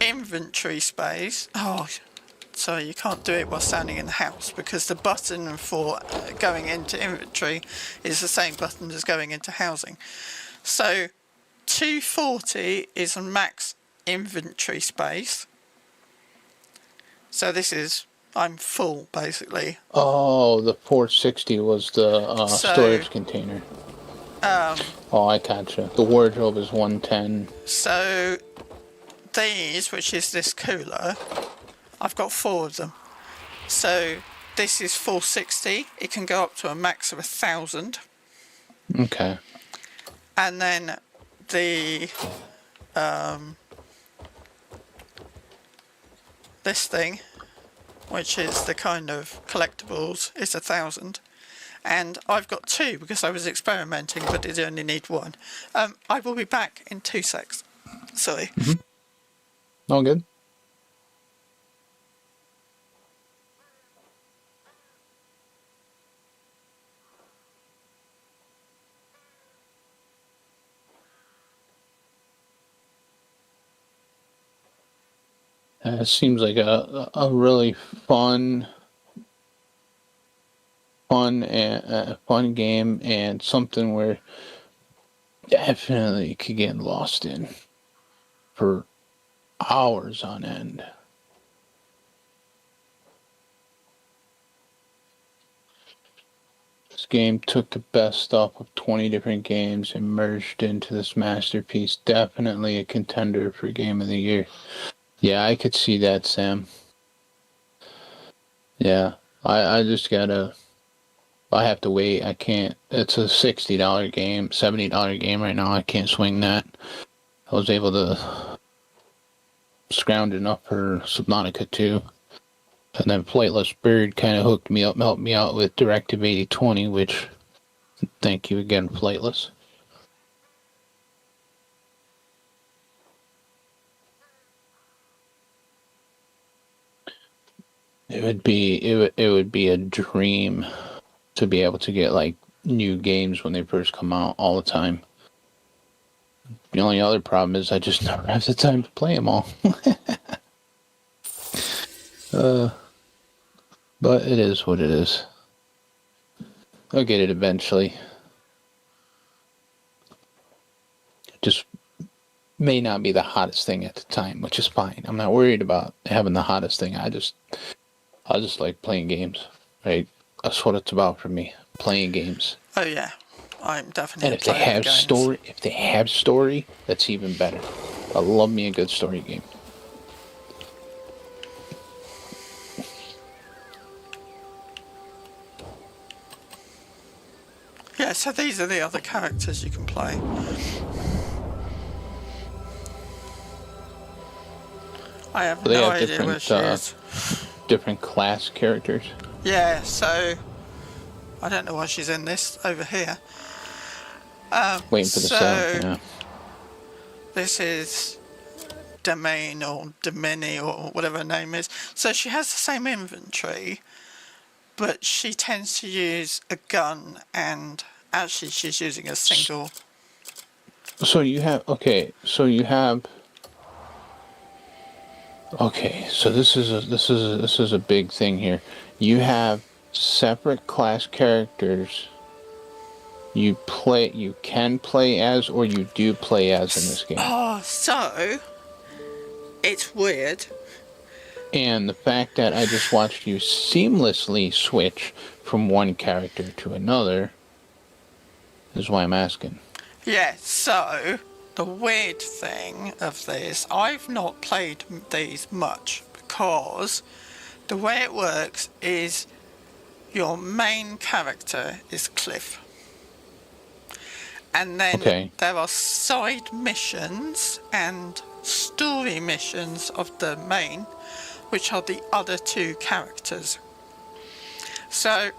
inventory space. Oh, sorry, you can't do it while standing in the house because the button for going into inventory is the same button as going into housing. So, 240 is max inventory space. So this is, I'm full basically. Oh, the 460 was the storage container. Oh, I gotcha. The wardrobe is 110. So these, which is this cooler, I've got 4 of them. So this is 460. It can go up to a max of 1,000. Okay. And then the this thing, which is the kind of collectibles, is 1,000. And I've got 2 because I was experimenting, but did only need 1. I will be back in 2 secs. Sorry. All good. It seems like a really fun game, and something where definitely could get lost in for hours on end. This game took the best stuff of 20 different games and merged into this masterpiece. Definitely a contender for Game of the Year. Yeah, I could see that, Sam. Yeah, I just gotta... I have to wait. I can't... It's a $60 game, $70 game right now. I can't swing that. I was able to scrounge enough for Subnautica 2. And then Flightless Bird kind of hooked me up, helped me out with Directive 8020, which... Thank you again, Flightless. It would be a dream to be able to get like new games when they first come out all the time. The only other problem is I just never have the time to play them all. But it is what it is. I'll get it eventually. Just may not be the hottest thing at the time, which is fine. I'm not worried about having the hottest thing. I just like playing games, right? That's what it's about for me, playing games. Oh yeah, I'm definitely. And if they have story, that's even better. I love me a good story game. Yeah, so these are the other characters you can play. I have So they no have idea where she is. different class characters. Yeah, so I don't know why she's in this over here. Waiting for the sound. Yeah. This is Domain or Domini or whatever her name is. So she has the same inventory, but she tends to use a gun, and actually she's using a single. So you have okay. So you have okay. So this is a big thing here. You have separate class characters. You can play as, or you do play as in this game. Oh, so it's weird. And the fact that I just watched you seamlessly switch from one character to another is why I'm asking. Yeah, so the weird thing of this, I've not played these much because the way it works is your main character is Cliff. And then there are side missions and story missions of the main, which are the other two characters. So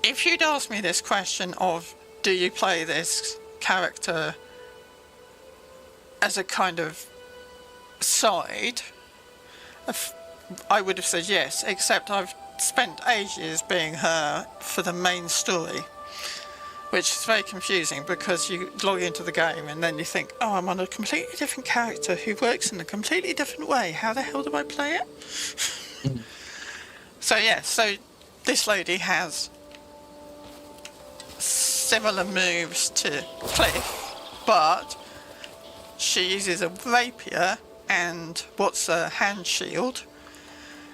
if you'd asked me this question of, do you play this character as a kind of side, I would have said yes, except I've spent ages being her for the main story, which is very confusing because you log into the game and then you think, oh, I'm on a completely different character who works in a completely different way. How the hell do I play it? So yeah, so this lady has similar moves to Cliff, but she uses a rapier and what's a hand shield,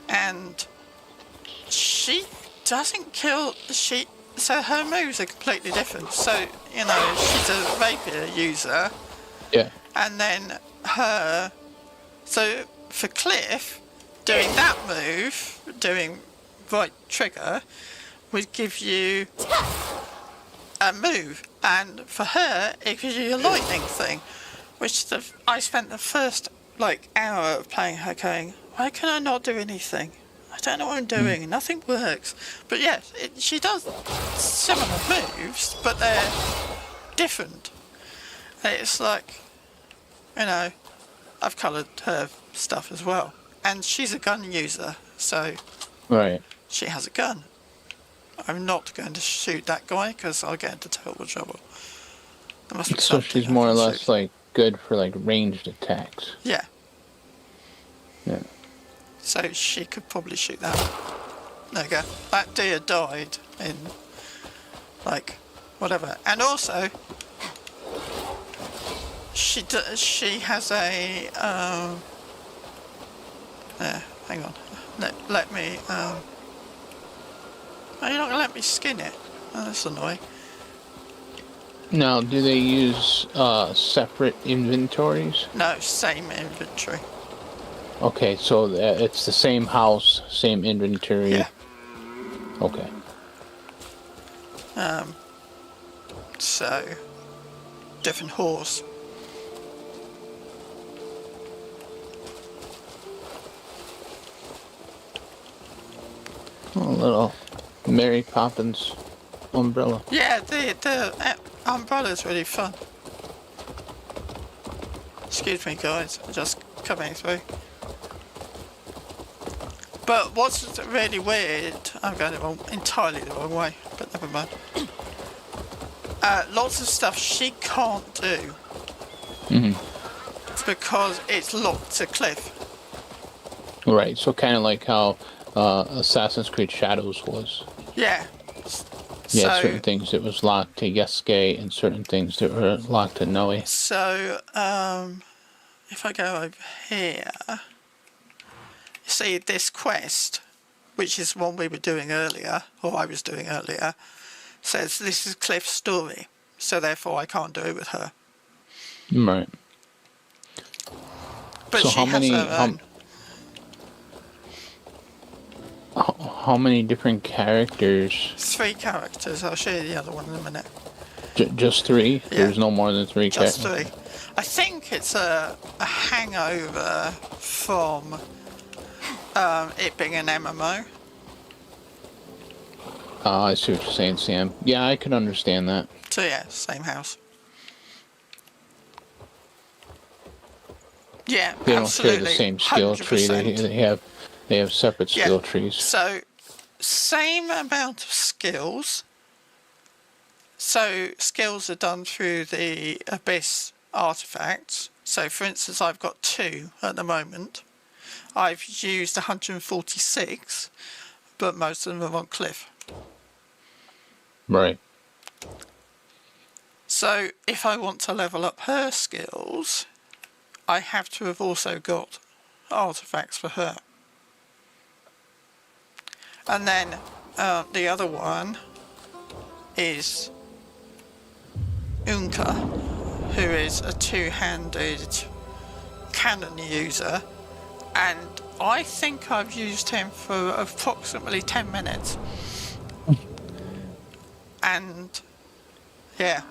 and she doesn't kill. So her moves are completely different. So, you know, she's a rapier user. Yeah. And then so for Cliff, doing that move, doing right trigger, would give you a move. And for her, it gives you a lightning thing, which I spent the first, hour of playing her going, why can I not do anything? I don't know what I'm doing. Nothing works. But yes, she does similar moves, but they're different. It's like, you know, I've coloured her stuff as well. And she's a gun user, so she has a gun. I'm not going to shoot that guy because I'll get into terrible trouble. There must be so she's more or less good for ranged attacks. Yeah. Yeah. So she could probably shoot that. There you go. That deer died in, whatever. And also, she has a, hang on. Let me, oh, you're not going to let me skin it? Oh, that's annoying. Now, do they use separate inventories? No, same inventory. Okay, so it's the same house, same inventory. Yeah. Okay. So, different horse. A little Mary Poppins umbrella. Yeah, the umbrella's really fun. Excuse me, guys, I'm just coming through. But what's really weird, I'm going entirely the wrong way, but never mind. Lots of stuff she can't do. Because it's locked to Cliff. Right, so kind of like how Assassin's Creed Shadows was. Yeah. Yeah, So, certain things that was locked to Yesuke and certain things that were locked to Noe. So, if I go over here, you see this quest, which is one we were doing earlier, or I was doing earlier, says this is Cliff's story, so therefore I can't do it with her. Right. But so she has her own. How many different characters? 3 characters. I'll show you the other one in a minute. Just 3? Yeah. There's no more than 3 Just characters? 3. I think it's a hangover from it being an MMO. I see what you're saying, Sam. Yeah, I can understand that. So yeah, same house. Yeah, They don't absolutely. share the same skill tree. 100%. They have separate skill trees. So, same amount of skills. So, skills are done through the Abyss artifacts. So, for instance, I've got 2 at the moment. I've used 146, but most of them are on Cliff. Right. So, if I want to level up her skills, I have to have also got artifacts for her. And then the other one is Unka, who is a 2-handed cannon user, and I think I've used him for approximately 10 minutes. And yeah,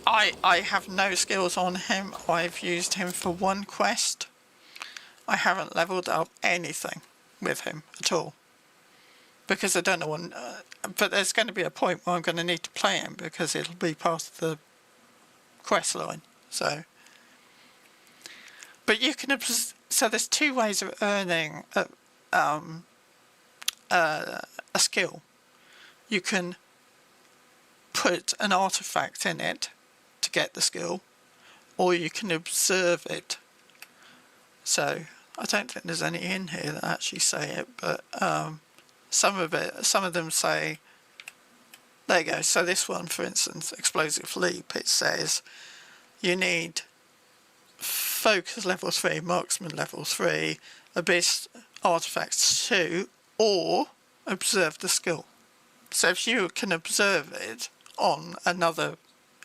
I have no skills on him. I've used him for 1 quest. I haven't leveled up anything with him at all, because I don't know when. But there's going to be a point where I'm going to need to play him, because it'll be part of the quest line. So, but you can. So there's 2 ways of earning a skill. You can put an artifact in it to get the skill, or you can observe it. So I don't think there's any in here that actually say it, but some of them say, there you go. So this one, for instance, Explosive Leap, it says you need Focus level 3, Marksman level 3, Abyss Artifacts 2, or observe the skill. So if you can observe it on another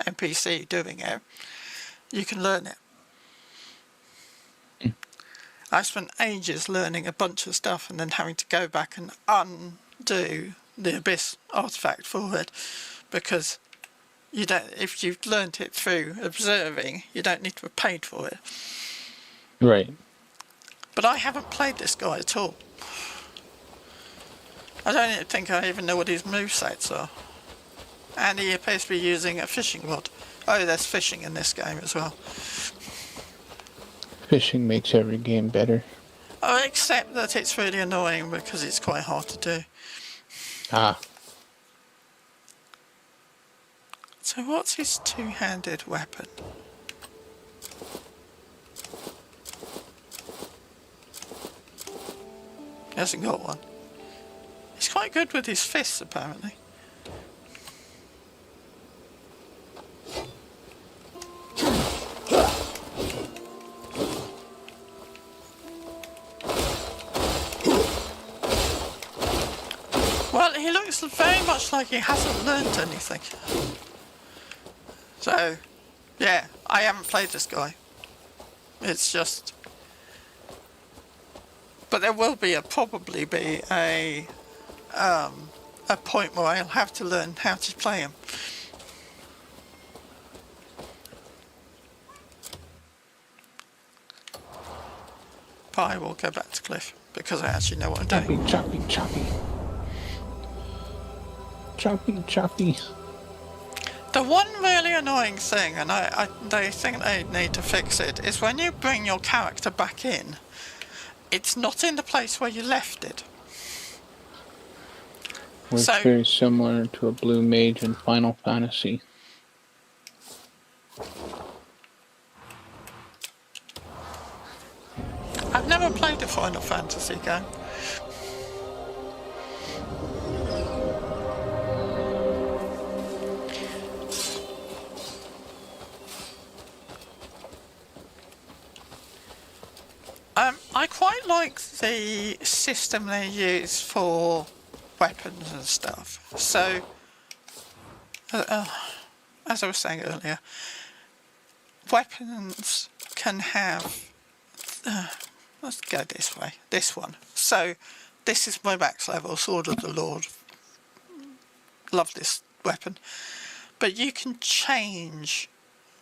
NPC doing it, you can learn it. I spent ages learning a bunch of stuff and then having to go back and undo the Abyss artifact for it, because you don't. If you've learned it through observing, you don't need to have paid for it. Right. But I haven't played this guy at all. I don't even think I even know what his movesets are. And he appears to be using a fishing rod. Oh, there's fishing in this game as well. Fishing makes every game better. Oh, except that it's really annoying because it's quite hard to do. Ah. So what's his 2-handed weapon? He hasn't got one. He's quite good with his fists, apparently. Well, he looks very much like he hasn't learnt anything. So, yeah, I haven't played this guy. It's just... But there will probably be a point where I'll have to learn how to play him. But I will go back to Cliff, because I actually know what I'm doing. Choppy. The one really annoying thing, and they think they need to fix it, is when you bring your character back in, it's not in the place where you left it. It's So, very similar to a blue mage in Final Fantasy. I've never played a Final Fantasy game. I quite like the system they use for weapons and stuff. So, as I was saying earlier, weapons can have... let's go this way. This one. So, this is my max level, Sword of the Lord. Love this weapon. But you can change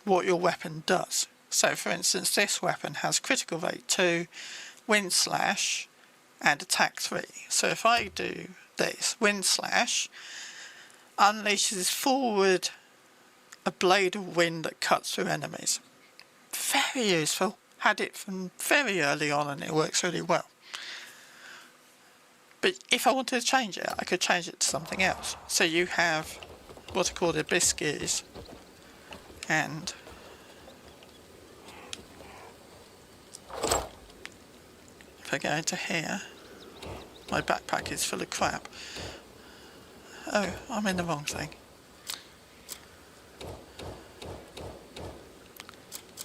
what your weapon does. So, for instance, this weapon has critical rate 2, wind slash, and attack 3. So if I do this, wind slash unleashes forward a blade of wind that cuts through enemies. Very useful. Had it from very early on and it works really well. But if I wanted to change it, I could change it to something else. So you have what are called abyss gears, and if I go into here, my backpack is full of crap. Oh, I'm in the wrong thing.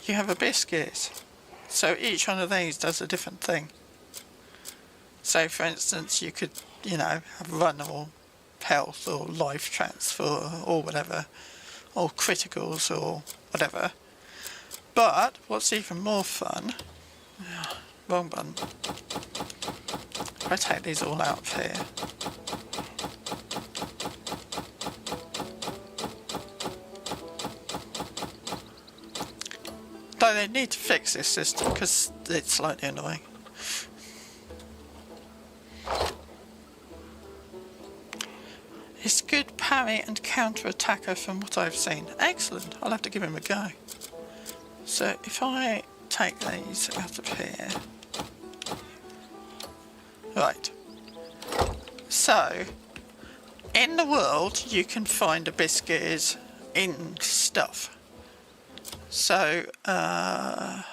You have abyss gears. So each one of these does a different thing. So for instance, you could, have run or health or life transfer or whatever, or criticals or whatever. But what's even more fun, wrong button. If I take these all out of here. Though they need to fix this system because it's slightly annoying. He's good parry and counter attacker from what I've seen. Excellent, I'll have to give him a go. So if I take these out of here. Right. So, in the world you can find abyss gears in stuff. So, I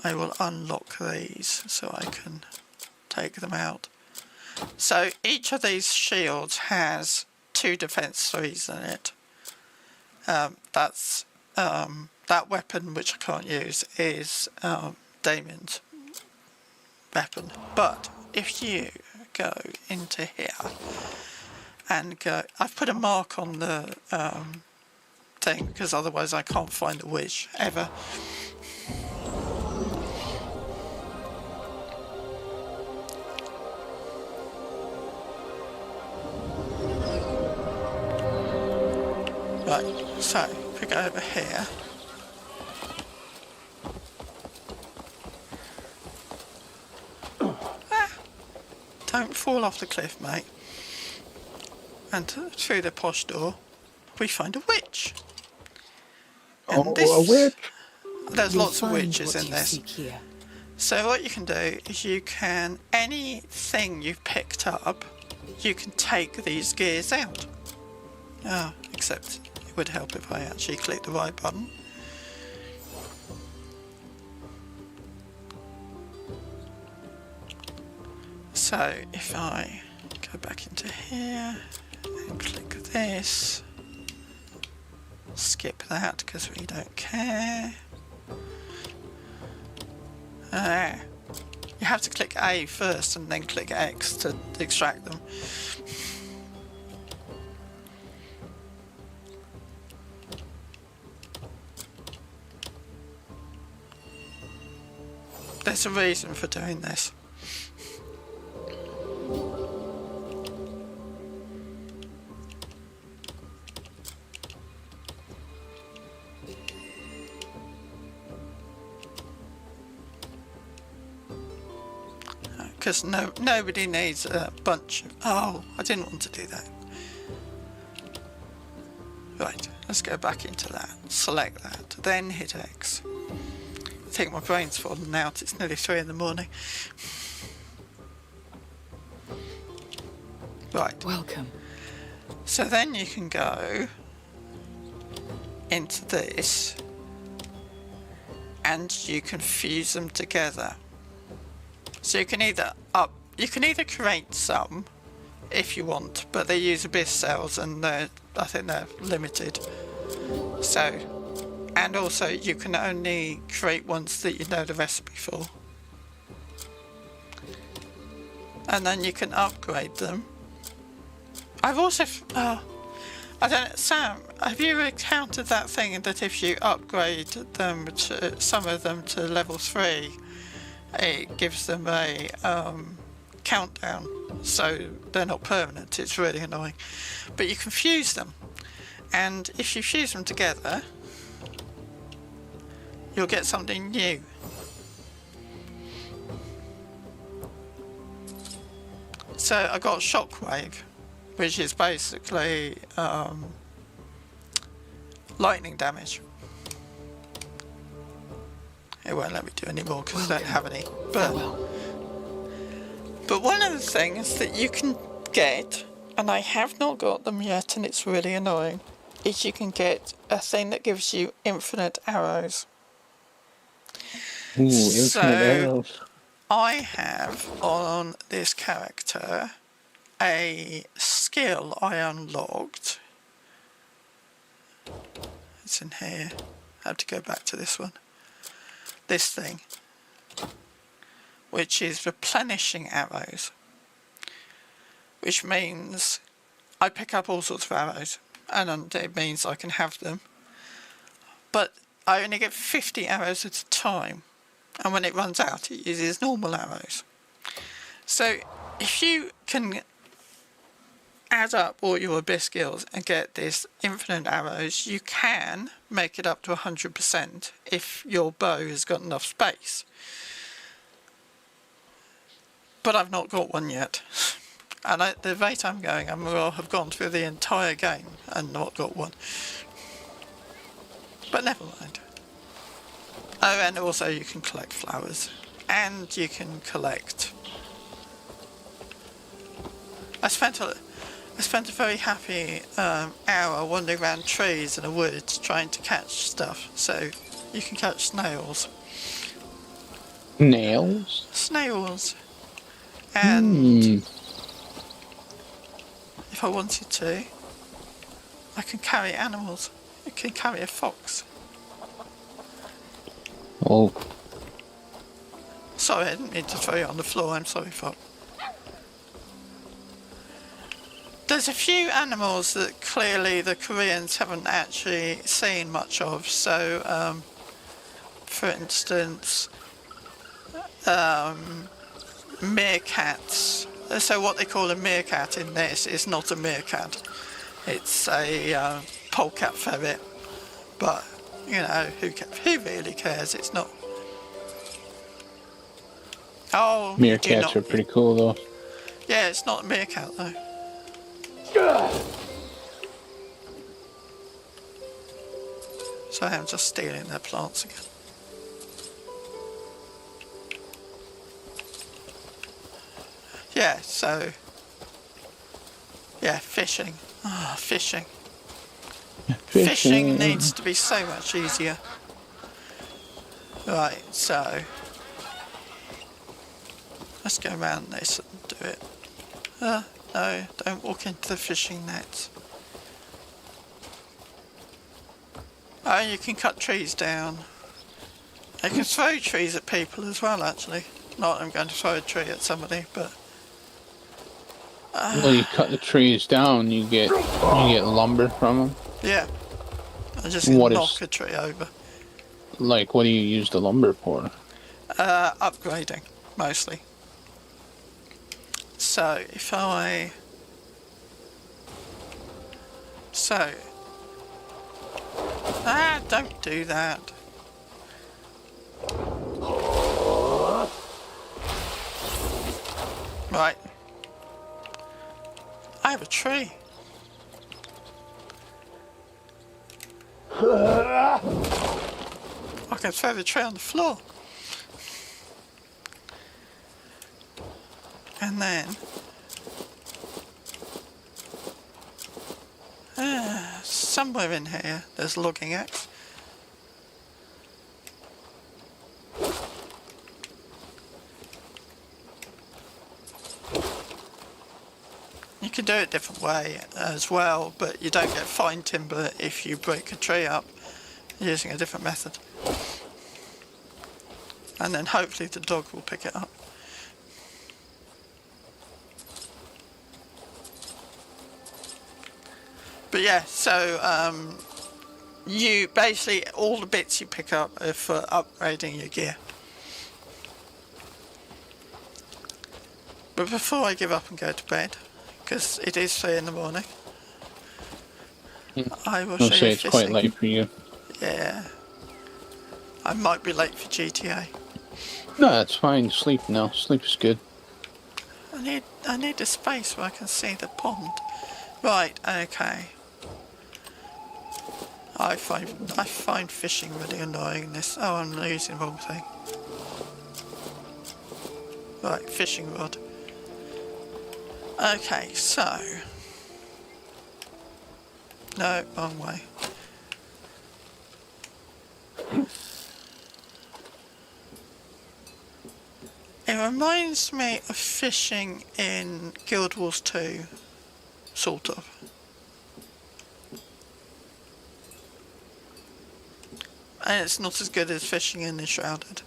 will unlock these so I can take them out. So each of these shields has 2 defense 3s in it. That weapon, which I can't use, is Damien's weapon. But if you go into here and go, I've put a mark on the thing because otherwise I can't find a witch ever. Right, so if we go over here, don't fall off the cliff, mate. And through the posh door, we find a witch. And a witch? There's lots of witches in this. So what you can do is anything you've picked up, you can take these gears out. Oh, except it would help if I actually click the right button. So if I go back into here and click this, skip that because we don't care. You have to click A first and then click X to extract them. There's a reason for doing this. Because nobody needs a bunch of... Oh, I didn't want to do that. Right, let's go back into that. Select that, then hit X. I think my brain's fallen out, it's nearly 3 in the morning. Right. Welcome. So then you can go into this and you can fuse them together. So you can either create some if you want, but they use abyss cells and I think they're limited. So, and also you can only create ones that you know the recipe for. And then you can upgrade them. I've also, I don't know, Sam, have you encountered that thing that if you upgrade them to, some of them to level 3, it gives them a countdown, so they're not permanent. It's really annoying. But you can fuse them, and if you fuse them together, you'll get something new. So I got Shockwave, which is basically lightning damage. It won't let me do any more because I don't have any. But one of the things that you can get, and I have not got them yet, and it's really annoying, is you can get a thing that gives you infinite arrows. Ooh, infinite arrows. I have on this character a skill I unlocked. It's in here. I have to go back to this one. This thing, which is replenishing arrows, which means I pick up all sorts of arrows, and it means I can have them, but I only get 50 arrows at a time, and when it runs out it uses normal arrows. So if you can add up all your abyss skills and get this infinite arrows, you can make it up to 100% if your bow has got enough space. But I've not got one yet. And at the rate I'm going, I will have gone through the entire game and not got one. But never mind. Oh, and also you can collect flowers. And you can collect... I spent a very happy hour wandering around trees in the woods trying to catch stuff. So you can catch snails. Nails? Snails. And if I wanted to, I can carry animals. I can carry a fox. Oh. Sorry, I didn't mean to throw you on the floor. I'm sorry, fox. There's a few animals that clearly the Koreans haven't actually seen much of. So, for instance, meerkats. So what they call a meerkat in this is not a meerkat. It's a polecat ferret. But, you know, who really cares? It's not... Oh, meerkats are pretty cool, though. Yeah, it's not a meerkat, though. So I'm just stealing their plants again. Yeah, so... Yeah, fishing. Ah, fishing. Fishing needs to be so much easier. Right, so... Let's go around this and do it. No, don't walk into the fishing nets. Oh, you can cut trees down. You can throw trees at people as well, actually. Not that I'm going to throw a tree at somebody, but... Well, you cut the trees down, you get lumber from them. Yeah. I just knock a tree over. Like, what do you use the lumber for? Upgrading, mostly. So, if I... So... don't do that. Right. I have a tree. I can throw the tree on the floor. And then... somewhere in here, there's a logging axe. You can do it a different way as well, but you don't get fine timber if you break a tree up using a different method. And then hopefully the dog will pick it up. But yeah, so you basically, all the bits you pick up are for upgrading your gear. But before I give up and go to bed, because it is 3 in the morning, I will show you it's quite late for you. Yeah. I might be late for GTA. No, that's fine. Sleep now. Sleep is good. I need a space where I can see the pond. Right, okay. I find fishing really annoying. Oh, I'm using the wrong thing. Right, fishing rod. Okay, so no, wrong way. It reminds me of fishing in Guild Wars 2, sort of. And it's not as good as fishing in Enshrouded.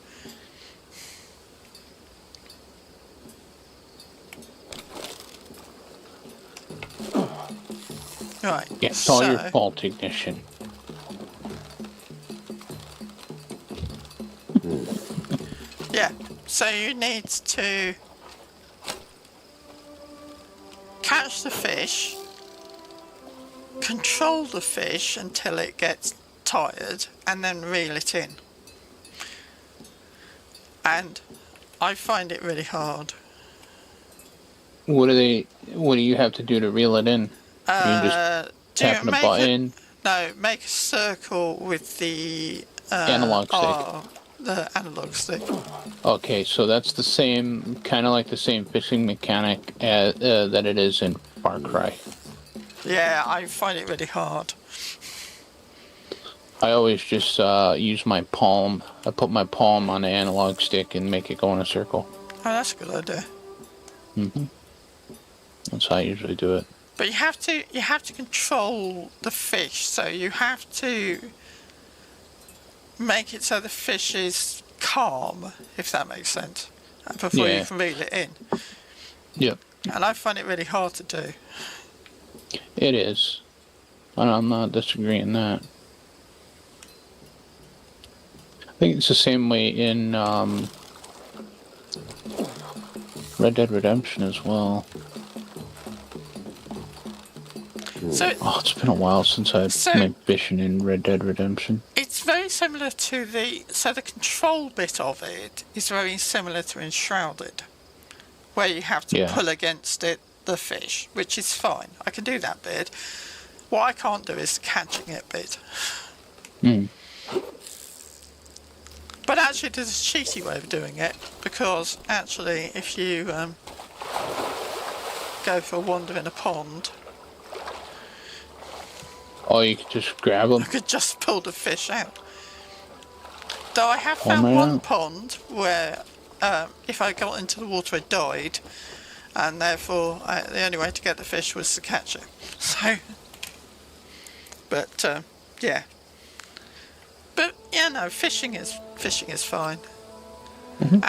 Right. Yeah, it's all your fault, Ignition. Yeah, so you need to catch the fish, control the fish until it gets tired, and then reel it in. And I find it really hard. What do you have to do to reel it in? You just tapping a button? No, make a circle with the analog stick. The analog stick. Okay, so that's the same, kind of like the same fishing mechanic that it is in Far Cry. Yeah, I find it really hard. I always just use my palm. I put my palm on the analog stick and make it go in a circle. Oh, that's a good idea. That's how I usually do it. But you have to control the fish, so you have to make it so the fish is calm, if that makes sense, before you can reel it in. Yep. And I find it really hard to do. It is. And I'm not disagreeing that. I think it's the same way in Red Dead Redemption as well. So it's been a while since I've been fishing in Red Dead Redemption. It's very similar to the control bit of it is very similar to Enshrouded, where you have to pull against it the fish, which is fine. I can do that bit. What I can't do is catching it bit. But actually there's a cheaty way of doing it, because actually if you go for a wander in a pond, you could just grab them. I could just pull the fish out. Though I have found one pond where if I got into the water I died, and therefore the only way to get the fish was to catch it. So, but yeah. But yeah, no, fishing is fine. And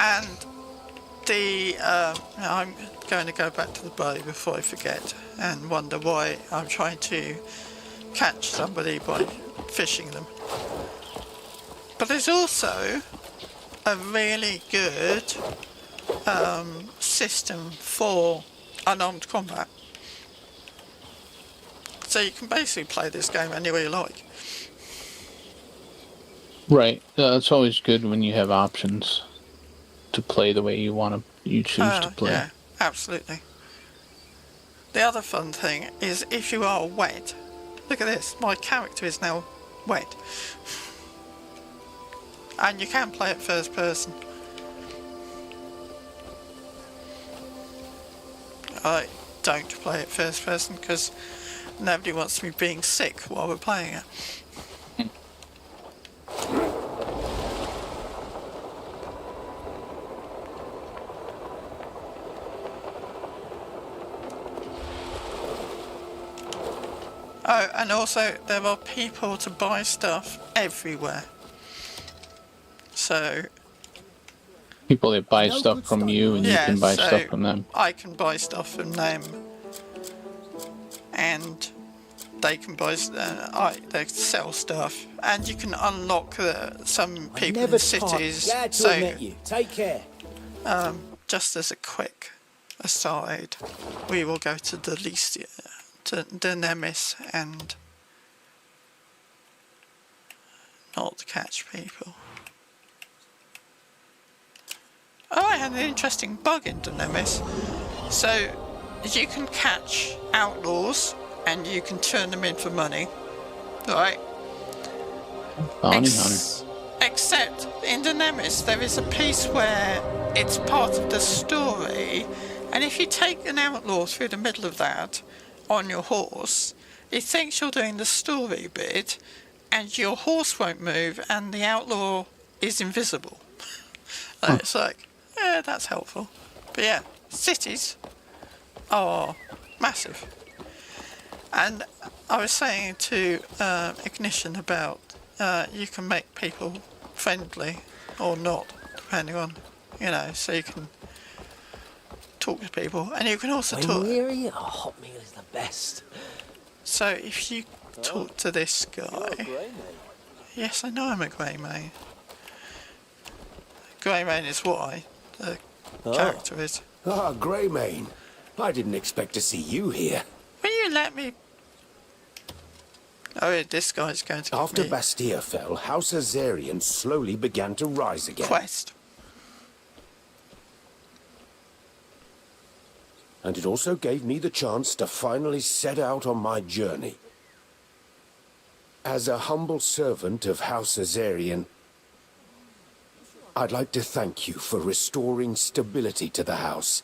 I'm going to go back to the bow before I forget and wonder why I'm trying to catch somebody by fishing them. But there's also a really good system for unarmed combat. So you can basically play this game any way you like. Right. It's always good when you have options to play the way you choose to play. Yeah, absolutely. The other fun thing is if you are wet, look at this, my character is now wet. And you can play it first person. I don't play it first person because nobody wants me being sick while we're playing it. Oh, and also there are people to buy stuff everywhere. So people that buy stuff from you and you can buy stuff from them. I can buy stuff from them, and they can buy. They sell stuff, and you can unlock some people in cities. Glad to have met you. Take care. Just as a quick aside, we will go to Delicia, to Nemesis, and not catch people. Oh, I had an interesting bug in Nemesis. So you can catch outlaws and you can turn them in for money, right? Bounty hunter. Except in the Nemesis, there is a piece where it's part of the story, and if you take an outlaw through the middle of that on your horse, it thinks you're doing the story bit, and your horse won't move, and the outlaw is invisible. And it's like, that's helpful. But yeah, cities are massive. And I was saying to Ignition about you can make people friendly or not, depending on, so you can talk to people, and you can also talk. Weary, a hot meal is the best. So if you talk to this guy, yes, I know I'm a Greymane. Greymane is what the character is. Ah, Greymane. I didn't expect to see you here. Will you let me? Oh, this guy's going to. After me Bastia fell, House Azarian slowly began to rise again. quest. And it also gave me the chance to finally set out on my journey. As a humble servant of House Azarian, I'd like to thank you for restoring stability to the house.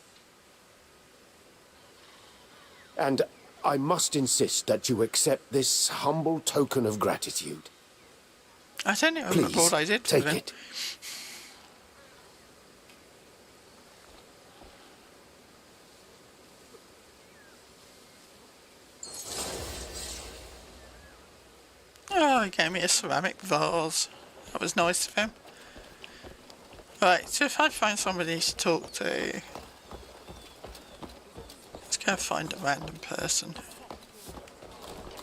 And I must insist that you accept this humble token of gratitude. I don't even remember Please, what I did take with it. Oh, he gave me a ceramic vase. That was nice of him. Right, so if I find somebody to talk to, let's go find a random person.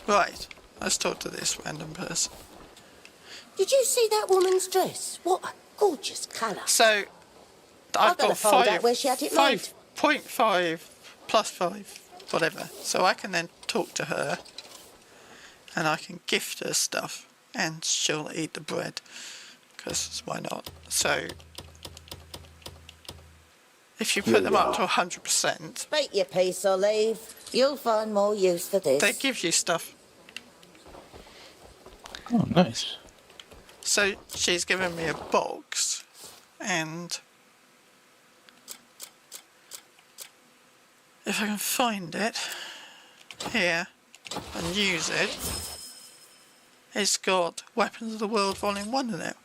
Right, let's talk to this random person. Did you see that woman's dress? What a gorgeous colour. So, I've gotta got find out where she had it made. 5.5 plus 5, whatever. So I can then talk to her, and I can gift her stuff, and she'll eat the bread, because why not? So, if you put them up to 100%, Speak your piece or leave. You'll find more use for this. they give you stuff. Oh, nice. So she's given me a box, and if I can find it here and use it, it's got Weapons of the World Volume 1 in it.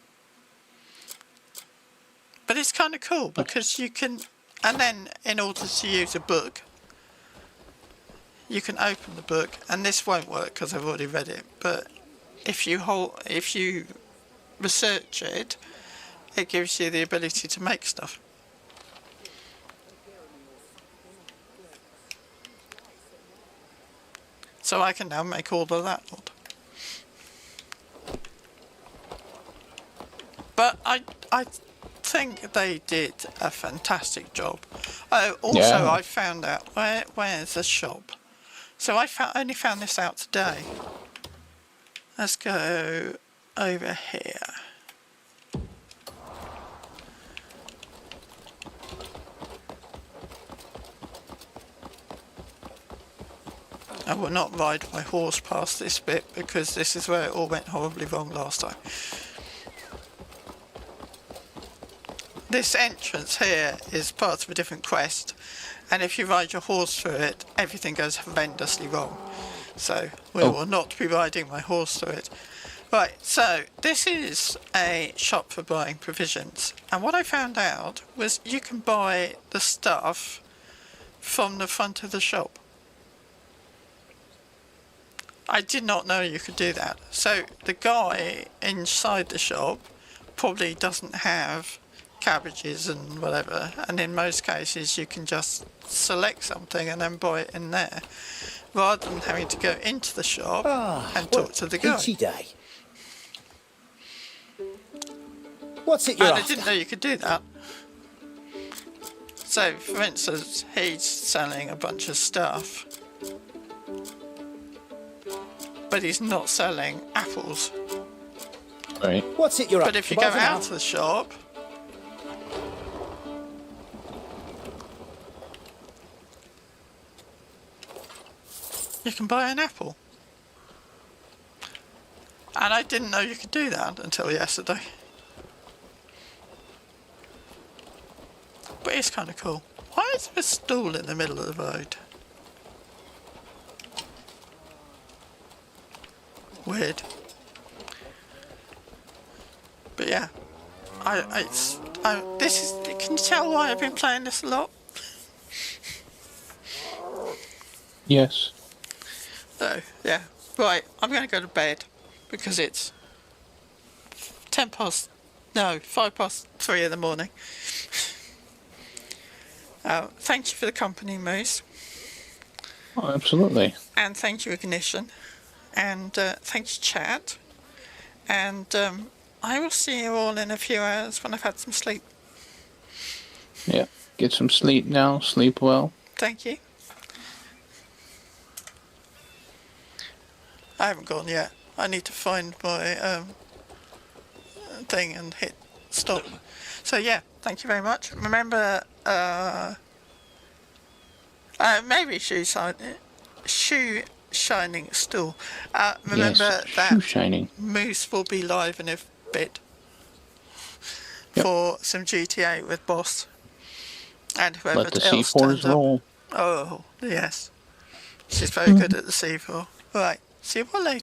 But it's kind of cool because you can, and then in order to use a book, you can open the book, and this won't work because I've already read it, but if you research it, it gives you the ability to make stuff. So I can now make all of that lot. But I think they did a fantastic job. Oh, also Yeah. I found out where's the shop. So I only found this out today. Let's go over here. I will not ride my horse past this bit because this is where it all went horribly wrong last time. This entrance here is part of a different quest, and if you ride your horse through it, everything goes horrendously wrong. So we will not be riding my horse through it. Right, so this is a shop for buying provisions, and what I found out was you can buy the stuff from the front of the shop. I did not know you could do that. So the guy inside the shop probably doesn't have cabbages and whatever, and in most cases you can just select something and then buy it in there, rather than having to go into the shop and talk to the guy. Day. What's it you're And I after? didn't know you could do that. So, for instance, he's selling a bunch of stuff, but he's not selling apples. Right. What's it you're But after? if you go out of the shop, you can buy an apple. And I didn't know you could do that until yesterday. But it's kind of cool. Why is there a stool in the middle of the road? Weird. But yeah, can you tell why I've been playing this a lot? Yes. So, yeah. Right, I'm going to go to bed because it's 5 past 3 in the morning. Thank you for the company, Moose. Oh, absolutely. And thank you, Ignition. And thank you, chat. And I will see you all in a few hours when I've had some sleep. Yeah. Get some sleep now. Sleep well. Thank you. I haven't gone yet. I need to find my thing and hit stop. So yeah, thank you very much. Remember, maybe shoe shining stool. Remember Yes, that shoe shining. Moose will be live in a bit for some GTA with Boss and whoever Let the else C4s turns up. roll. Oh yes, she's very good at the C4. Right, see you all later.